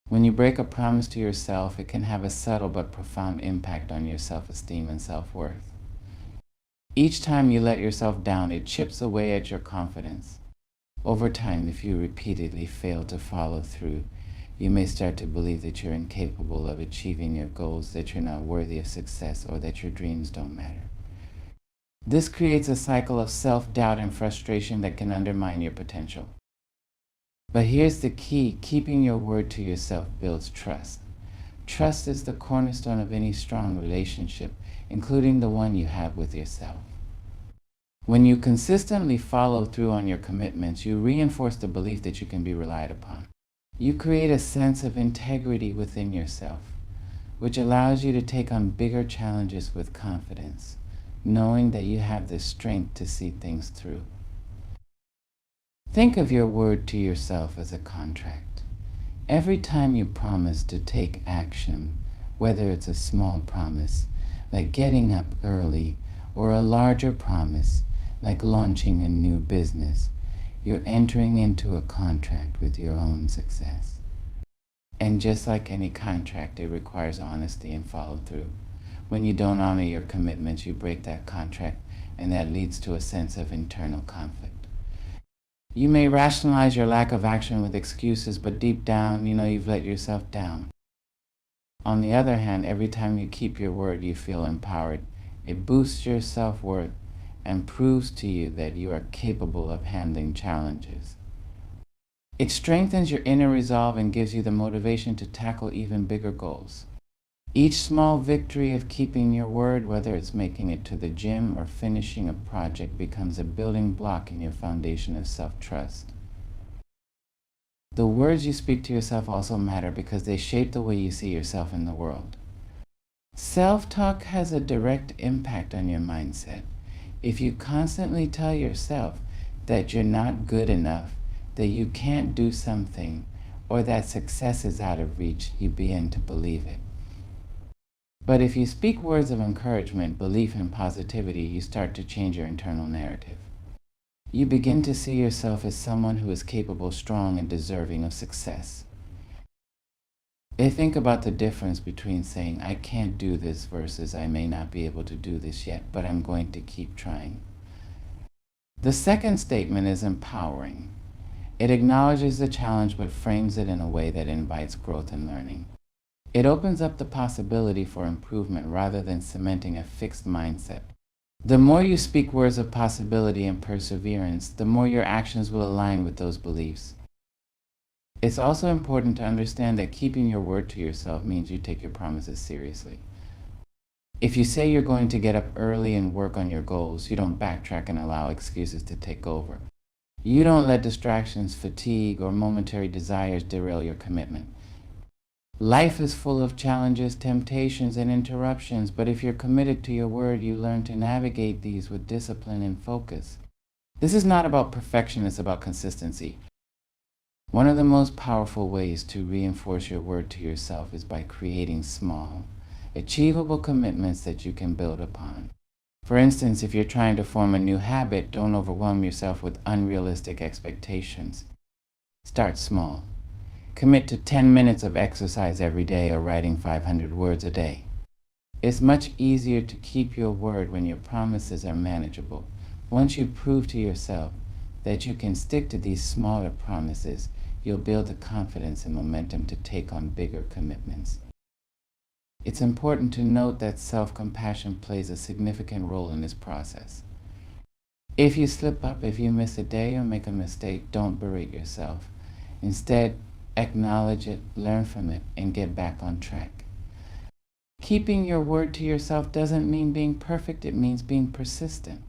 [SPEAKER 1] When you break a promise to yourself, it can have a subtle but profound impact on your self-esteem and self-worth. Each time you let yourself down, it chips away at your confidence. Over time, if you repeatedly fail to follow through, You may start to believe that you're incapable of achieving your goals, that you're not worthy of success, or that your dreams don't matter. This creates a cycle of self-doubt and frustration that can undermine your potential. But here's the key: keeping your word to yourself builds trust. Trust is the cornerstone of any strong relationship, including the one you have with yourself. When you consistently follow through on your commitments, you reinforce the belief that you can be relied upon. You create a sense of integrity within yourself, which allows you to take on bigger challenges with confidence, knowing that you have the strength to see things through. Think of your word to yourself as a contract. Every time you promise to take action, whether it's a small promise, like getting up early, or a larger promise, like launching a new business, you're entering into a contract with your own success. And just like any contract, it requires honesty and follow-through. When you don't honor your commitments, you break that contract, and that leads to a sense of internal conflict. You may rationalize your lack of action with excuses, but deep down, you know you've let yourself down. On the other hand, every time you keep your word, you feel empowered. It boosts your self-worth and proves to you that you are capable of handling challenges. It strengthens your inner resolve and gives you the motivation to tackle even bigger goals. Each small victory of keeping your word, whether it's making it to the gym or finishing a project, becomes a building block in your foundation of self-trust. The words you speak to yourself also matter because they shape the way you see yourself in the world. Self-talk has a direct impact on your mindset. If you constantly tell yourself that you're not good enough, that you can't do something, or that success is out of reach, you begin to believe it. But if you speak words of encouragement, belief, and positivity, you start to change your internal narrative. You begin to see yourself as someone who is capable, strong, and deserving of success. Think about the difference between saying, I can't do this, versus I may not be able to do this yet, but I'm going to keep trying. The second statement is empowering. It acknowledges the challenge but frames it in a way that invites growth and learning. It opens up the possibility for improvement rather than cementing a fixed mindset. The more you speak words of possibility and perseverance, the more your actions will align with those beliefs. It's also important to understand that keeping your word to yourself means you take your promises seriously. If you say you're going to get up early and work on your goals, you don't backtrack and allow excuses to take over. You don't let distractions, fatigue, or momentary desires derail your commitment. Life is full of challenges, temptations, and interruptions, but if you're committed to your word, you learn to navigate these with discipline and focus. This is not about perfection, it's about consistency. One of the most powerful ways to reinforce your word to yourself is by creating small, achievable commitments that you can build upon. For instance, if you're trying to form a new habit, don't overwhelm yourself with unrealistic expectations. Start small. Commit to 10 minutes of exercise every day or writing 500 words a day. It's much easier to keep your word when your promises are manageable. Once you prove to yourself that you can stick to these smaller promises, you'll build the confidence and momentum to take on bigger commitments. It's important to note that self-compassion plays a significant role in this process. If you slip up, if you miss a day or make a mistake, don't berate yourself. Instead, acknowledge it, learn from it, and get back on track. Keeping your word to yourself doesn't mean being perfect, it means being persistent.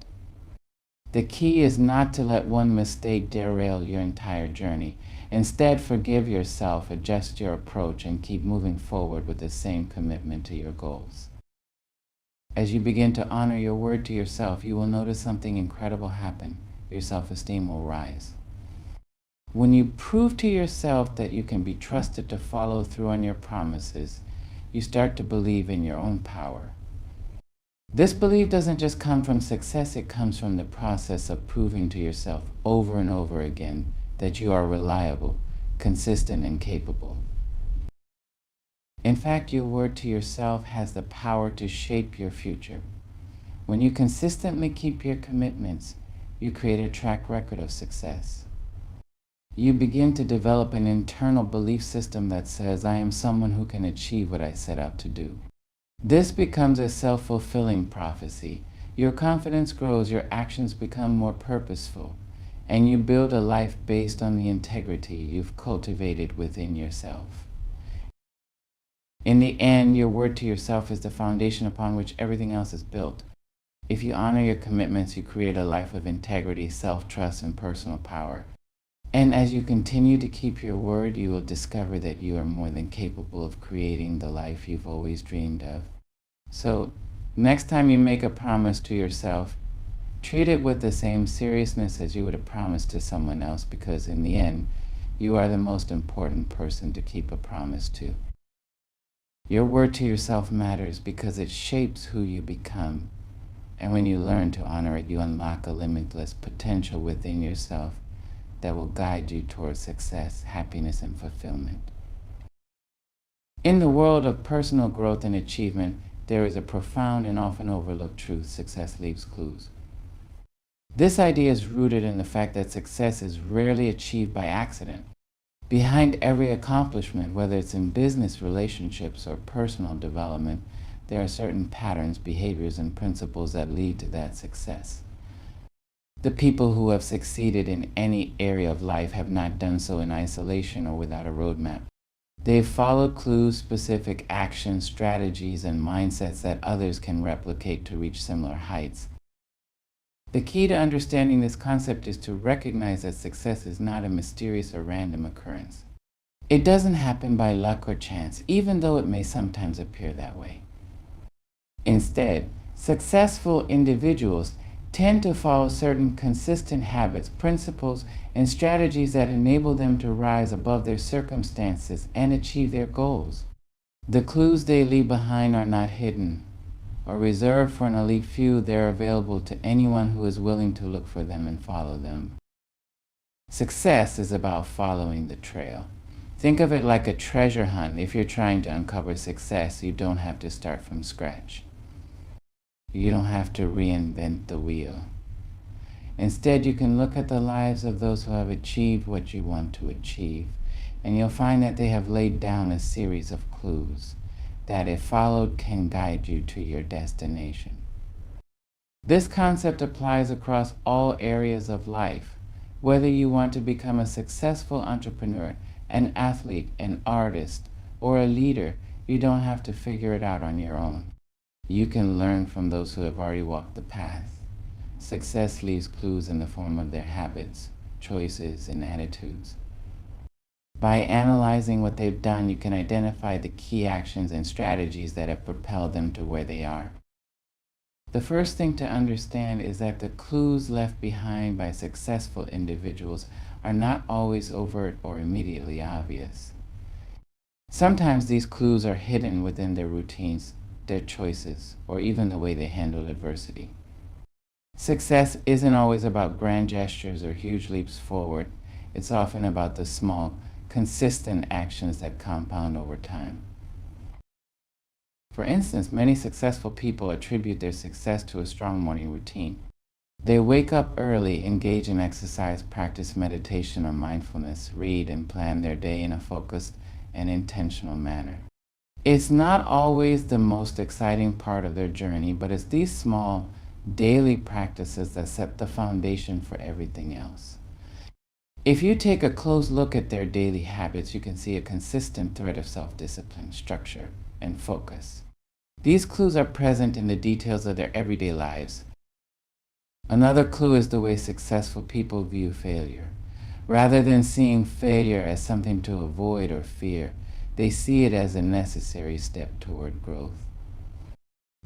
[SPEAKER 1] The key is not to let one mistake derail your entire journey. Instead, forgive yourself, adjust your approach, and keep moving forward with the same commitment to your goals. As you begin to honor your word to yourself, you will notice something incredible happen. Your self-esteem will rise. When you prove to yourself that you can be trusted to follow through on your promises, you start to believe in your own power. This belief doesn't just come from success, it comes from the process of proving to yourself over and over again that you are reliable, consistent, and capable. In fact, your word to yourself has the power to shape your future. When you consistently keep your commitments, you create a track record of success. You begin to develop an internal belief system that says, I am someone who can achieve what I set out to do. This becomes a self-fulfilling prophecy. Your confidence grows, your actions become more purposeful, and you build a life based on the integrity you've cultivated within yourself. In the end, your word to yourself is the foundation upon which everything else is built. If you honor your commitments, you create a life of integrity, self-trust, and personal power. And as you continue to keep your word, you will discover that you are more than capable of creating the life you've always dreamed of. So, next time you make a promise to yourself, treat it with the same seriousness as you would a promise to someone else, because in the end, you are the most important person to keep a promise to. Your word to yourself matters because it shapes who you become. And when you learn to honor it, you unlock a limitless potential within yourself that will guide you towards success, happiness, and fulfillment. In the world of personal growth and achievement, there is a profound and often overlooked truth: success leaves clues. This idea is rooted in the fact that success is rarely achieved by accident. Behind every accomplishment, whether it's in business, relationships, or personal development, there are certain patterns, behaviors, and principles that lead to that success. The people who have succeeded in any area of life have not done so in isolation or without a roadmap. They've followed clues, specific actions, strategies, and mindsets that others can replicate to reach similar heights. The key to understanding this concept is to recognize that success is not a mysterious or random occurrence. It doesn't happen by luck or chance, even though it may sometimes appear that way. Instead, successful individuals tend to follow certain consistent habits, principles, and strategies that enable them to rise above their circumstances and achieve their goals. The clues they leave behind are not hidden or reserved for an elite few. They're available to anyone who is willing to look for them and follow them. Success is about following the trail. Think of it like a treasure hunt. If you're trying to uncover success, you don't have to start from scratch. You don't have to reinvent the wheel. Instead, you can look at the lives of those who have achieved what you want to achieve, and you'll find that they have laid down a series of clues that, if followed, can guide you to your destination. This concept applies across all areas of life. Whether you want to become a successful entrepreneur, an athlete, an artist, or a leader, you don't have to figure it out on your own. You can learn from those who have already walked the path. Success leaves clues in the form of their habits, choices, and attitudes. By analyzing what they've done, you can identify the key actions and strategies that have propelled them to where they are. The first thing to understand is that the clues left behind by successful individuals are not always overt or immediately obvious. Sometimes these clues are hidden within their routines, their choices, or even the way they handle adversity. Success isn't always about grand gestures or huge leaps forward. It's often about the small, consistent actions that compound over time. For instance, many successful people attribute their success to a strong morning routine. They wake up early, engage in exercise, practice meditation or mindfulness, read, and plan their day in a focused and intentional manner. It's not always the most exciting part of their journey, but it's these small, daily practices that set the foundation for everything else. If you take a close look at their daily habits, you can see a consistent thread of self-discipline, structure, and focus. These clues are present in the details of their everyday lives. Another clue is the way successful people view failure. Rather than seeing failure as something to avoid or fear, they see it as a necessary step toward growth.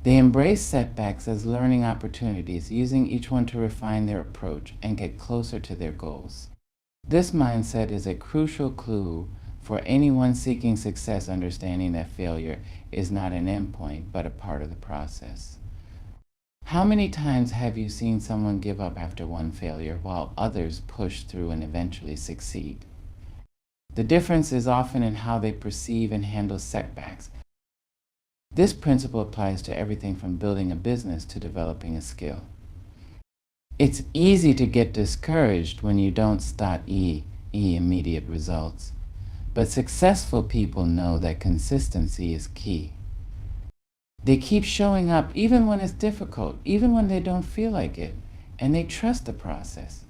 [SPEAKER 1] They embrace setbacks as learning opportunities, using each one to refine their approach and get closer to their goals. This mindset is a crucial clue for anyone seeking success, understanding that failure is not an endpoint, but a part of the process. How many times have you seen someone give up after one failure while others push through and eventually succeed? The difference is often in how they perceive and handle setbacks. This principle applies to everything from building a business to developing a skill. It's easy to get discouraged when you don't immediate results. But successful people know that consistency is key. They keep showing up even when it's difficult, even when they don't feel like it, and they trust the process.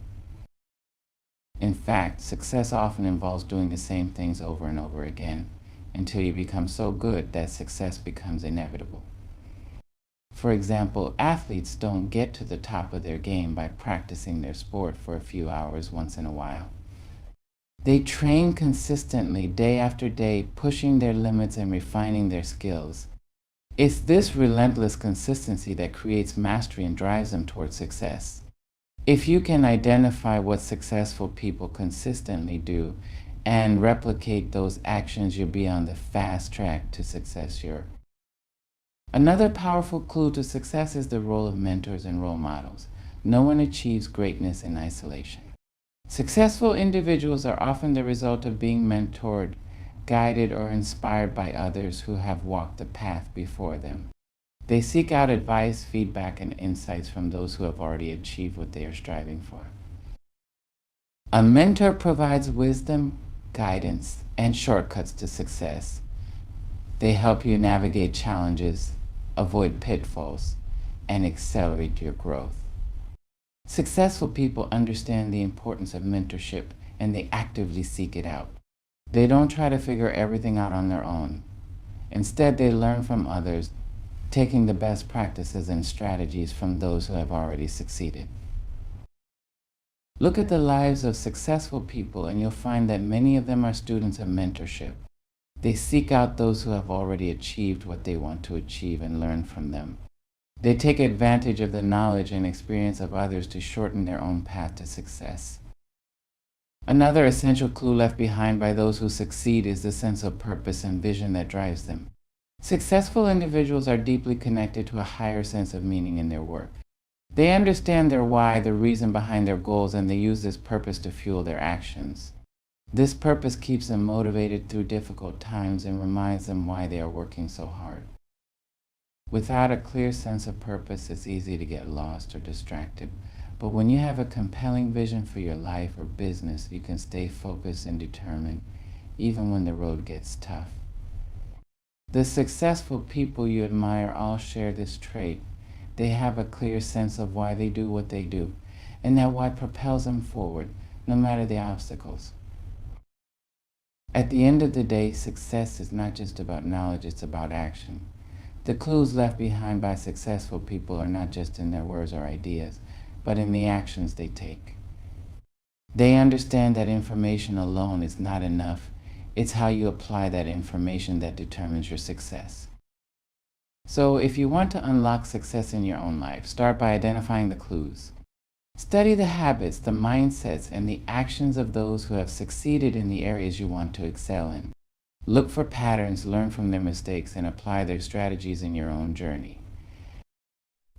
[SPEAKER 1] In fact, success often involves doing the same things over and over again until you become so good that success becomes inevitable. For example, athletes don't get to the top of their game by practicing their sport for a few hours once in a while. They train consistently day after day, pushing their limits and refining their skills. It's this relentless consistency that creates mastery and drives them towards success. If you can identify what successful people consistently do and replicate those actions, you'll be on the fast track to success. Another powerful clue to success is the role of mentors and role models. No one achieves greatness in isolation. Successful individuals are often the result of being mentored, guided, or inspired by others who have walked the path before them. They seek out advice, feedback, and insights from those who have already achieved what they are striving for. A mentor provides wisdom, guidance, and shortcuts to success. They help you navigate challenges, avoid pitfalls, and accelerate your growth. Successful people understand the importance of mentorship, and they actively seek it out. They don't try to figure everything out on their own. Instead, they learn from others, taking the best practices and strategies from those who have already succeeded. Look at the lives of successful people and you'll find that many of them are students of mentorship. They seek out those who have already achieved what they want to achieve and learn from them. They take advantage of the knowledge and experience of others to shorten their own path to success. Another essential clue left behind by those who succeed is the sense of purpose and vision that drives them. Successful individuals are deeply connected to a higher sense of meaning in their work. They understand their why, the reason behind their goals, and they use this purpose to fuel their actions. This purpose keeps them motivated through difficult times and reminds them why they are working so hard. Without a clear sense of purpose, it's easy to get lost or distracted. But when you have a compelling vision for your life or business, you can stay focused and determined, even when the road gets tough. The successful people you admire all share this trait. They have a clear sense of why they do what they do, and that why propels them forward, no matter the obstacles. At the end of the day, success is not just about knowledge, it's about action. The clues left behind by successful people are not just in their words or ideas, but in the actions they take. They understand that information alone is not enough. It's how you apply that information that determines your success. So if you want to unlock success in your own life, start by identifying the clues. Study the habits, the mindsets, and the actions of those who have succeeded in the areas you want to excel in. Look for patterns, learn from their mistakes, and apply their strategies in your own journey.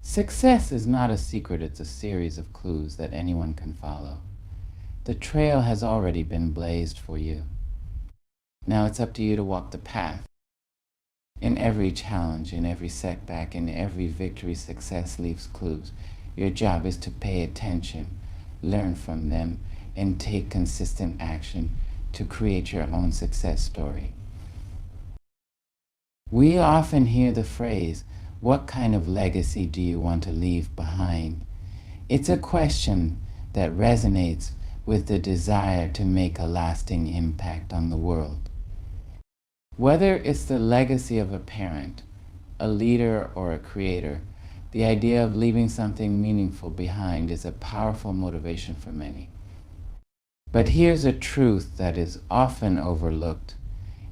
[SPEAKER 1] Success is not a secret, it's a series of clues that anyone can follow. The trail has already been blazed for you. Now it's up to you to walk the path. In every challenge, in every setback, in every victory, success leaves clues. Your job is to pay attention, learn from them, and take consistent action to create your own success story. We often hear the phrase, "What kind of legacy do you want to leave behind?" It's a question that resonates with the desire to make a lasting impact on the world. Whether it's the legacy of a parent, a leader, or a creator, the idea of leaving something meaningful behind is a powerful motivation for many. But here's a truth that is often overlooked.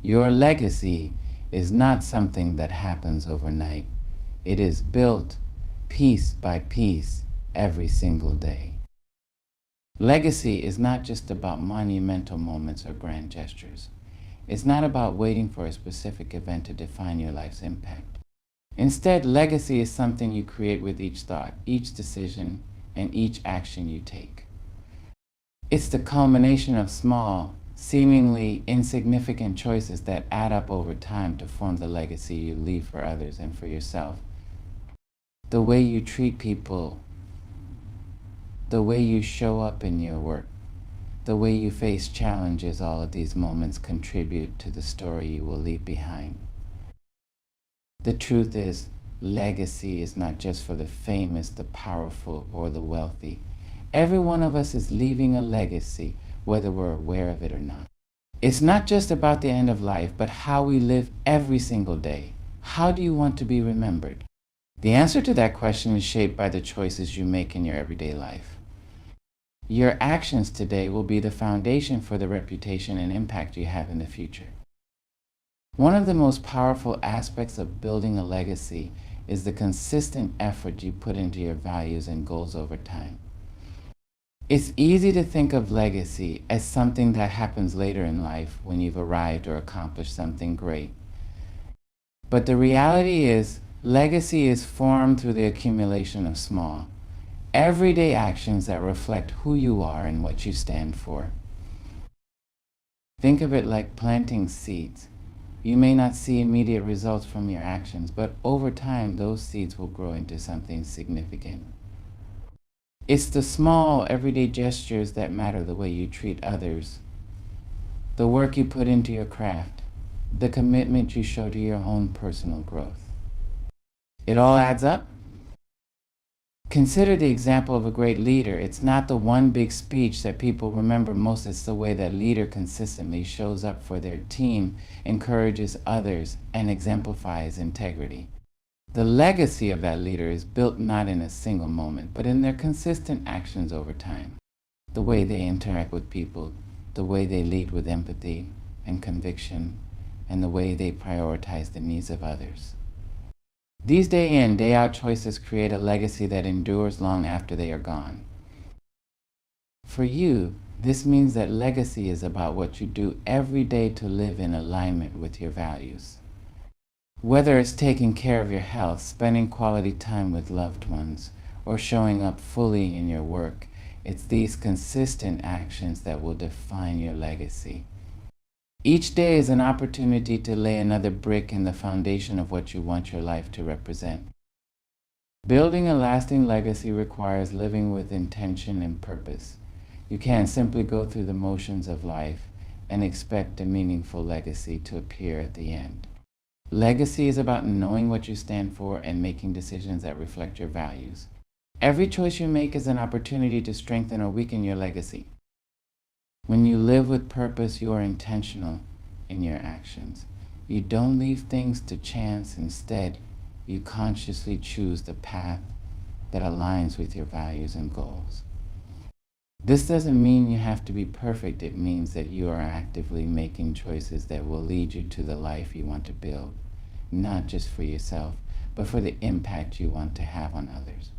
[SPEAKER 1] Your legacy is not something that happens overnight. It is built piece by piece every single day. Legacy is not just about monumental moments or grand gestures. It's not about waiting for a specific event to define your life's impact. Instead, legacy is something you create with each thought, each decision, and each action you take. It's the culmination of small, seemingly insignificant choices that add up over time to form the legacy you leave for others and for yourself. The way you treat people, the way you show up in your work, The way you face challenges, all of these moments contribute to the story you will leave behind. The truth is, legacy is not just for the famous, the powerful, or the wealthy. Every one of us is leaving a legacy, whether we're aware of it or not. It's not just about the end of life, but how we live every single day. How do you want to be remembered? The answer to that question is shaped by the choices you make in your everyday life. Your actions today will be the foundation for the reputation and impact you have in the future. One of the most powerful aspects of building a legacy is the consistent effort you put into your values and goals over time. It's easy to think of legacy as something that happens later in life when you've arrived or accomplished something great. But the reality is, legacy is formed through the accumulation of small, everyday actions that reflect who you are and what you stand for. Think of it like planting seeds. You may not see immediate results from your actions, but over time, those seeds will grow into something significant. It's the small, everyday gestures that matter, the way you treat others, the work you put into your craft, the commitment you show to your own personal growth. It all adds up. Consider the example of a great leader. It's not the one big speech that people remember most. It's the way that leader consistently shows up for their team, encourages others, and exemplifies integrity. The legacy of that leader is built not in a single moment, but in their consistent actions over time. The way they interact with people, the way they lead with empathy and conviction, and the way they prioritize the needs of others. These day in, day out choices create a legacy that endures long after they are gone. For you, this means that legacy is about what you do every day to live in alignment with your values. Whether it's taking care of your health, spending quality time with loved ones, or showing up fully in your work, it's these consistent actions that will define your legacy. Each day is an opportunity to lay another brick in the foundation of what you want your life to represent. Building a lasting legacy requires living with intention and purpose. You can't simply go through the motions of life and expect a meaningful legacy to appear at the end. Legacy is about knowing what you stand for and making decisions that reflect your values. Every choice you make is an opportunity to strengthen or weaken your legacy. When you live with purpose, you are intentional in your actions. You don't leave things to chance. Instead, you consciously choose the path that aligns with your values and goals. This doesn't mean you have to be perfect. It means that you are actively making choices that will lead you to the life you want to build, not just for yourself, but for the impact you want to have on others.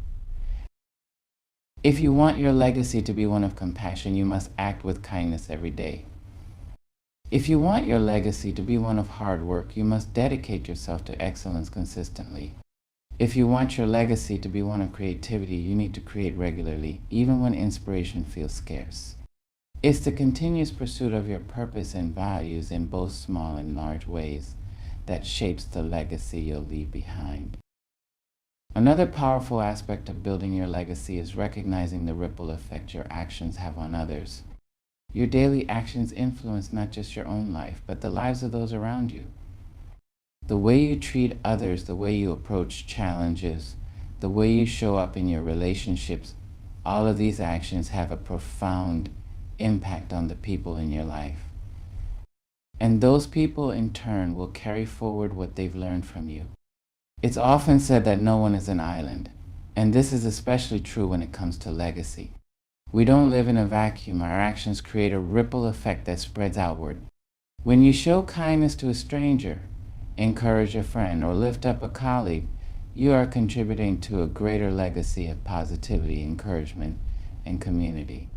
[SPEAKER 1] If you want your legacy to be one of compassion, you must act with kindness every day. If you want your legacy to be one of hard work, you must dedicate yourself to excellence consistently. If you want your legacy to be one of creativity, you need to create regularly, even when inspiration feels scarce. It's the continuous pursuit of your purpose and values in both small and large ways that shapes the legacy you'll leave behind. Another powerful aspect of building your legacy is recognizing the ripple effect your actions have on others. Your daily actions influence not just your own life, but the lives of those around you. The way you treat others, the way you approach challenges, the way you show up in your relationships, all of these actions have a profound impact on the people in your life. And those people, in turn, will carry forward what they've learned from you. It's often said that no one is an island, and this is especially true when it comes to legacy. We don't live in a vacuum. Our actions create a ripple effect that spreads outward. When you show kindness to a stranger, encourage a friend, or lift up a colleague, you are contributing to a greater legacy of positivity, encouragement, and community.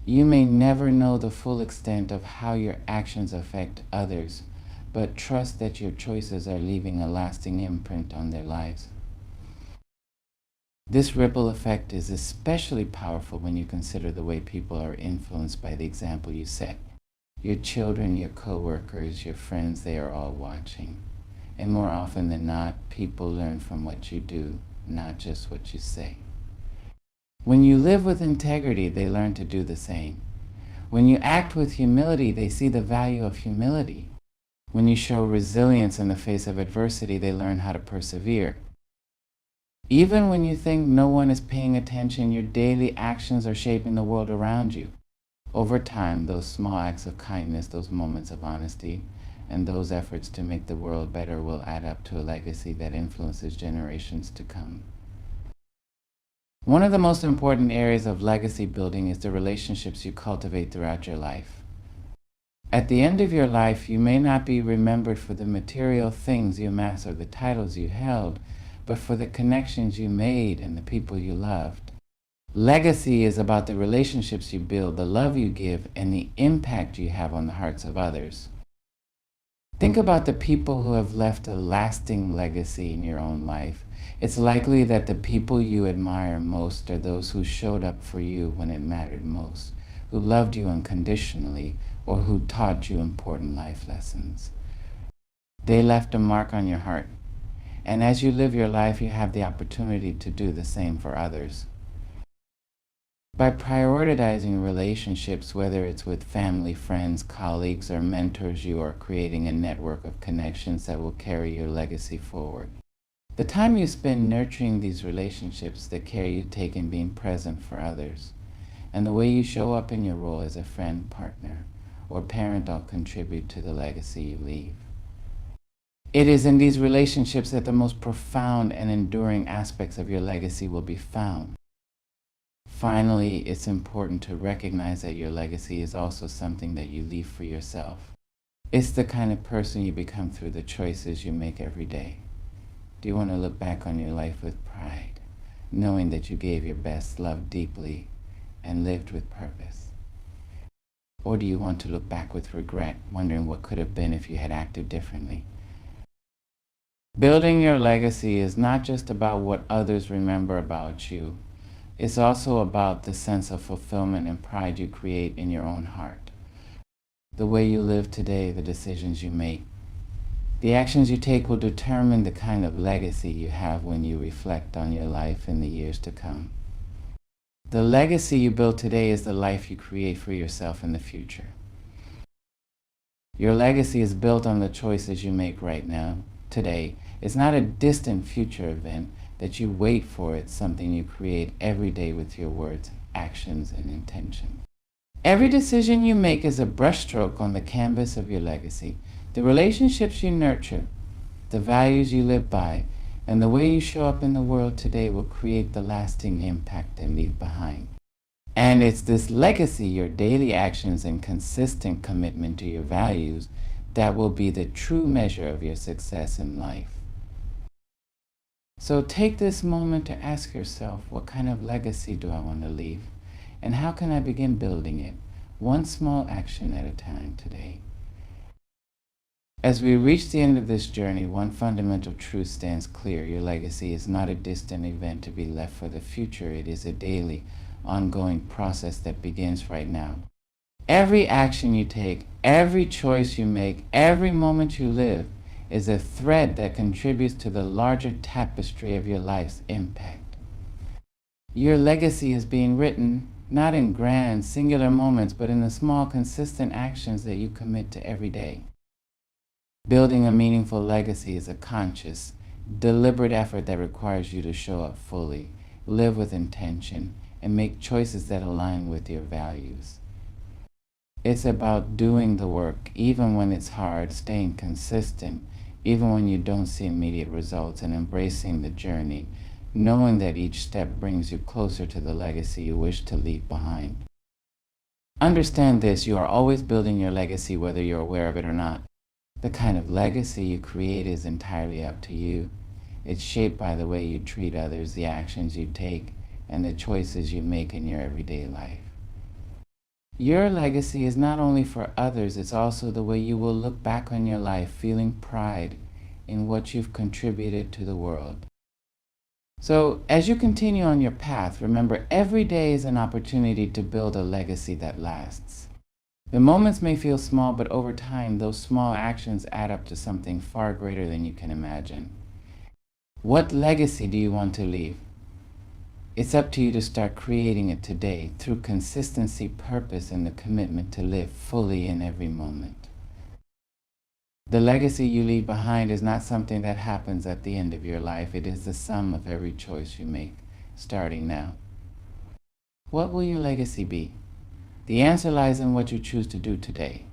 [SPEAKER 1] You may never know the full extent of how your actions affect others, but trust that your choices are leaving a lasting imprint on their lives. This ripple effect is especially powerful when you consider the way people are influenced by the example you set. Your children, your coworkers, your friends, they are all watching. And more often than not, people learn from what you do, not just what you say. When you live with integrity, they learn to do the same. When you act with humility, they see the value of humility. When you show resilience in the face of adversity, they learn how to persevere. Even when you think no one is paying attention, your daily actions are shaping the world around you. Over time, those small acts of kindness, those moments of honesty, and those efforts to make the world better will add up to a legacy that influences generations to come. One of the most important areas of legacy building is the relationships you cultivate throughout your life. At the end of your life, you may not be remembered for the material things you amassed or the titles you held, but for the connections you made and the people you loved. Legacy is about the relationships you build, the love you give, and the impact you have on the hearts of others. Think about the people who have left a lasting legacy in your own life. It's likely that the people you admire most are those who showed up for you when it mattered most, who loved you unconditionally, or who taught you important life lessons. They left a mark on your heart, and as you live your life, you have the opportunity to do the same for others. By prioritizing relationships, whether it's with family, friends, colleagues, or mentors, you are creating a network of connections that will carry your legacy forward. The time you spend nurturing these relationships, the care you take in being present for others, and the way you show up in your role as a friend, partner, or parent all contribute to the legacy you leave. It is in these relationships that the most profound and enduring aspects of your legacy will be found. Finally, it's important to recognize that your legacy is also something that you leave for yourself. It's the kind of person you become through the choices you make every day. Do you want to look back on your life with pride, knowing that you gave your best, loved deeply, and lived with purpose? Or do you want to look back with regret, wondering what could have been if you had acted differently? Building your legacy is not just about what others remember about you. It's also about the sense of fulfillment and pride you create in your own heart. The way you live today, the decisions you make, the actions you take will determine the kind of legacy you have when you reflect on your life in the years to come. The legacy you build today is the life you create for yourself in the future. Your legacy is built on the choices you make right now, today. It's not a distant future event that you wait for. It's something you create every day with your words, actions, and intention. Every decision you make is a brushstroke on the canvas of your legacy. The relationships you nurture, the values you live by, and the way you show up in the world today will create the lasting impact and leave behind. And it's this legacy, your daily actions and consistent commitment to your values, that will be the true measure of your success in life. So take this moment to ask yourself, what kind of legacy do I want to leave? And how can I begin building it, one small action at a time today? As we reach the end of this journey, one fundamental truth stands clear. Your legacy is not a distant event to be left for the future. It is a daily, ongoing process that begins right now. Every action you take, every choice you make, every moment you live is a thread that contributes to the larger tapestry of your life's impact. Your legacy is being written not in grand, singular moments, but in the small, consistent actions that you commit to every day. Building a meaningful legacy is a conscious, deliberate effort that requires you to show up fully, live with intention, and make choices that align with your values. It's about doing the work, even when it's hard, staying consistent, even when you don't see immediate results, and embracing the journey, knowing that each step brings you closer to the legacy you wish to leave behind. Understand this, you are always building your legacy whether you're aware of it or not. The kind of legacy you create is entirely up to you. It's shaped by the way you treat others, the actions you take, and the choices you make in your everyday life. Your legacy is not only for others, it's also the way you will look back on your life feeling pride in what you've contributed to the world. So, as you continue on your path, remember every day is an opportunity to build a legacy that lasts. The moments may feel small, but over time, those small actions add up to something far greater than you can imagine. What legacy do you want to leave? It's up to you to start creating it today through consistency, purpose, and the commitment to live fully in every moment. The legacy you leave behind is not something that happens at the end of your life. It is the sum of every choice you make, starting now. What will your legacy be? The answer lies in what you choose to do today.